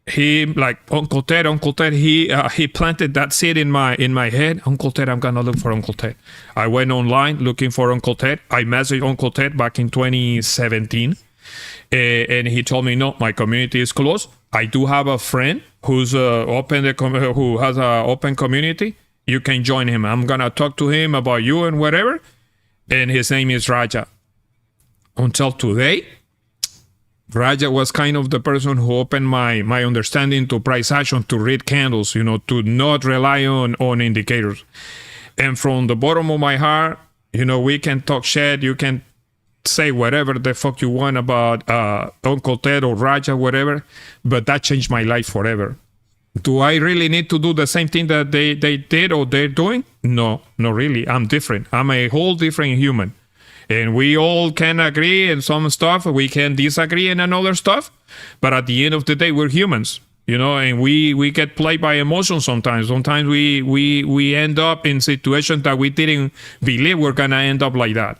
[SPEAKER 1] he, like, Uncle Ted, he planted that seed in my head. Uncle Ted, I'm gonna look for Uncle Ted. I went online looking for Uncle Ted. I messaged Uncle Ted back in 2017. And he told me, no, my community is closed. I do have a friend who has an open community. You can join him. I'm gonna talk to him about you and whatever. And his name is Raja. Until today, Raja was kind of the person who opened my understanding to price action, to read candles, to not rely on indicators. And from the bottom of my heart, we can talk shit. You can say whatever the fuck you want about Uncle Ted or Raja, whatever, but that changed my life forever. Do I really need to do the same thing that they did or they're doing? No, not really. I'm different. I'm a whole different human. And we all can agree in some stuff. We can disagree in another stuff. But at the end of the day, we're humans, and we get played by emotions sometimes. Sometimes we end up in situations that we didn't believe we're going to end up like that.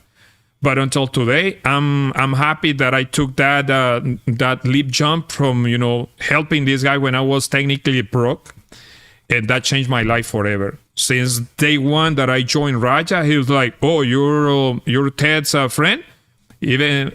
[SPEAKER 1] But until today, I'm happy that I took that leap jump from, helping this guy when I was technically broke. And that changed my life forever. Since day one that I joined Raja, he was like, oh, you're Ted's friend? Even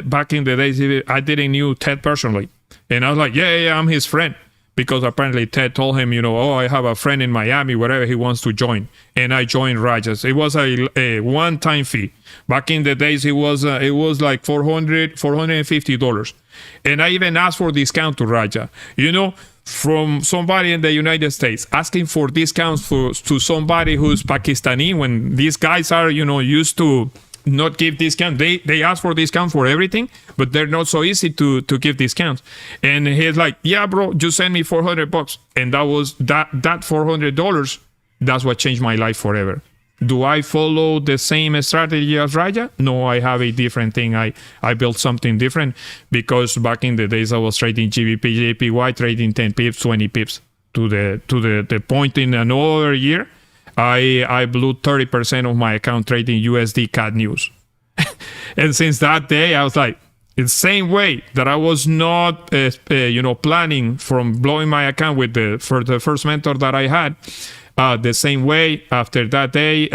[SPEAKER 1] back in the days, I didn't knew Ted personally. And I was like, yeah, I'm his friend. Because apparently Ted told him, I have a friend in Miami, wherever he wants to join. And I joined Raja's. It was a one-time fee. Back in the days, it was like $450. And I even asked for discount to Raja. From somebody in the United States asking for discounts to somebody who's Pakistani, when these guys are, used to not give discount. They ask for discount for everything, but they're not so easy to give discounts. And he's like, yeah, bro, just send me $400. And that was that $400. That's what changed my life forever. Do I follow the same strategy as Raja? No, I have a different thing. I built something different, because back in the days I was trading GBP, JPY, trading 10 pips, 20 pips to the point in another year. I blew 30% of my account trading USD CAD news. And since that day, I was like, in the same way that I was not, planning from blowing my account for the first mentor that I had, the same way after that day,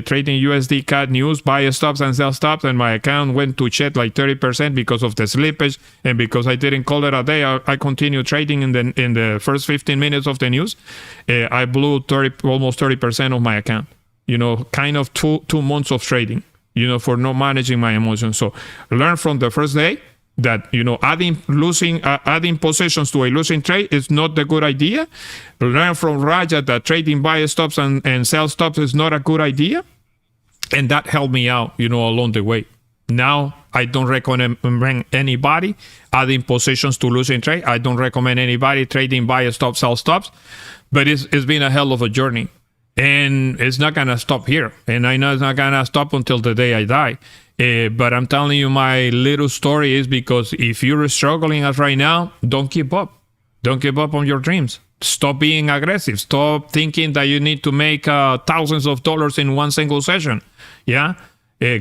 [SPEAKER 1] trading USD CAD news, buy stops and sell stops, and my account went to shit like 30% because of the slippage, and because I didn't call it a day, I continued trading in the first 15 minutes of the news. I blew almost 30% of my account. Kind of two months of trading. For not managing my emotions. So learn from the first day that, adding positions to a losing trade is not the good idea. Learn from Raja that trading buy stops and sell stops is not a good idea. And that helped me out, along the way. Now, I don't recommend anybody adding positions to losing trade. I don't recommend anybody trading buy stops, sell stops. But it's been a hell of a journey. And it's not going to stop here. And I know it's not going to stop until the day I die. But I'm telling you, my little story is because if you're struggling as right now, don't give up. Don't give up on your dreams. Stop being aggressive. Stop thinking that you need to make thousands of dollars in one single session. Yeah.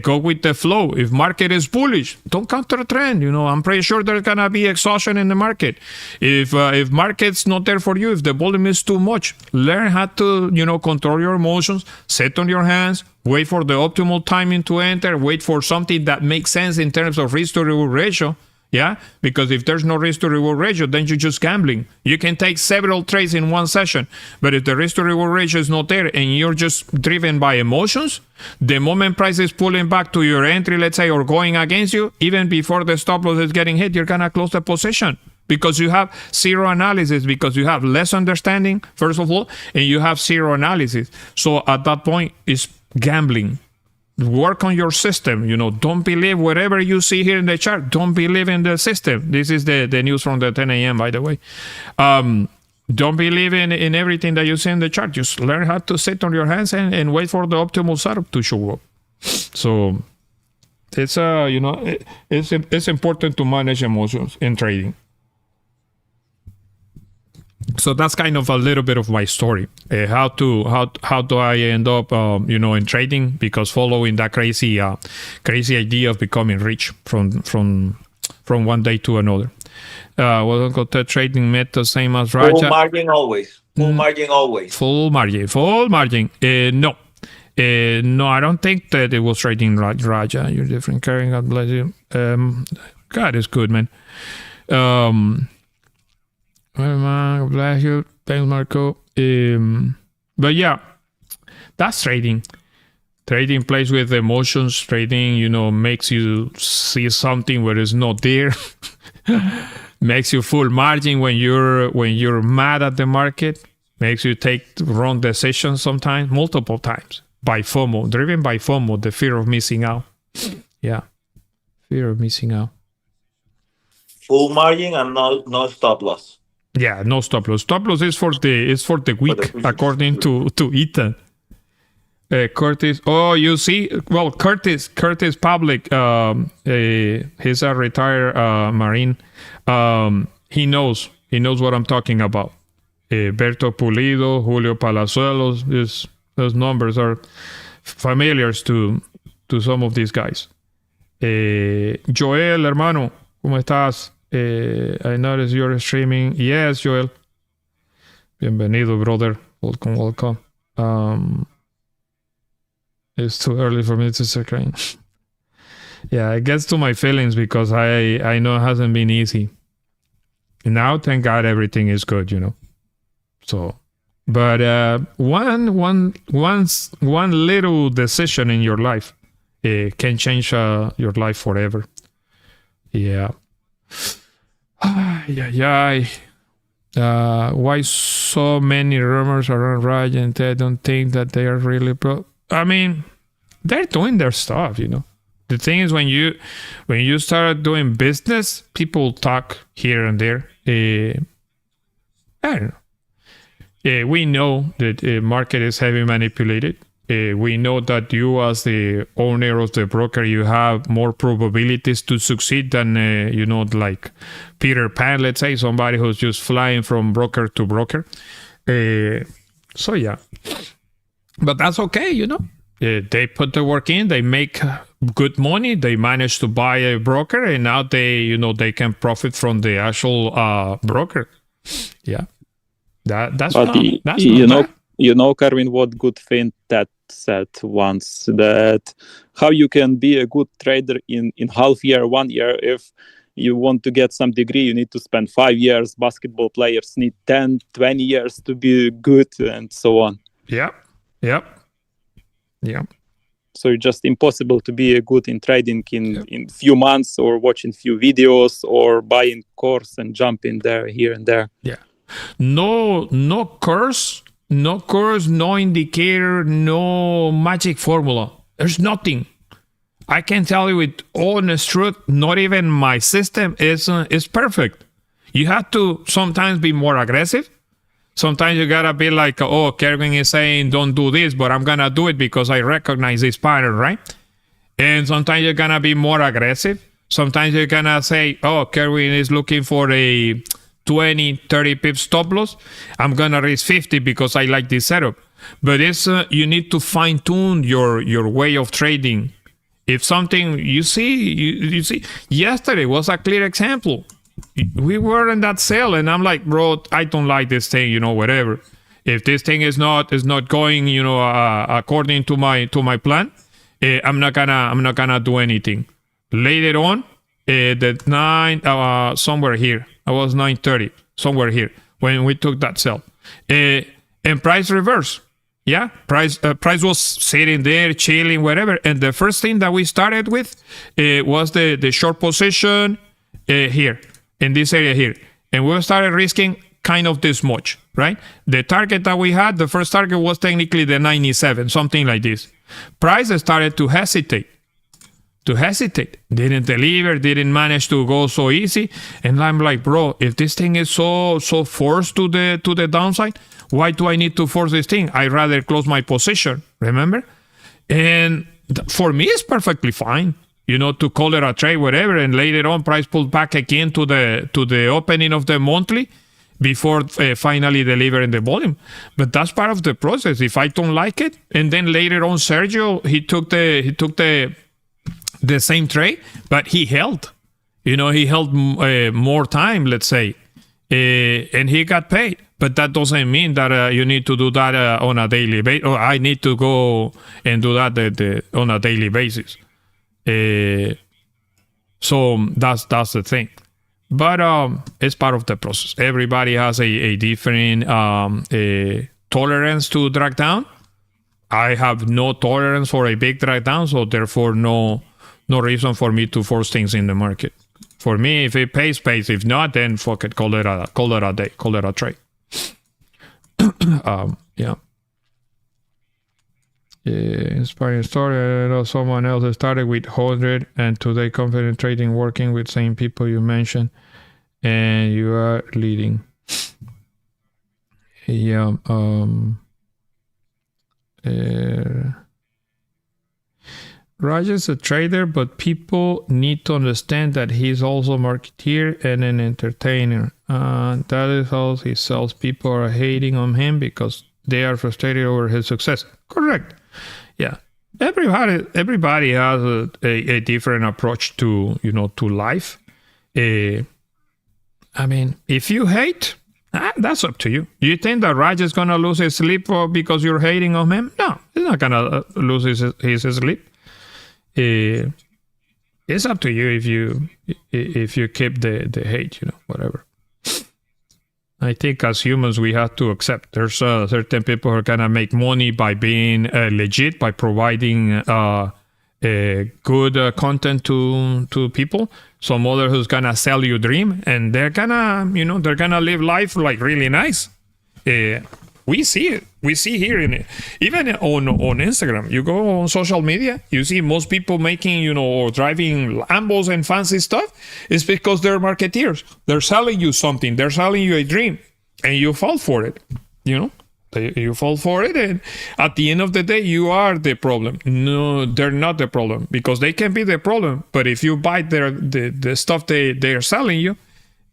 [SPEAKER 1] Go with the flow. If market is bullish, don't counter a trend. I'm pretty sure there's gonna be exhaustion in the market. If market's not there for you, if the volume is too much, learn how to control your emotions. Sit on your hands. Wait for the optimal timing to enter. Wait for something that makes sense in terms of risk to reward ratio. Yeah, because if there's no risk to reward ratio, then you're just gambling. You can take several trades in one session, but if the risk to reward ratio is not there and you're just driven by emotions, the moment price is pulling back to your entry, let's say, or going against you, even before the stop loss is getting hit, you're gonna close the position because you have zero analysis, because you have less understanding, first of all, and you have zero analysis. So at that point, it's gambling. Work on your system. Don't believe whatever you see here in the chart. Don't believe in the system. This is the news from the 10 a.m. by the way. Don't believe in everything that you see in the chart. Just learn how to sit on your hands and wait for the optimal setup to show up. So it's it's important to manage emotions in trading. So that's kind of a little bit of my story. How do I end up in trading? Because following that crazy idea of becoming rich from one day to another. Well, got the trading method same as Raja.
[SPEAKER 13] Full margin always. Full margin always.
[SPEAKER 1] Full margin. No, I don't think that it was trading Raja. You're different. Caring, God bless you. God is good, man. God bless you. Thanks, Marco. But yeah, that's trading. Trading plays with emotions. Trading, makes you see something where it's not there. Makes you full margin when you're mad at the market. Makes you take wrong decisions sometimes, multiple times. By FOMO, driven by FOMO, the fear of missing out. Yeah, fear of missing out.
[SPEAKER 13] Full margin and no stop loss.
[SPEAKER 1] Yeah, no stop loss. Stop loss is for the week, according to Ethan. Curtis. Oh, you see. Well, Curtis Public. He's a retired Marine. He knows what I'm talking about. Berto Pulido, Julio Palazuelos. Those numbers are familiar to some of these guys. Joel, hermano, ¿cómo estás? I noticed you're streaming. Yes, Joel. Bienvenido, brother. Welcome. It's too early for me to start crying. Yeah, it gets to my feelings because I know it hasn't been easy. Now, thank God, everything is good, So, but one little decision in your life can change your life forever. Yeah. Why so many rumors around Raj and I don't think that they are really I mean, they're doing their stuff, The thing is, when you start doing business, people talk here and there. I don't know. We know that the market is heavily manipulated. We know that you, as the owner of the broker, you have more probabilities to succeed than, like Peter Pan, let's say, somebody who's just flying from broker to broker. So, yeah. But that's okay, They put the work in, they make good money, they manage to buy a broker, and now they can profit from the actual broker. Yeah. That's
[SPEAKER 7] Kerwin, what good thing that said once, that how you can be a good trader in half year, 1 year. If you want to get some degree, you need to spend 5 years. Basketball players need 10, 20 years to be good, and so on.
[SPEAKER 1] Yeah.
[SPEAKER 7] So it's just impossible to be good in trading in few months, or watching few videos, or buying course and jumping there, here and there.
[SPEAKER 1] Yeah. No course, no indicator, no magic formula. There's nothing. I can tell you with honest truth, not even my system is perfect. You have to sometimes be more aggressive. Sometimes you gotta be like, oh, Kerwin is saying don't do this, but I'm gonna do it because I recognize this pattern, right? And sometimes you're gonna be more aggressive. Sometimes you're gonna say, oh, Kerwin is looking for a 20, 30 pips stop loss. I'm gonna risk 50 because I like this setup. But it's you need to fine tune your way of trading. If something you see, yesterday was a clear example. We were in that sale, and I'm like, bro, I don't like this thing, whatever. If this thing is not going, according to my plan, I'm not gonna do anything. Later on, the 9 somewhere here, I was 9:30 somewhere here when we took that sell, and price reverse. Yeah, price was sitting there, chilling, whatever. And the first thing that we started with was the short position here, in this area here. And we started risking kind of this much, right? The target that we had, the first target was technically the 97, something like this. Price started to hesitate. Didn't deliver, didn't manage to go so easy. And I'm like, bro, if this thing is so forced to the downside, why do I need to force this thing? I'd rather close my position, remember? And for me, it's perfectly fine, to call it a trade, whatever. And later on, price pulled back again to the opening of the monthly before finally delivering the volume. But that's part of the process. If I don't like it, and then later on, Sergio, he took the same trade, but he held. He held more time, let's say, and he got paid. But that doesn't mean that you need to do that on a daily basis. Or I need to go and do that on a daily basis. So that's the thing. But it's part of the process. Everybody has a different tolerance to drag down. I have no tolerance for a big drag down, so therefore no reason for me to force things in the market. For me, if it pays. If not, then fuck it, call it a day, call it a trade. Yeah. Inspiring story. I know someone else started with 100 and today confident trading working with same people you mentioned, and you are leading. Yeah. Raj is a trader, but people need to understand that he's also a marketeer and an entertainer. That is how he sells. People are hating on him because they are frustrated over his success. Correct. Yeah. Everybody has a different approach to life. I mean, if you hate, that's up to you. You think that Raj is gonna lose his sleep because you're hating on him? No, he's not gonna lose his sleep. It's up to you if you keep the hate, whatever. I think as humans we have to accept there's certain people who are gonna make money by being legit, by providing good content to people. Some other who's gonna sell you dream, and they're gonna live life like really nice. We see it. We see here even on Instagram. You go on social media, you see most people making, or driving Lambos and fancy stuff. It's because they're marketeers. They're selling you something. They're selling you a dream, and you fall for it. You fall for it, and at the end of the day, you are the problem. No, they're not the problem, because they can be the problem. But if you buy the stuff they're selling you,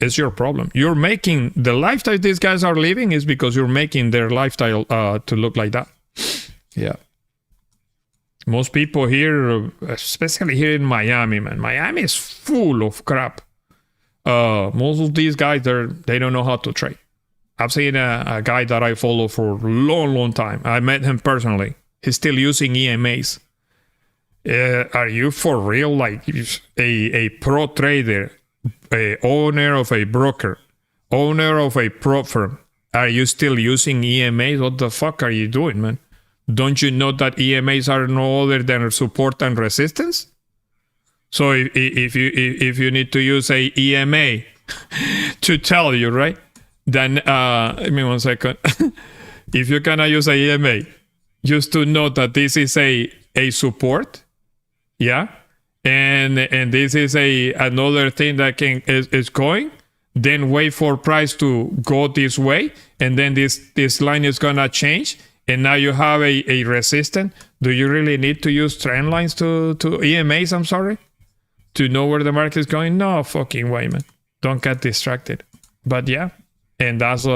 [SPEAKER 1] it's your problem. You're making the lifestyle these guys are living is because you're making their lifestyle to look like that. Yeah. Most people here, especially here in Miami, man. Miami is full of crap. Most of these guys, they don't know how to trade. I've seen a guy that I follow for a long time. I met him personally. He's still using EMAs. Are you for real? Like a pro trader, a owner of a broker, owner of a prop firm, are you still using EMAs? What the fuck are you doing, man? Don't you know that EMAs are no other than support and resistance? So if you need to use a EMA to tell you, right? Then give me 1 second. If you're gonna use a EMA, just to know that this is a support, yeah. And this is another thing that is going, then wait for price to go this way, and then this line is gonna change, and now you have a resistance. Do you really need to use trend lines to EMAs, I'm sorry, to know where the market is going? No fucking way, man. Don't get distracted. But yeah, and that's,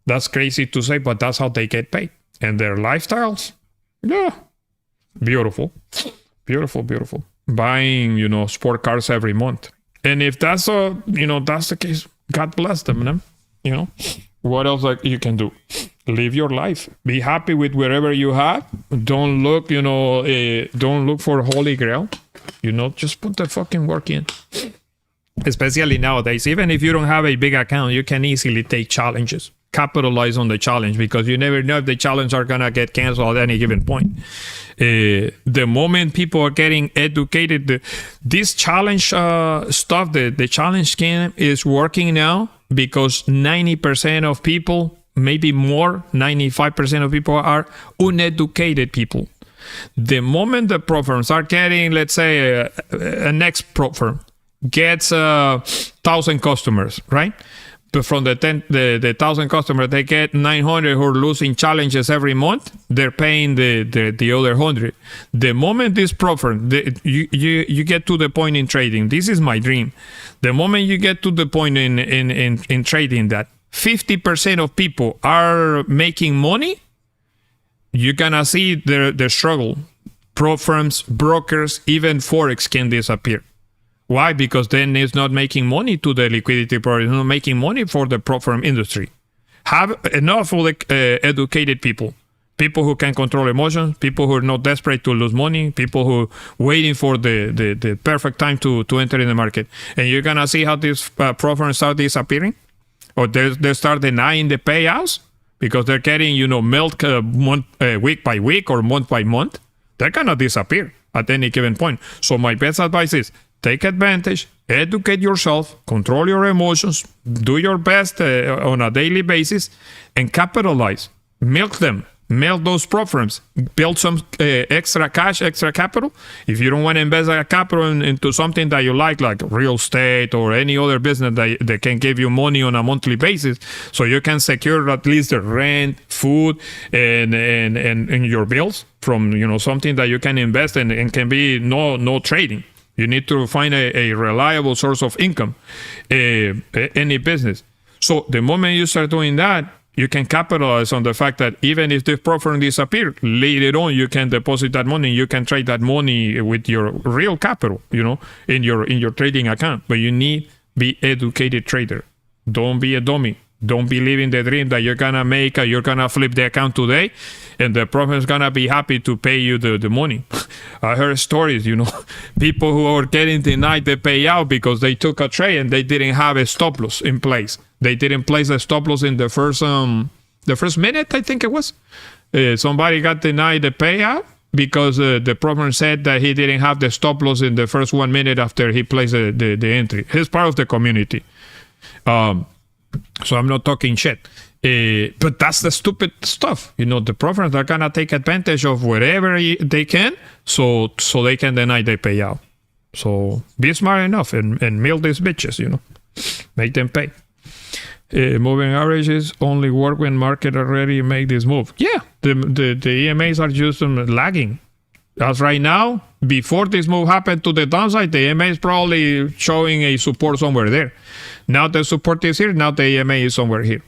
[SPEAKER 1] that's crazy to say, but that's how they get paid. And their lifestyles, yeah, beautiful. Beautiful, beautiful. Buying, sport cars every month. And if that's that's the case, God bless them, man. What else you can do? Live your life. Be happy with wherever you have. Don't look, don't look for holy grail. Just put the fucking work in. Especially nowadays, even if you don't have a big account, you can easily take challenges. Capitalize on the challenge, because you never know if the challenge are gonna get canceled at any given point. The moment people are getting educated, this challenge stuff, the challenge scheme is working now because 90% of people, maybe more, 95% of people are uneducated people. The moment the prop firms are getting, let's say, a next prop firm gets 1,000 customers, right? But from the 1,000 customers, they get 900 who are losing challenges every month. They're paying the other 100. The moment this prop firm, you get to the point in trading. This is my dream. The moment you get to the point in trading that 50% of people are making money, you're gonna see the struggle. Prop firms, brokers, even Forex can disappear. Why? Because then it's not making money to the liquidity provider, it's not making money for the prop firm industry. Have enough educated people who can control emotions, people who are not desperate to lose money, people who are waiting for the perfect time to enter in the market. And you're going to see how these prop firms start disappearing, or they start denying the payouts because they're getting, milk week by week or month by month. They're going to disappear at any given point. So my best advice is, take advantage, educate yourself, control your emotions, do your best on a daily basis, and capitalize. Milk them. Milk those prop firms. Build some extra cash, extra capital. If you don't want to invest that capital into something that you like real estate or any other business that can give you money on a monthly basis, so you can secure at least the rent, food, and your bills from something that you can invest in and can be no trading. You need to find a reliable source of income, any business. So the moment you start doing that, you can capitalize on the fact that even if the prop firm disappears, later on you can deposit that money. You can trade that money with your real capital, in your trading account. But you need to be educated trader. Don't be a dummy. Don't believe in the dream that you're gonna flip the account today, and the prop firm is gonna be happy to pay you the money. I heard stories, people who are getting denied the payout because they took a trade and they didn't have a stop loss in place. They didn't place a stop loss in the first minute, I think it was. Somebody got denied the payout because the prop firm said that he didn't have the stop loss in the first 1 minute after he placed the entry. He's part of the community. So I'm not talking shit. But that's the stupid stuff. The prop firms are going to take advantage of wherever they can so they can deny the payout. So be smart enough and milk these bitches, Make them pay. Moving averages only work when market already make this move. Yeah, the EMAs are just lagging. As right now, before this move happened to the downside, the EMA is probably showing a support somewhere there. Now the support is here, now the EMA is somewhere here.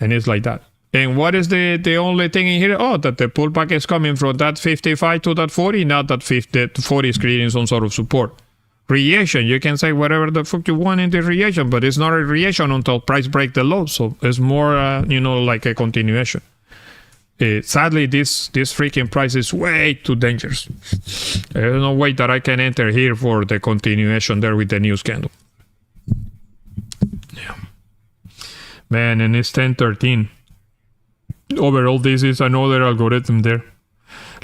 [SPEAKER 1] And it's like that. And what is the only thing in here? Oh, that the pullback is coming from that 55 to that 40, not that 40 is creating some sort of support. Reaction, you can say whatever the fuck you want in the reaction, but it's not a reaction until price break the low. So it's more, like a continuation. Sadly, this freaking price is way too dangerous. There's no way that I can enter here for the continuation there with the news candle. Yeah. Man, and it's 10:13. Overall, this is another algorithm there.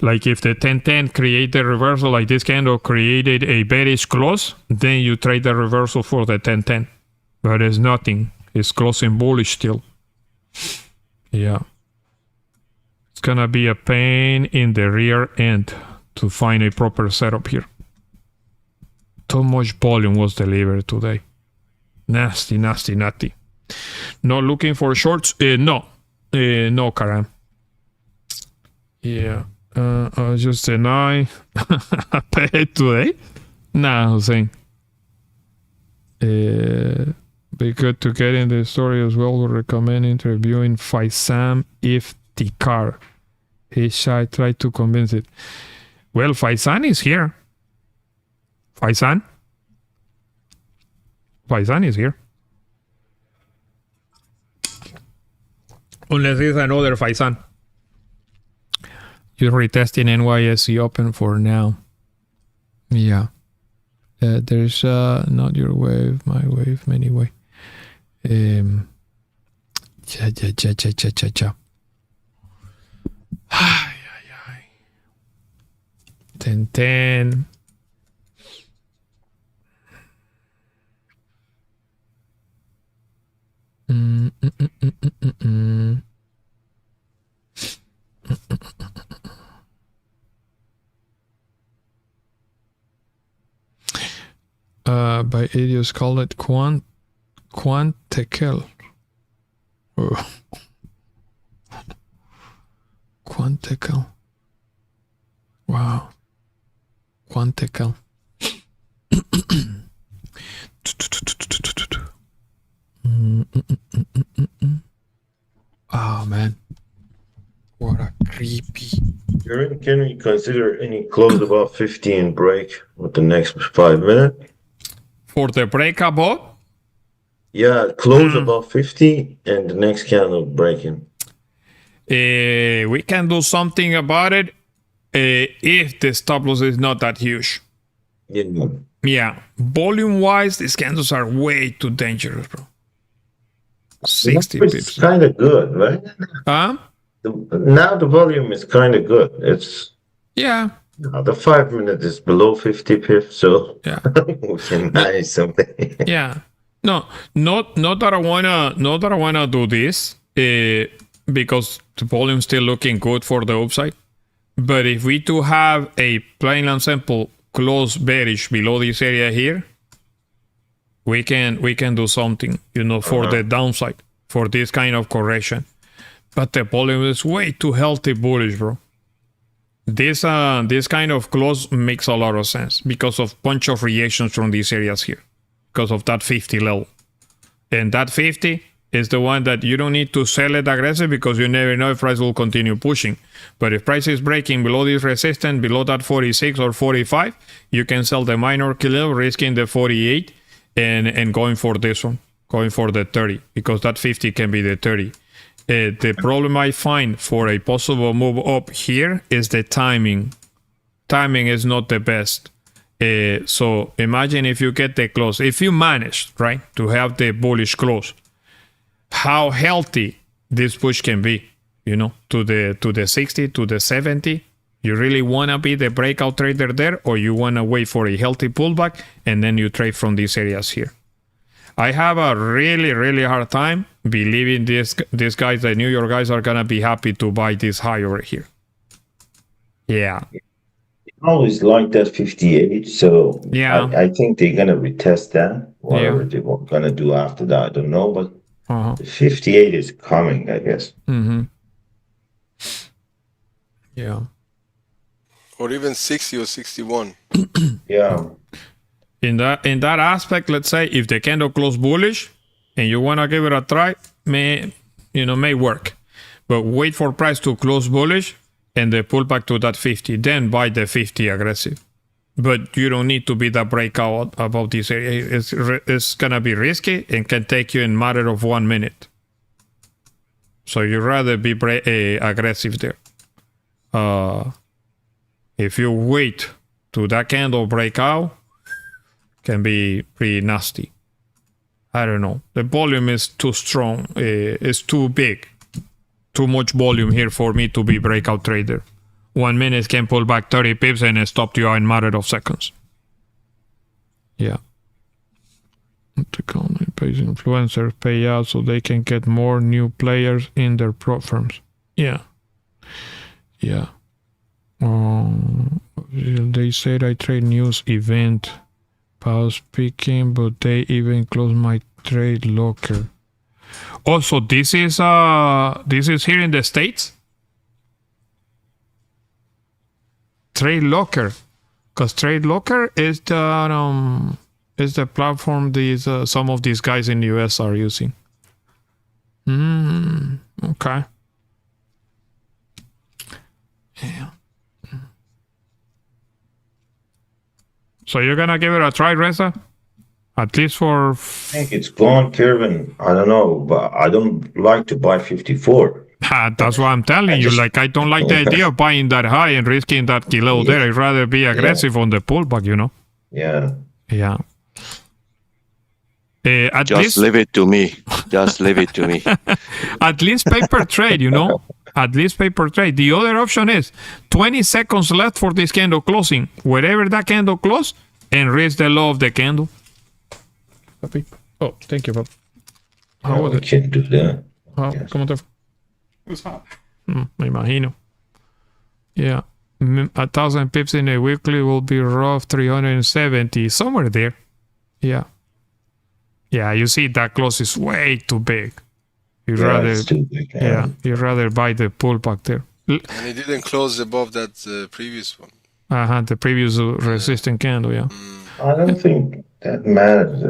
[SPEAKER 1] Like if the 10:10 create the reversal, like this candle created a bearish close, then you trade the reversal for the 10:10. But it's nothing. It's closing bullish still. Yeah. It's gonna be a pain in the rear end to find a proper setup here. Too much volume was delivered today. Nasty, nasty, nasty. Not looking for shorts? No, Karan. Yeah. Just deny. Pay it today? Nah, Hussein. Be good to get in the story as well. We recommend interviewing Faisam Iftikhar. He shy tried to convince it. Well, Faisan is here. Faisan is here. Unless it's another Faisan. You're retesting NYSE Open for now. Yeah. There's not your wave, my wave, anyway. Cha. Ay. 10. By idiots call it quantical. Oh. Quantical. Wow. Quantical. Oh man, what a creepy.
[SPEAKER 14] Can we consider any close above 50 and break with the next 5 minutes?
[SPEAKER 1] For the break above?
[SPEAKER 14] Yeah, close above 50 and the next candle breaking.
[SPEAKER 1] We can do something about it if the stop loss is not that huge. Yeah, volume wise, these candles are way too dangerous, bro. 60 pips.
[SPEAKER 14] It's kind of good, right?
[SPEAKER 1] Huh?
[SPEAKER 14] Now the volume is kind of good. It's the 5 minute is below 50 pips, so we can buy something.
[SPEAKER 1] Yeah. No, not that I wanna do this because the volume's still looking good for the upside. But if we do have a plain and simple close bearish below this area here, we can do something, for the downside, for this kind of correction. But the volume is way too healthy bullish, bro. This kind of close makes a lot of sense because of bunch of reactions from these areas here, because of that 50 level. And that 50 is the one that you don't need to sell it aggressive because you never know if price will continue pushing. But if price is breaking below this resistance, below that 46 or 45, you can sell the minor kilo, risking the 48 and going for this one, going for the 30, because that 50 can be the 30. The problem I find for a possible move up here is the timing. Timing is not the best. So imagine if you get the close, if you manage, right, to have the bullish close, how healthy this push can be, to the 60, to the 70. You really want to be the breakout trader there, or you want to wait for a healthy pullback and then you trade from these areas here. I have a really, really hard time believing these guys, the New York guys, are going to be happy to buy this high over here. Yeah.
[SPEAKER 14] I always like that 58, so
[SPEAKER 1] yeah,
[SPEAKER 14] I think they're going to retest that. Whatever they were going to do after that, I don't know, but the 58 is coming, I guess.
[SPEAKER 1] Mm-hmm. Yeah.
[SPEAKER 6] Or even 60 or 61.
[SPEAKER 14] Yeah.
[SPEAKER 1] In that aspect, let's say if the candle close bullish and you want to give it a try, may work. But wait for price to close bullish and the pullback to that 50, then buy the 50 aggressive. But you don't need to be that breakout above this area. It's gonna be risky and can take you in a matter of 1 minute. So you'd rather be aggressive there. If you wait to that candle breakout, can be pretty nasty. I don't know. The volume is too strong. It's too big. Too much volume here for me to be breakout trader. 1 minute can pull back 30 pips and stop you in a matter of seconds. Yeah. The company pays influencers pay out so they can get more new players in their platforms. Yeah. Yeah. They said I trade news event. Pause speaking, but they even close my trade locker. Also, this is here in the States? Trade Locker, because Trade Locker is the platform these some of these guys in the US are using. Okay. Yeah. So you're gonna give it a try, Reza? At least for...
[SPEAKER 14] I think it's gone, Kerwin. I don't know, but I don't like to buy 54.
[SPEAKER 1] That's what I'm telling you. Like, I don't like the idea of buying that high and risking that kilo there. I'd rather be aggressive on the pullback, you know?
[SPEAKER 14] Yeah.
[SPEAKER 1] Yeah.
[SPEAKER 2] Just leave it to me. Just leave it to me.
[SPEAKER 1] At least paper trade, you know? At least paper trade. The other option is 20 seconds left for this candle closing. Wherever that candle close, and risk the low of the candle. Oh, thank you, Bob.
[SPEAKER 14] How was it? Can't do that.
[SPEAKER 1] ¿Cómo te fue? It's hot. Me imagino. Yeah. 1,000 pips in a weekly will be rough 370. Somewhere there. Yeah. Yeah, you see that close is way too big. You'd rather,
[SPEAKER 14] it's too big.
[SPEAKER 1] You'd rather buy the pullback there.
[SPEAKER 6] And it didn't close above that previous one.
[SPEAKER 1] The previous resistant candle, yeah.
[SPEAKER 14] I don't think that matters.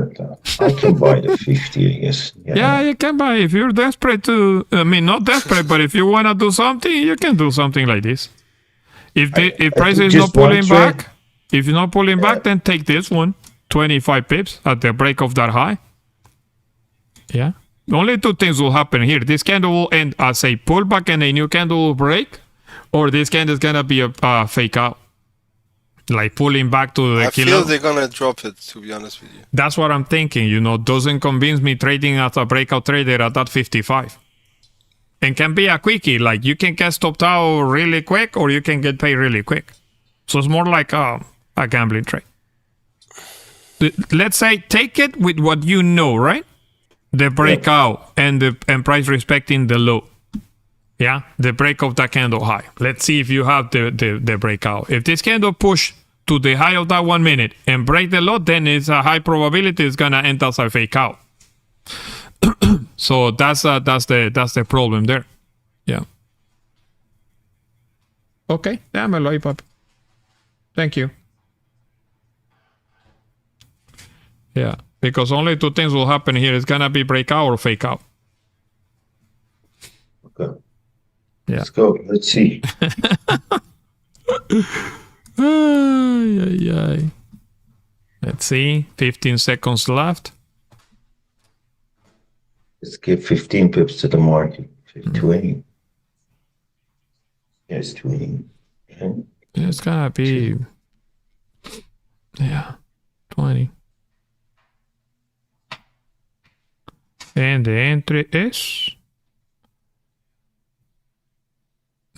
[SPEAKER 14] I can buy the 50, I guess.
[SPEAKER 1] Yeah, you can buy. If you're desperate to, I mean, not desperate, but if you want to do something, you can do something like this. If price is not pulling back, if you're not pulling back, then take this one, 25 pips at the break of that high. Yeah. Only two things will happen here. This candle will end as a pullback and a new candle will break, or this candle is going to be a fake out. Like pulling back to the kilo.
[SPEAKER 6] I feel they're gonna drop it, to be honest with you.
[SPEAKER 1] That's what I'm thinking, you know. Doesn't convince me trading as a breakout trader at that 55. And can be a quickie, like you can get stopped out really quick or you can get paid really quick. So it's more like a gambling trade. Let's say take it with what you know, right? The breakout and price respecting the low. Yeah, the break of that candle high. Let's see if you have the breakout. If this candle push to the high of that 1 minute and break the low, then it's a high probability it's gonna end as a fake out. So that's the problem there. Yeah. Okay, dámelo ahí, papi. Thank you. Yeah, because only two things will happen here. It's gonna be breakout or fake out.
[SPEAKER 14] Okay.
[SPEAKER 1] Yeah.
[SPEAKER 14] Let's go. Let's see.
[SPEAKER 1] Let's see. 15 seconds left.
[SPEAKER 14] Let's give 15 pips to the market. 20. Yes, 20. Okay.
[SPEAKER 1] It's gonna be 20. And the entry is...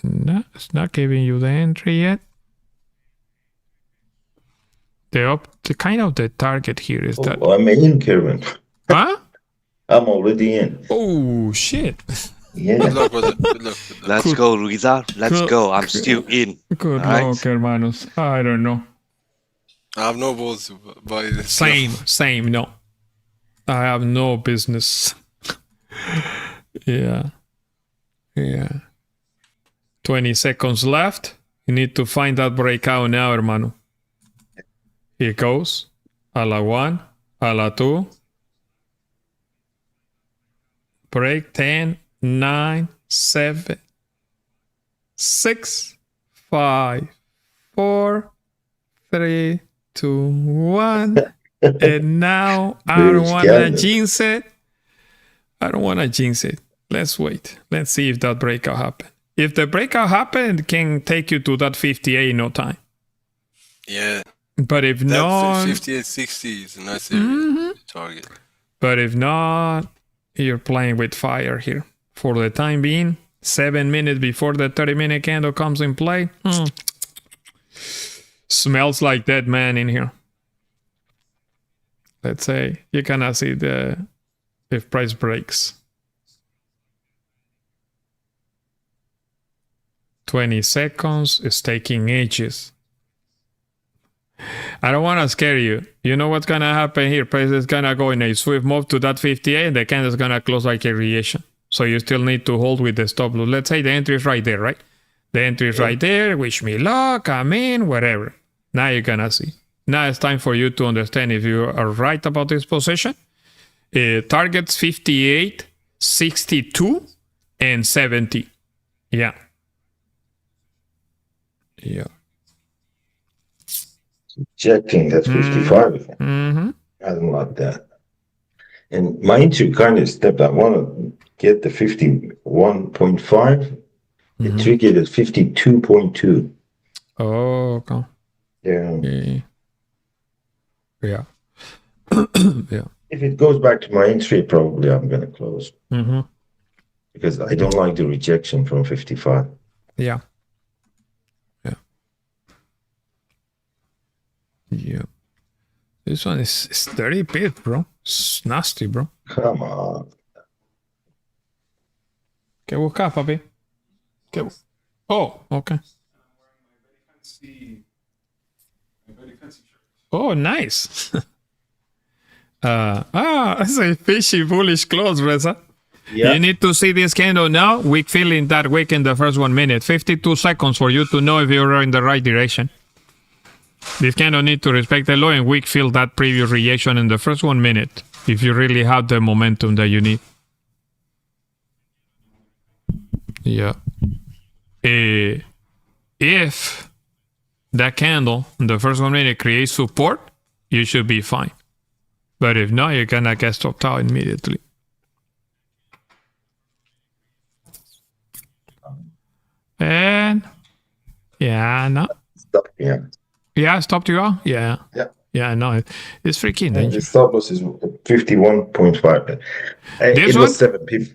[SPEAKER 1] No, it's not giving you the entry yet. The kind of the target here is that...
[SPEAKER 14] I'm in, Kerwin.
[SPEAKER 1] Huh?
[SPEAKER 14] I'm already in.
[SPEAKER 1] Oh, shit.
[SPEAKER 14] Yeah.
[SPEAKER 6] Good luck with it. Good luck with that.
[SPEAKER 2] Let's go, Luisa. Let's go. I'm still in.
[SPEAKER 1] Good
[SPEAKER 2] All right?
[SPEAKER 1] luck, hermanos. I don't know.
[SPEAKER 6] I have no balls to buy this.
[SPEAKER 1] Same, no. I have no business. Yeah. 20 seconds left. You need to find that breakout now, hermano. Here goes. A la 1, a la 2. Break 10, 9, 7, 6, 5, 4, 3, 2, 1. And now I don't want to jinx it. Let's wait. Let's see if that breakout happened. If the breakout happened, it can take you to that 58 in no time.
[SPEAKER 6] Yeah.
[SPEAKER 1] But if not...
[SPEAKER 6] 58, 60 is a nice area target.
[SPEAKER 1] But if not, you're playing with fire here. For the time being, 7 minutes before the 30-minute candle comes in play. Smells like dead man in here. Let's say you cannot see if price breaks. 20 seconds is taking ages. I don't want to scare you. You know what's going to happen here? Price is going to go in a swift move to that 58 and the candle is going to close like a reaction. So you still need to hold with the stop loss. Let's say the entry is right there, right? The entry is right there. Wish me luck. I'm in. Whatever. Now you're gonna see. Now it's time for you to understand if you are right about this position. Targets 58, 62, and 70. Yeah. Yeah.
[SPEAKER 14] Checking that 55.
[SPEAKER 1] Mm-hmm.
[SPEAKER 14] I don't like that. And my entry kind of stepped. I want to get the 51.5. The trigger is 52.2.
[SPEAKER 1] Oh, okay.
[SPEAKER 14] Yeah.
[SPEAKER 1] Yeah. Yeah.
[SPEAKER 14] If it goes back to my entry, probably I'm going to close.
[SPEAKER 1] Mm-hmm.
[SPEAKER 14] Because I don't like the rejection from 55.
[SPEAKER 1] Yeah. Yeah. Yeah. This one is 30 pips, bro. It's nasty, bro.
[SPEAKER 14] Come on.
[SPEAKER 1] ¿Qué buscas, papi? Oh, okay. Oh, nice. That's a fishy bullish close, Reza.
[SPEAKER 14] Yeah.
[SPEAKER 1] You need to see this candle now. Weak fill in that wick in the first 1 minute. 52 seconds for you to know if you're in the right direction. This candle need to respect the low and weak fill that previous reaction in the first 1 minute if you really have the momentum that you need. Yeah. If that candle in the first 1 minute creates support, you should be fine. But if not, you're gonna get stopped out immediately. And no.
[SPEAKER 14] Stop, yeah.
[SPEAKER 1] Yeah, stopped you out? Yeah.
[SPEAKER 14] Yeah.
[SPEAKER 1] Yeah, no. It's freaking dangerous.
[SPEAKER 14] The stop loss is 51.5.
[SPEAKER 1] This
[SPEAKER 14] it was 7 pips.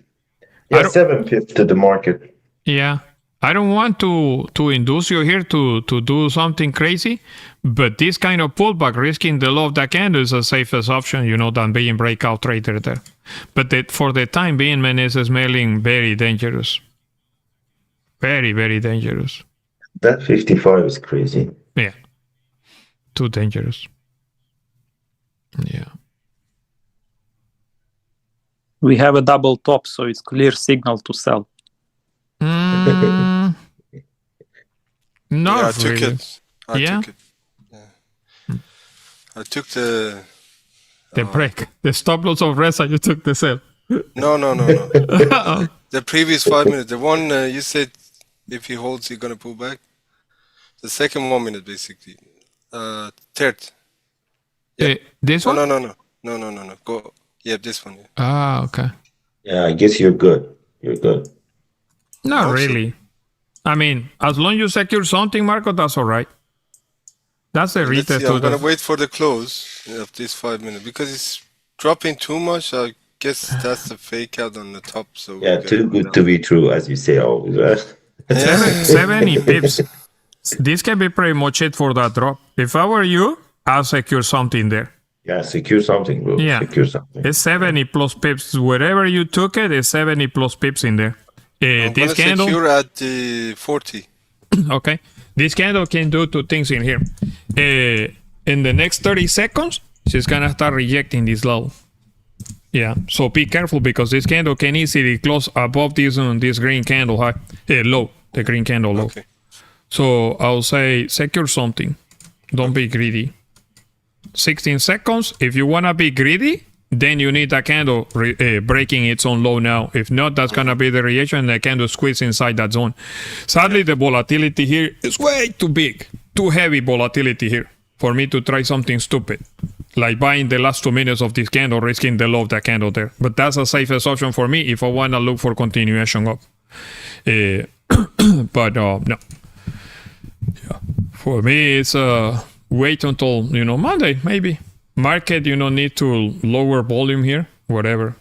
[SPEAKER 14] Yeah, 7 pips to the market.
[SPEAKER 1] Yeah. I don't want to induce you here to do something crazy, but this kind of pullback, risking the low of the candle is the safest option, than being breakout trader there. But for the time being, man, it's smelling very dangerous. Very, very dangerous.
[SPEAKER 14] That 55 is crazy.
[SPEAKER 1] Yeah. Too dangerous. Yeah.
[SPEAKER 7] We have a double top, so it's clear signal to sell.
[SPEAKER 1] Not
[SPEAKER 6] I took
[SPEAKER 1] really.
[SPEAKER 6] it. I took it. Yeah. I took the
[SPEAKER 1] break. The stop loss of Reza, you took the sell.
[SPEAKER 6] No. The previous 5 minutes. The one you said if he holds, he's gonna pull back. The second 1 minute, basically. Third. Yeah.
[SPEAKER 1] This one?
[SPEAKER 6] No. Go. Yeah, this one. Yeah.
[SPEAKER 1] Okay.
[SPEAKER 14] Yeah, I guess you're good. You're good.
[SPEAKER 1] Not really. I mean, as long as you secure something, Marco, that's all right. That's the retest.
[SPEAKER 6] I'm gonna wait for the close of this 5 minutes because it's dropping too much. I guess that's the fake out on the top. So
[SPEAKER 14] yeah, too good to be true, as you say always. Right?
[SPEAKER 1] 70 pips. This can be pretty much it for that drop. If I were you, I'll secure something there.
[SPEAKER 14] Yeah, secure something, bro.
[SPEAKER 1] Yeah.
[SPEAKER 14] Secure something.
[SPEAKER 1] It's 70 plus pips. Wherever you took it, it's 70 plus pips in there.
[SPEAKER 6] I'm
[SPEAKER 1] This
[SPEAKER 6] gonna
[SPEAKER 1] candle.
[SPEAKER 6] secure at the 40.
[SPEAKER 1] Okay. This candle can do two things in here. In the next 30 seconds, she's gonna start rejecting this low. Yeah. So be careful because this candle can easily close above this green candle high. Low. The green candle low.
[SPEAKER 6] Okay.
[SPEAKER 1] So I'll say secure something. Don't be greedy. 16 seconds. If you wanna be greedy, then you need a candle breaking its own low now. If not, that's gonna be the reaction and the candle squeeze inside that zone. Sadly, the volatility here is way too big, too heavy volatility here for me to try something stupid, like buying the last 2 minutes of this candle, risking the low of the candle there. But that's the safest option for me if I wanna look for continuation up. But no. Yeah. For me, it's wait until Monday maybe. Market, need to lower volume here, whatever.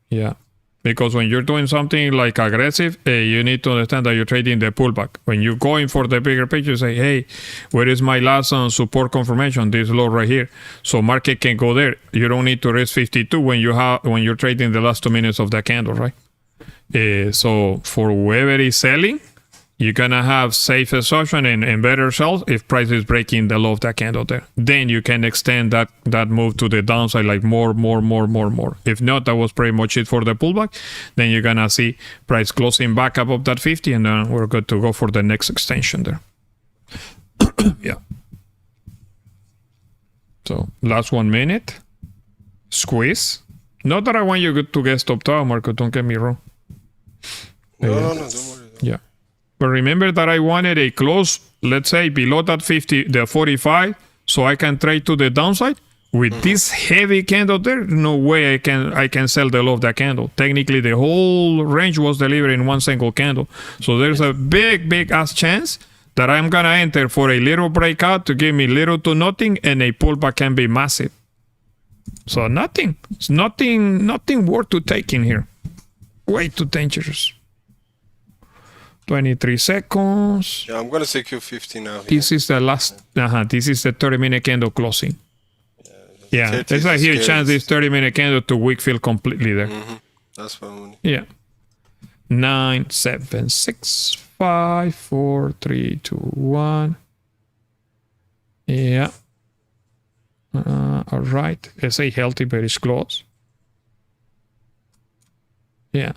[SPEAKER 1] Yeah. Because when you're doing something like aggressive, you need to understand that you're trading the pullback. When you're going for the bigger picture, you say, hey, where is my last support confirmation? This low right here. So market can go there. You don't need to risk 52 when you're trading the last 2 minutes of the candle, right? So for whoever is selling, you're gonna have safe assumption and better sells if price is breaking the low of that candle there. Then you can extend that move to the downside, like more. If not, that was pretty much it for the pullback. Then you're gonna see price closing back above that 50, and then we're good to go for the next extension there. Yeah. So last 1 minute. Squeeze. Not that I want you to get stopped out, Marco. Don't get me wrong.
[SPEAKER 6] No, don't worry.
[SPEAKER 1] Yeah. But remember that I wanted a close, let's say, below that 50, the 45, so I can trade to the downside. With this heavy candle there, no way I can sell the low of that candle. Technically, the whole range was delivered in one single candle. So there's a big ass chance that I'm gonna enter for a little breakout to give me little to nothing, and a pullback can be massive. So nothing. It's nothing worth to take in here. Way too dangerous. 23 seconds.
[SPEAKER 6] Yeah, I'm gonna secure 50 now.
[SPEAKER 1] This is the last. This is the 30-minute candle closing. Yeah, there's a huge chance this 30-minute candle to weak fill completely there.
[SPEAKER 6] That's what I want.
[SPEAKER 1] Yeah. 9, 7, 6, 5, 4, 3, 2, 1. Yeah. All right. It's a healthy bearish close. Yeah.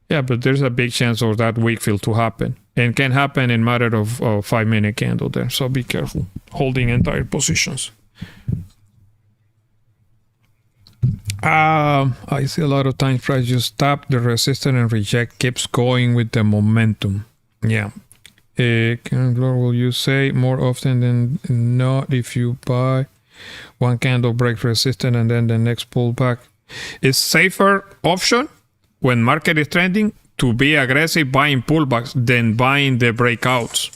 [SPEAKER 1] Yeah, but there's a big chance of that weak fill to happen. And can happen in matter of 5-minute candle there. So be careful holding entire positions. I see a lot of times price just tap the resistance and reject, keeps going with the momentum. Yeah. Will you say more often than not if you buy one candle break resistance and then the next pullback? It's safer option when market is trending to be aggressive buying pullbacks than buying the breakouts.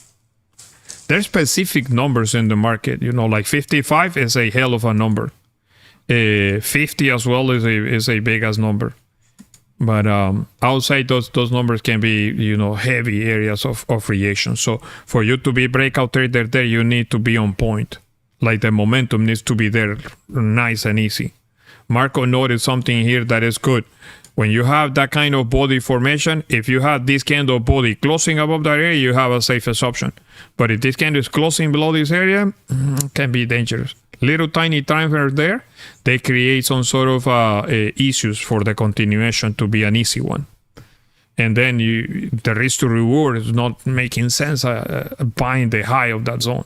[SPEAKER 1] There's specific numbers in the market, like 55 is a hell of a number. 50 as well is a big ass number. But outside those numbers can be, heavy areas of reaction. So for you to be breakout trader there, you need to be on point. Like the momentum needs to be there, nice and easy. Marco noted something here that is good. When you have that kind of body formation, if you have this candle body closing above that area, you have a safest option. But if this candle is closing below this area, it can be dangerous. Little tiny timers there, they create some sort of issues for the continuation to be an easy one. And then the risk to reward is not making sense buying the high of that zone.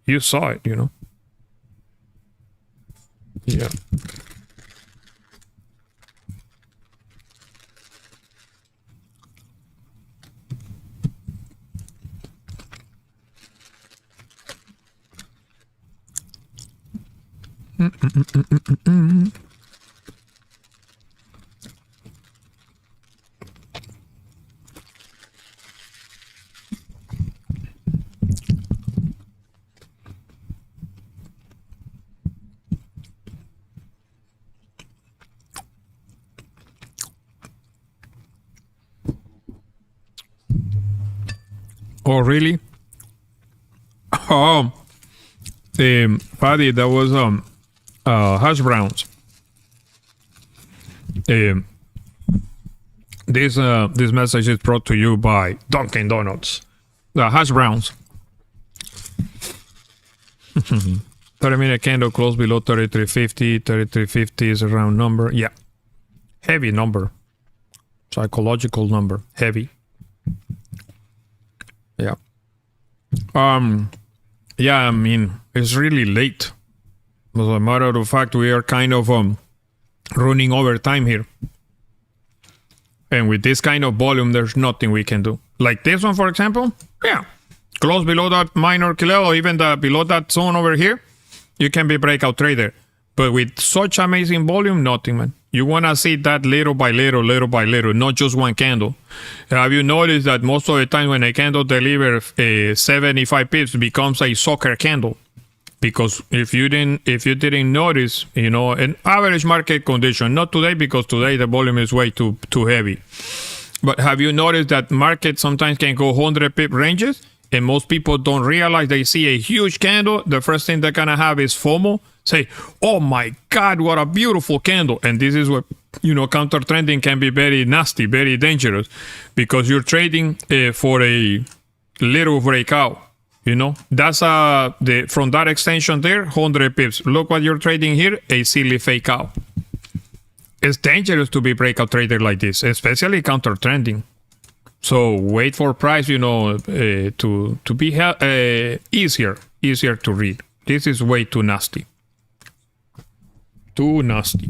[SPEAKER 1] You saw it, Yeah. Oh, really? Oh, Paddy, that was hash browns. This message is brought to you by Dunkin' Donuts. The hash browns. 30-minute candle close below 33.50. 33.50 is a round number. Yeah. Heavy number. Psychological number. Heavy. Yeah. Yeah, I mean, it's really late. As a matter of fact, we are kind of running over time here. And with this kind of volume, there's nothing we can do. Like this one, for example, yeah. Close below that minor level, or even below that zone over here, you can be breakout trader. But with such amazing volume, nothing, man. You want to see that little by little, not just one candle. Have you noticed that most of the time when a candle delivers 75 pips, becomes a soccer candle? Because if you didn't notice, an average market condition, not today because today the volume is way too heavy. But have you noticed that market sometimes can go 100 pip ranges, and most people don't realize they see a huge candle. The first thing they're gonna have is FOMO. Say, oh my God, what a beautiful candle. And this is what, counter trending can be very nasty, very dangerous, because you're trading for a little breakout. You know, that's from that extension there, 100 pips. Look what you're trading here, a silly fake out. It's dangerous to be breakout trader like this, especially counter trending. So wait for price, you know, to be easier to read. This is way too nasty. Too nasty.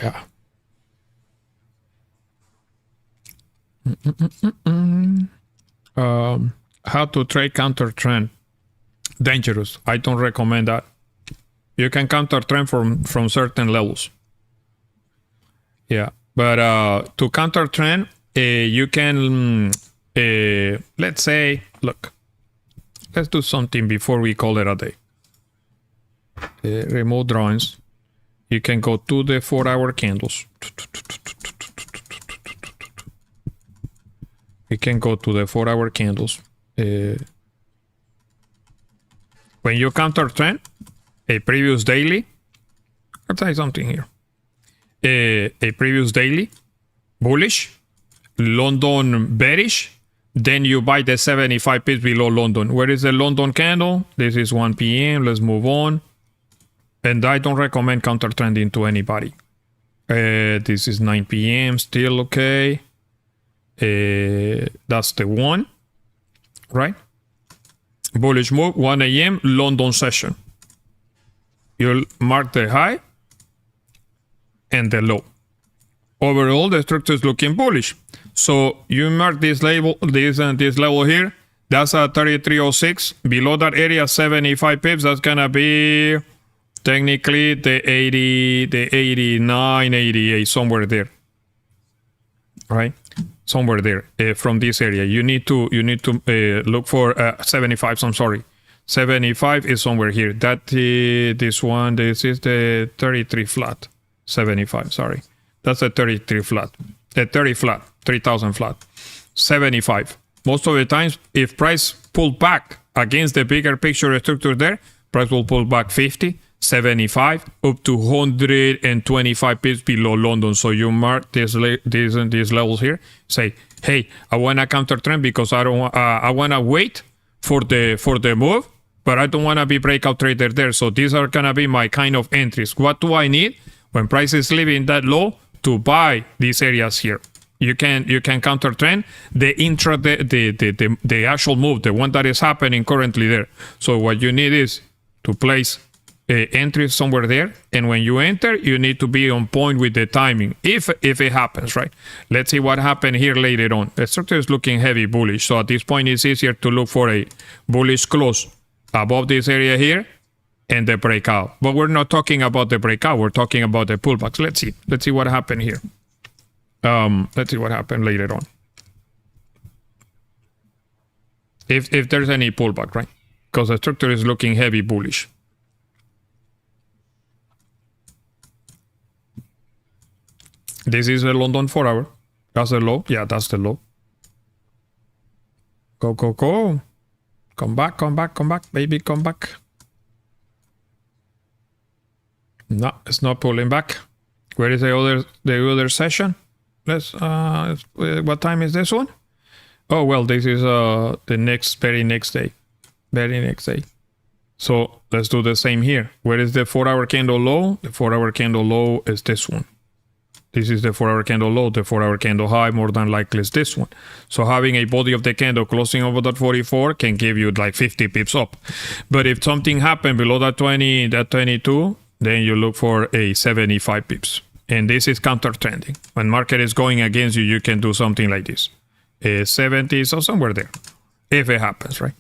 [SPEAKER 1] Yeah. How to trade counter trend? Dangerous. I don't recommend that. You can counter trend from certain levels. Yeah, but to counter trend, you can let's say, look, let's do something before we call it a day. Remote drawings. You can go to the 4-hour candles. You can go to the 4-hour candles. When you counter trend, a previous daily, I'll tell you something here. A previous daily, bullish, London bearish, then you buy the 75 pips below London. Where is the London candle? This is 1 p.m. Let's move on. And I don't recommend counter trending to anybody. This is 9 p.m. Still okay. That's the one, right? Bullish move, 1 a.m. London session. You'll mark the high and the low. Overall, the structure is looking bullish. So you mark this level here. That's a 3306. Below that area, 75 pips. That's gonna be technically the 80, the 89, 88, somewhere there. Right? Somewhere there. From this area, you need to look for 75. I'm sorry. 75 is somewhere here. This is the 33 flat. 75, sorry. That's a 33 flat. A 30 flat, 3000 flat. 75. Most of the times, if price pull back against the bigger picture structure there, price will pull back 50, 75, up to 125 pips below London. So you mark these levels here. Say, hey, I want to counter trend because I want to wait for the move, but I don't want to be breakout trader there. So these are gonna be my kind of entries. What do I need when price is leaving that low to buy these areas here? You can counter trend the intraday, the actual move, the one that is happening currently there. So what you need is to place entries somewhere there, and when you enter, you need to be on point with the timing if it happens, right? Let's see what happened here later on. The structure is looking heavy bullish, so at this point it's easier to look for a bullish close above this area here and the breakout. But we're not talking about the breakout, we're talking about the pullbacks. Let's see what happened here. Let's see what happened later on, if there's any pullback, right? Because the structure is looking heavy bullish. This is a London 4-hour. That's the low. Yeah, that's the low. Go, go, go. Come back, come back, come back, baby, come back. No, it's not pulling back. Where is the other session? Let's what time is this one? Oh well, this is the very next day. So let's do the same here. Where is the 4-hour candle low? The 4-hour candle low is this one. This is the 4-hour candle low. The 4-hour candle high more than likely is this one. So having a body of the candle closing over that 44 can give you like 50 pips up. But if something happened below that 20, that 22, then you look for a 75 pips. And this is counter trending. When market is going against you, you can do something like this. 70, so somewhere there. If it happens, right?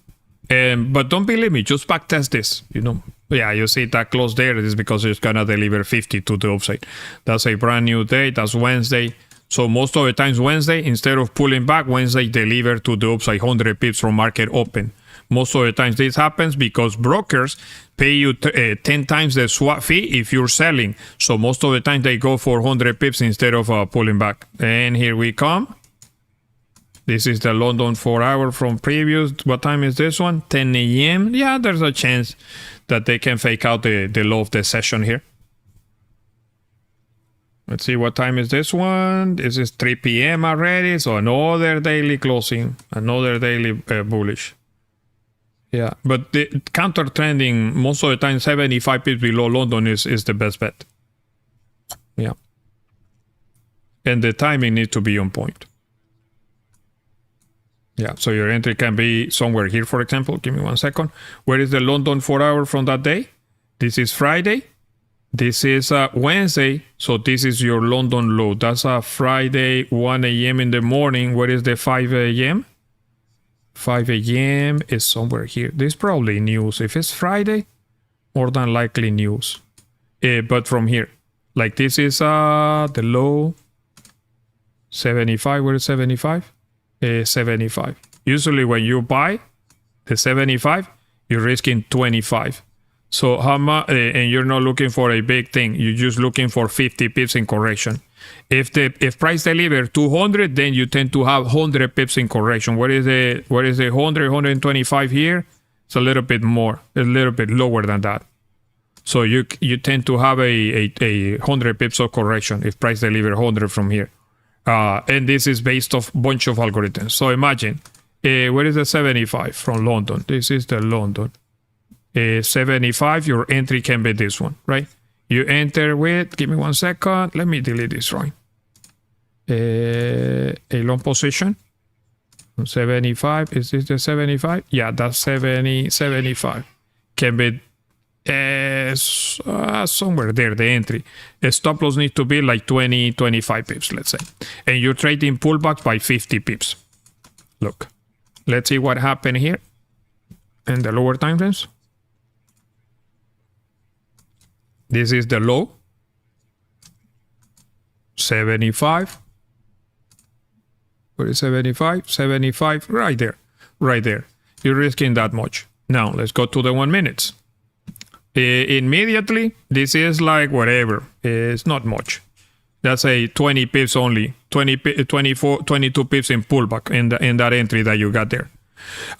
[SPEAKER 1] But don't believe me, just back test this, you know. Yeah, you see that close there. It is because it's gonna deliver 50 to the upside. That's a brand new day. That's Wednesday. So most of the times Wednesday, instead of pulling back, Wednesday deliver to the upside 100 pips from market open. Most of the times this happens because brokers pay you 10 times the swap fee if you're selling. So most of the time they go for 100 pips instead of pulling back. And here we come. This is the London 4-hour from previous. What time is this one? 10 a.m. Yeah, there's a chance that they can fake out the low of the session here. Let's see, what time is this one? This is 3 p.m. already, so another daily closing, another daily bullish. Yeah, but the counter trending, most of the time 75 pips below London is the best bet. Yeah. And the timing needs to be on point. Yeah, so your entry can be somewhere here, for example. Give me 1 second. Where is the London 4 hour from that day? This is Friday. This is Wednesday. So this is your London low. That's a Friday, 1 a.m. in the morning. Where is the 5 a.m.? 5 a.m. is somewhere here. This is probably news. If it's Friday, more than likely news. But from here, like this is the low 75. Where is 75? 75. Usually when you buy the 75, you're risking 25. So how much? And you're not looking for a big thing. You're just looking for 50 pips in correction. If price deliver 200, then you tend to have 100 pips in correction. What is the 100, 125 here? It's a little bit more, a little bit lower than that. So you tend to have a 100 pips of correction if price deliver 100 from here. And this is based off bunch of algorithms. So imagine, where is the 75 from London? This is the London. 75, your entry can be this one, right? You enter with, give me 1 second. Let me delete this drawing. A long position. 75, is this the 75? Yeah, that's 75. Can be somewhere there, the entry. The stop loss needs to be like 20, 25 pips, let's say. And you're trading pullbacks by 50 pips. Look, let's see what happened here in the lower time frames. This is the low. 75. Where is 75? 75, right there. Right there. You're risking that much. Now, let's go to the 1 minute. Immediately, this is like whatever. It's not much. That's a 20 pips only. 24, 22 pips in pullback in that entry that you got there.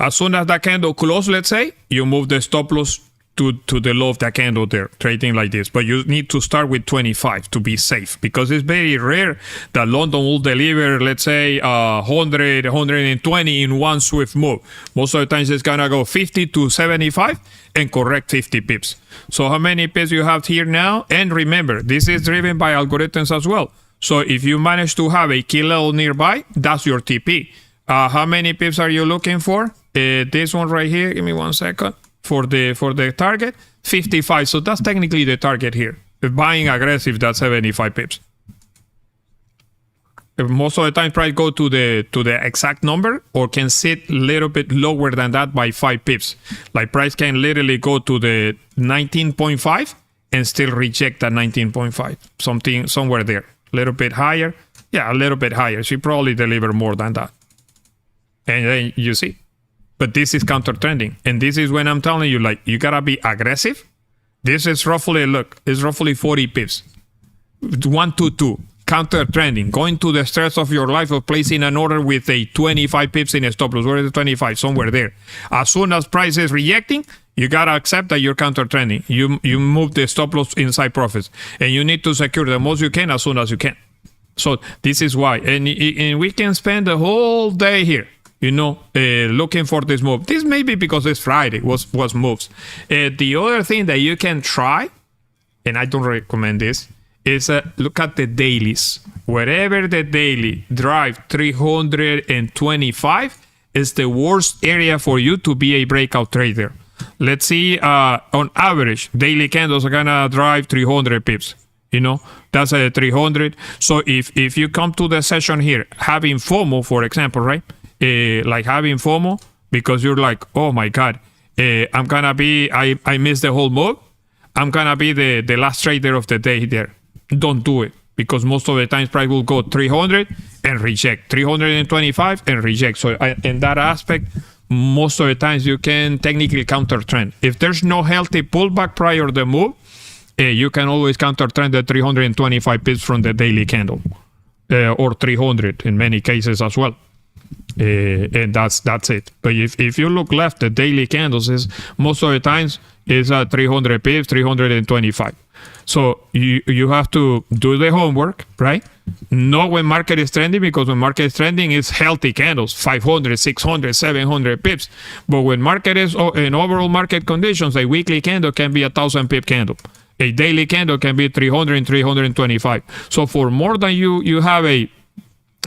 [SPEAKER 1] As soon as that candle closes, let's say, you move the stop loss to the low of that candle there, trading like this. But you need to start with 25 to be safe, because it's very rare that London will deliver, let's say, 100, 120 in one swift move. Most of the times it's gonna go 50 to 75 and correct 50 pips. So how many pips you have here now? And remember, this is driven by algorithms as well. So if you manage to have a key level nearby, that's your TP. How many pips are you looking for? This one right here, give me 1 second. For the target, 55. So that's technically the target here. If buying aggressive, that's 75 pips. If most of the time price go to the exact number, or can sit a little bit lower than that by 5 pips. Like price can literally go to the 19.5 and still reject that 19.5. Something somewhere there. A little bit higher. Yeah, a little bit higher. She probably deliver more than that. And then you see. But this is counter trending. And this is when I'm telling you, like, you gotta be aggressive. This is roughly, look, it's roughly 40 pips. 1 to 2. Counter trending. Going to the stress of your life of placing an order with a 25 pips in a stop loss. Where is the 25? Somewhere there. As soon as price is rejecting, you gotta accept that you're counter trending. You move the stop loss inside profits. And you need to secure the most you can as soon as you can. So this is why. And we can spend the whole day here, looking for this move. This may be because it's Friday, was moves. The other thing that you can try, and I don't recommend this, is look at the dailies. Wherever the daily drive 325 is the worst area for you to be a breakout trader. Let's see, on average, daily candles are gonna drive 300 pips. That's a 300. So if you come to the session here, having FOMO, for example, right? Like having FOMO, because you're like, oh my God, I'm gonna be, I missed the whole move. I'm gonna be the last trader of the day there. Don't do it, because most of the times price will go 300 and reject, 325 and reject. So in that aspect, most of the times you can technically counter trend. If there's no healthy pullback prior to the move, you can always counter trend the 325 pips from the daily candle, or 300 in many cases as well. And that's it. But if you look left, the daily candles is most of the times is 300 pips, 325. So you have to do the homework, right? Know when market is trending, because when market is trending, it's healthy candles, 500, 600, 700 pips. But when market is in overall market conditions, a weekly candle can be 1,000 pip candle. A daily candle can be 300 and 325. So for more than you have a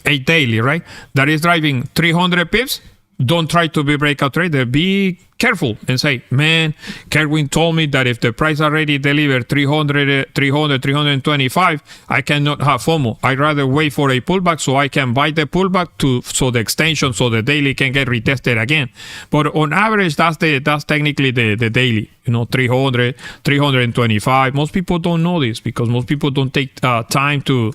[SPEAKER 1] daily, right, that is driving 300 pips, don't try to be breakout trader. Be careful and say, man, Kerwin told me that if the price already delivered 325, I cannot have FOMO. I'd rather wait for a pullback so I can buy the pullback so the extension, so the daily can get retested again. But on average, that's technically the daily, 300, 325. Most people don't know this because most people don't take time to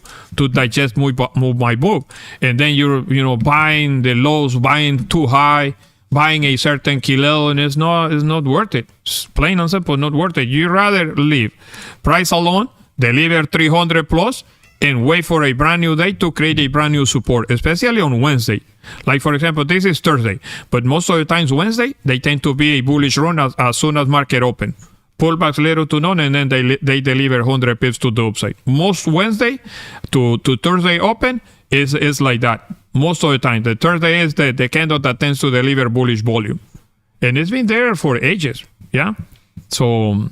[SPEAKER 1] digest my book. And then you're buying the lows, buying too high, buying a certain kilo, and it's not worth it. It's plain and simple, not worth it. You rather leave price alone, deliver 300 plus, and wait for a brand new day to create a brand new support, especially on Wednesday. Like, for example, this is Thursday, but most of the times Wednesday, they tend to be a bullish run as soon as market open. Pullbacks little to none, and then they deliver 100 pips to the upside. Most Wednesday to Thursday open is like that. Most of the time, the Thursday is the candle that tends to deliver bullish volume, and it's been there for ages. Yeah, so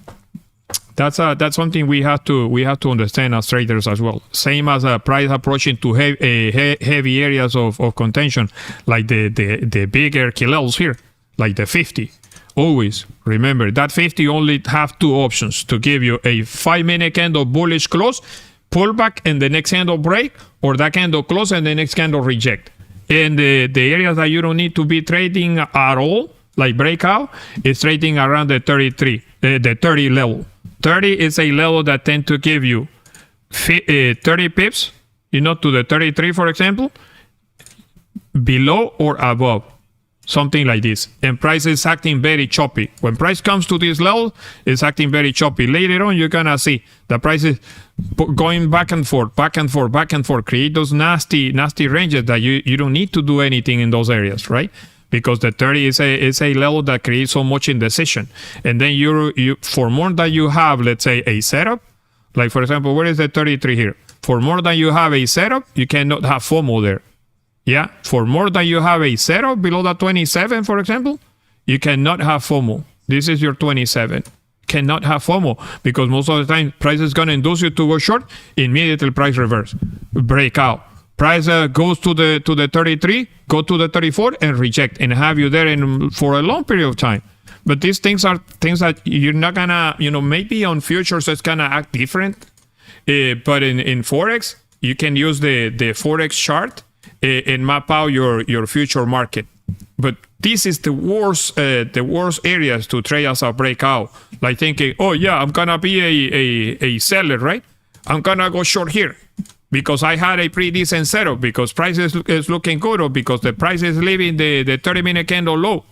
[SPEAKER 1] that's something we have to understand as traders as well. Same as a price approaching to heavy areas of contention, like the bigger kills here, like the 50. Always remember that 50 only have two options to give you: a 5-minute candle bullish close, pullback, and the next candle break, or that candle close and the next candle reject. And the areas that you don't need to be trading at all, like breakout, is trading around the 30 level. 30 is a level that tend to give you 30 pips, to the 33, for example, below or above. Something like this. And price is acting very choppy. When price comes to this level, it's acting very choppy. Later on, you're going to see the price is going back and forth, create those nasty ranges that you don't need to do anything in those areas, right? Because the 30 is a level that creates so much indecision. And then you for more than you have, let's say, a setup, like, for example, where is the 33 here? For more than you have a setup, you cannot have FOMO there. Yeah, for more than you have a setup below that 27, for example, you cannot have FOMO. This is your 27. Cannot have FOMO because most of the time price is going to induce you to go short. Immediately price reverse, breakout. Price goes to the 33, go to the 34 and reject, and have you there for a long period of time. But these things are things that you're not gonna, maybe on futures it's gonna act different. But in Forex, you can use the Forex chart and map out your future market. But this is the worst areas to trade as a breakout. Like thinking, oh yeah, I'm gonna be a seller, right? I'm gonna go short here because I had a pretty decent setup, because price is looking good, or because the price is leaving the 30-minute candle low.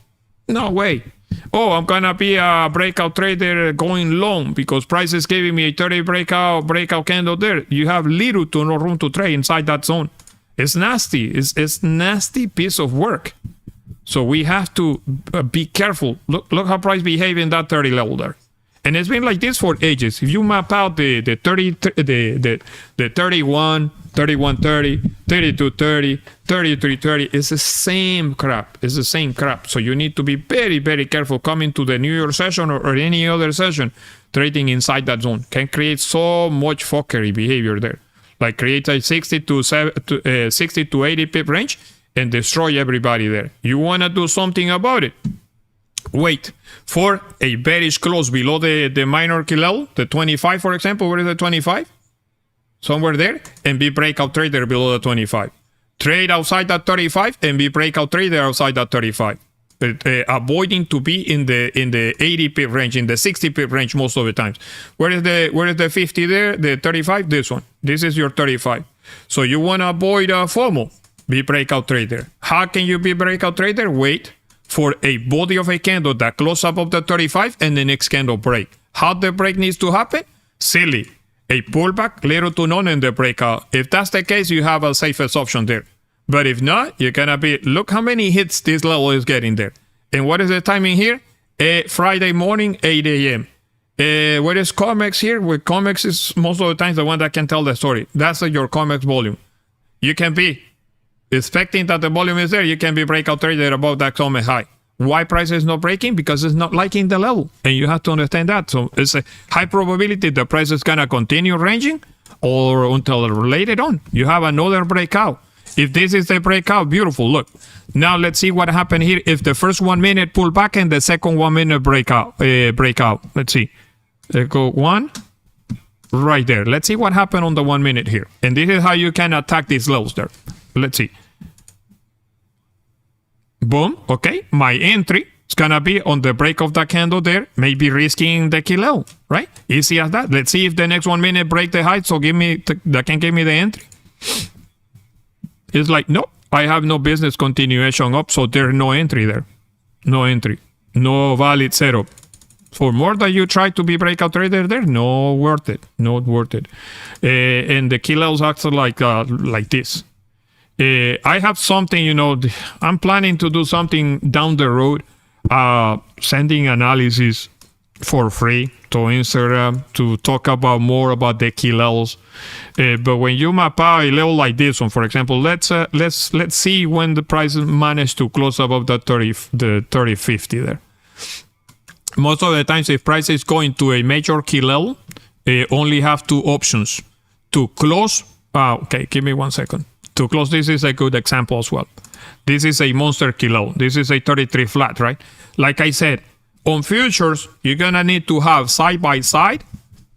[SPEAKER 1] No way. Oh, I'm gonna be a breakout trader going long because price is giving me a 30 breakout candle there. You have little to no room to trade inside that zone. It's nasty. It's nasty piece of work. So we have to be careful. Look how price behave in that 30 level there. And it's been like this for ages. If you map out the 30, the 31, 31.30, 32.30, 33.30, it's the same crap. It's the same crap. So you need to be very, very careful coming to the New York session or any other session. Trading inside that zone can create so much fuckery behavior there. Like create a 60 to 80 pip range and destroy everybody there. You want to do something about it? Wait for a bearish close below the minor key level, the 25, for example. Where is the 25? Somewhere there, and be breakout trader below the 25. Trade outside that 35 and be breakout trader outside that 35. Avoiding to be in the 80 pip range, in the 60 pip range most of the times. Where is the 50 there? The 35? This one. This is your 35. So you want to avoid FOMO. Be breakout trader. How can you be breakout trader? Wait for a body of a candle that close above the 35 and the next candle break. How the break needs to happen? Silly. A pullback, little to none in the breakout. If that's the case, you have a safest option there. But if not, you're going to be, look how many hits this level is getting there. And what is the timing here? Friday morning, 8 a.m. Where is COMEX here? Where COMEX is most of the times the one that can tell the story. That's your COMEX volume. You can be expecting that the volume is there. You can be breakout trader above that COMEX high. Why price is not breaking? Because it's not liking the level. And you have to understand that. So it's a high probability the price is going to continue ranging or until later on. You have another breakout. If this is the breakout, beautiful. Look, now let's see what happened here. If the first 1 minute pull back and the second 1 minute breakout. Let's see. Go one right there. Let's see what happened on the 1 minute here. And this is how you can attack these levels there. Let's see. Boom. Okay. My entry is going to be on the break of the candle there. Maybe risking the key level, right? Easy as that. Let's see if the next 1 minute break the height. So that can give me the entry. It's like, no, I have no business continuation up. So there's no entry there. No entry. No valid setup. For more that you try to be breakout trader there, no worth it. Not worth it. And the key levels act like this. I have something, I'm planning to do something down the road, sending analysis for free to Instagram to talk about more about the key levels. But when you map out a level like this one, for example, let's see when the price managed to close above the 3050 there. Most of the times, if price is going to a major key level, only have two options: to close. Okay, give me 1 second. To close, this is a good example as well. This is a monster key level. This is a 33 flat, right? Like I said, on futures, you're gonna need to have side by side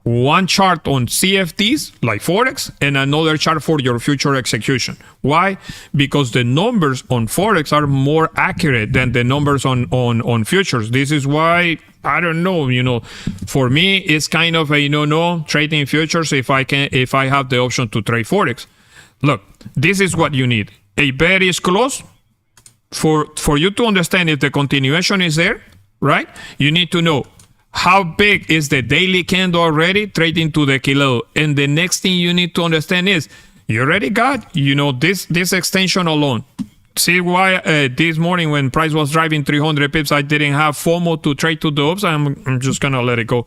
[SPEAKER 1] one chart on CFDs like Forex and another chart for your future execution. Why? Because the numbers on Forex are more accurate than the numbers on futures. This is why, I don't know, for me, it's kind of a no trading futures if I have the option to trade Forex. Look, this is what you need. A bearish close for you to understand if the continuation is there, right? You need to know how big is the daily candle already trading to the kilo. And the next thing you need to understand is you already got, this extension alone. See why this morning when price was driving 300 pips, I didn't have FOMO to trade to the ups. I'm just going to let it go.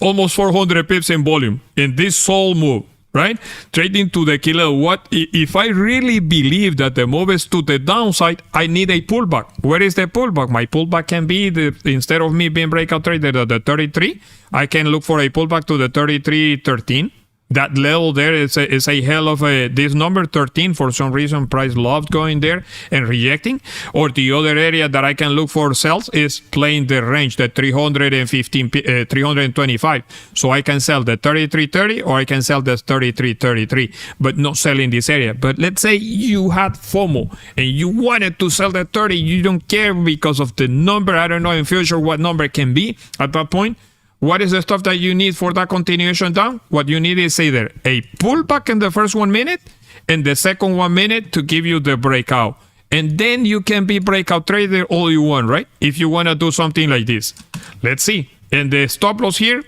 [SPEAKER 1] Almost 400 pips in volume in this sole move. Right? Trading to the kilo. What if I really believe that the move is to the downside, I need a pullback. Where is the pullback? My pullback can be instead of me being breakout traded at the 33, I can look for a pullback to the 33.13. That level there is a hell of this number 13. For some reason, price loved going there and rejecting. Or the other area that I can look for sells is playing the range, the 325. So I can sell the 33.30 or I can sell the 33.33, but not selling this area. But let's say you had FOMO and you wanted to sell the 30. You don't care because of the number. I don't know in future what number can be at that point. What is the stuff that you need for that continuation down? What you need is either a pullback in the first 1 minute and the second 1 minute to give you the breakout. And then you can be breakout trader all you want, right? If you want to do something like this. Let's see. And the stop loss here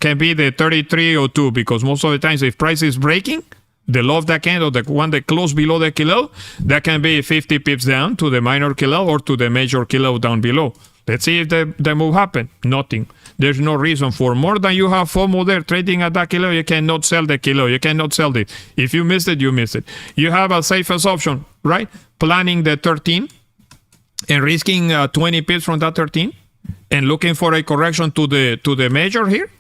[SPEAKER 1] can be the 33.02 because most of the times if price is breaking, the low of that candle, the one that closed below the kilo, that can be 50 pips down to the minor kilo or to the major kilo down below. Let's see if the move happened. Nothing. There's no reason for more than you have FOMO there trading at that kilo. You cannot sell the kilo. You cannot sell it. If you missed it, you missed it. You have a safest option, right? Planning the 13 and risking 20 pips from that 13 and looking for a correction to the major here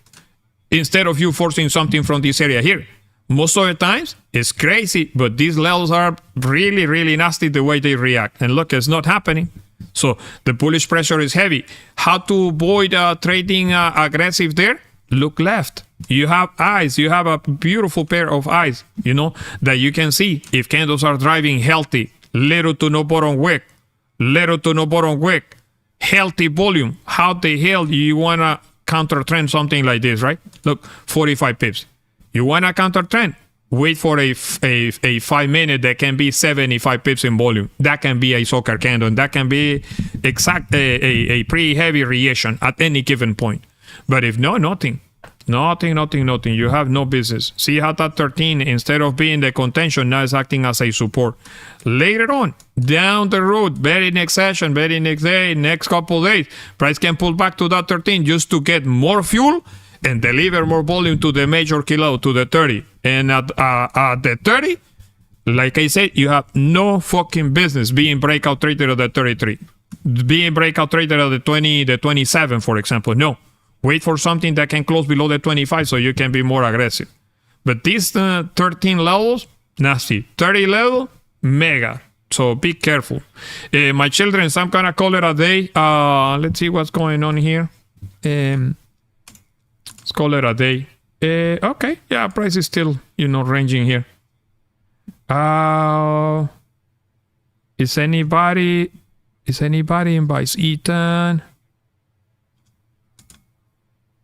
[SPEAKER 1] instead of you forcing something from this area here. Most of the times, it's crazy, but these levels are really, really nasty the way they react. And look, it's not happening. So the bullish pressure is heavy. How to avoid trading aggressive there? Look left. You have eyes. You have a beautiful pair of eyes, that you can see if candles are driving healthy, little to no bottom wick, healthy volume. How the hell you want to counter trend something like this, right? Look, 45 pips. You want to counter trend? Wait for a 5 minute that can be 75 pips in volume. That can be a soccer candle. And that can be a pretty heavy reaction at any given point. But if no, nothing. Nothing. You have no business. See how that 13, instead of being the contention, now is acting as a support. Later on, down the road, very next session, very next day, next couple of days, price can pull back to that 13 just to get more fuel and deliver more volume to the major kilo, to the 30. And at the 30, like I said, you have no fucking business being breakout trader at the 33. Being breakout trader at the 20, the 27, for example. No. Wait for something that can close below the 25 so you can be more aggressive. But these 13 levels, nasty. 30 level, mega. So be careful. My children, I'm going to call it a day. Let's see what's going on here. Let's call it a day. Okay. Yeah, price is still, ranging here. Is anybody in buys? Ethan?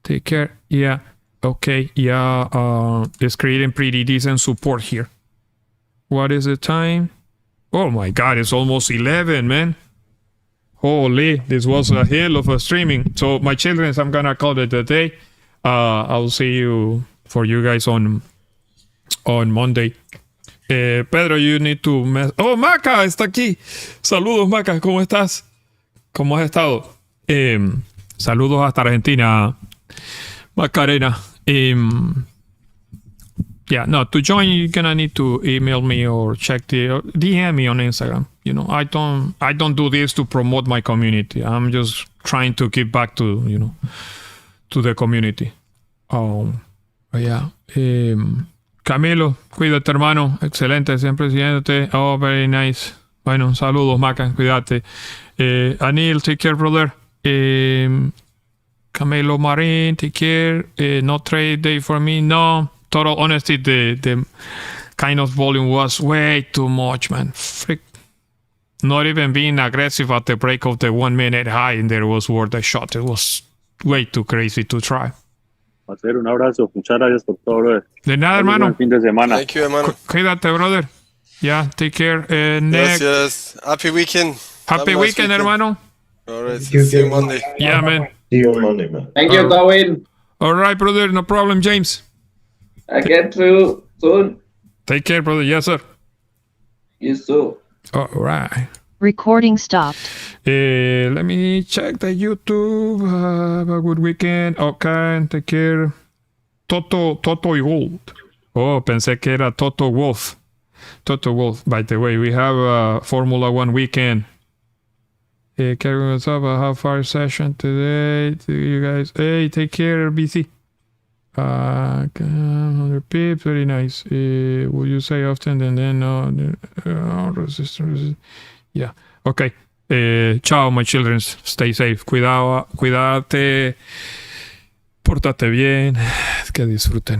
[SPEAKER 1] Take care. Yeah. Okay. Yeah. It's creating pretty decent support here. What is the time? Oh my God, it's almost 11, man. Holy, this was a hell of a streaming. So my children, I'm gonna call it a day. I'll see you guys on Monday. Pedro, you need to... Oh, Maca, está aquí. Saludos, Maca, ¿cómo estás? ¿Cómo has estado? Saludos hasta Argentina, Macarena. Yeah, no, to join, you're gonna need to email me or DM me on Instagram. I don't do this to promote my community. I'm just trying to give back to, to the community. Yeah. Camilo, cuídate, hermano. Excelente, siempre siguiéndote. Oh, very nice. Bueno, saludos, Maca, cuídate. Anil, take care, brother. Camilo Marin, take care. No trade day for me. No. Total honesty, the kind of volume was way too much, man. Frick. Not even being aggressive at the break of the 1 minute high and there was worth a shot. It was way too crazy to try.
[SPEAKER 12] Hacer un abrazo. Muchas gracias por todo, brother.
[SPEAKER 1] De nada, hermano.
[SPEAKER 12] Buen fin de semana.
[SPEAKER 6] Thank you, hermano.
[SPEAKER 1] Cuídate, brother. Yeah, take care. Next.
[SPEAKER 6] Gracias. Happy weekend.
[SPEAKER 1] Happy weekend, hermano.
[SPEAKER 6] All right. See you Monday.
[SPEAKER 1] Yeah, man.
[SPEAKER 14] See you on Monday, man.
[SPEAKER 10] Thank you, Kawin.
[SPEAKER 1] All right, brother. No problem, James.
[SPEAKER 10] I get through soon.
[SPEAKER 1] Take care, brother. Yes, sir.
[SPEAKER 10] You too.
[SPEAKER 1] All right.
[SPEAKER 15] Recording stopped.
[SPEAKER 1] Let me check the YouTube. Have a good weekend. Okay, take care. Toto y Gold. Oh, pensé que era Toto Wolf. Toto Wolf. By the way, we have a Formula 1 weekend. KERWIN'S up a half-hour session today. To you guys. Hey, take care, BC. 100 pips, very nice. Would you say often and then resistance? Yeah. Okay. Ciao, my children. Stay safe. Cuídate. Pórtate bien. Que disfruten.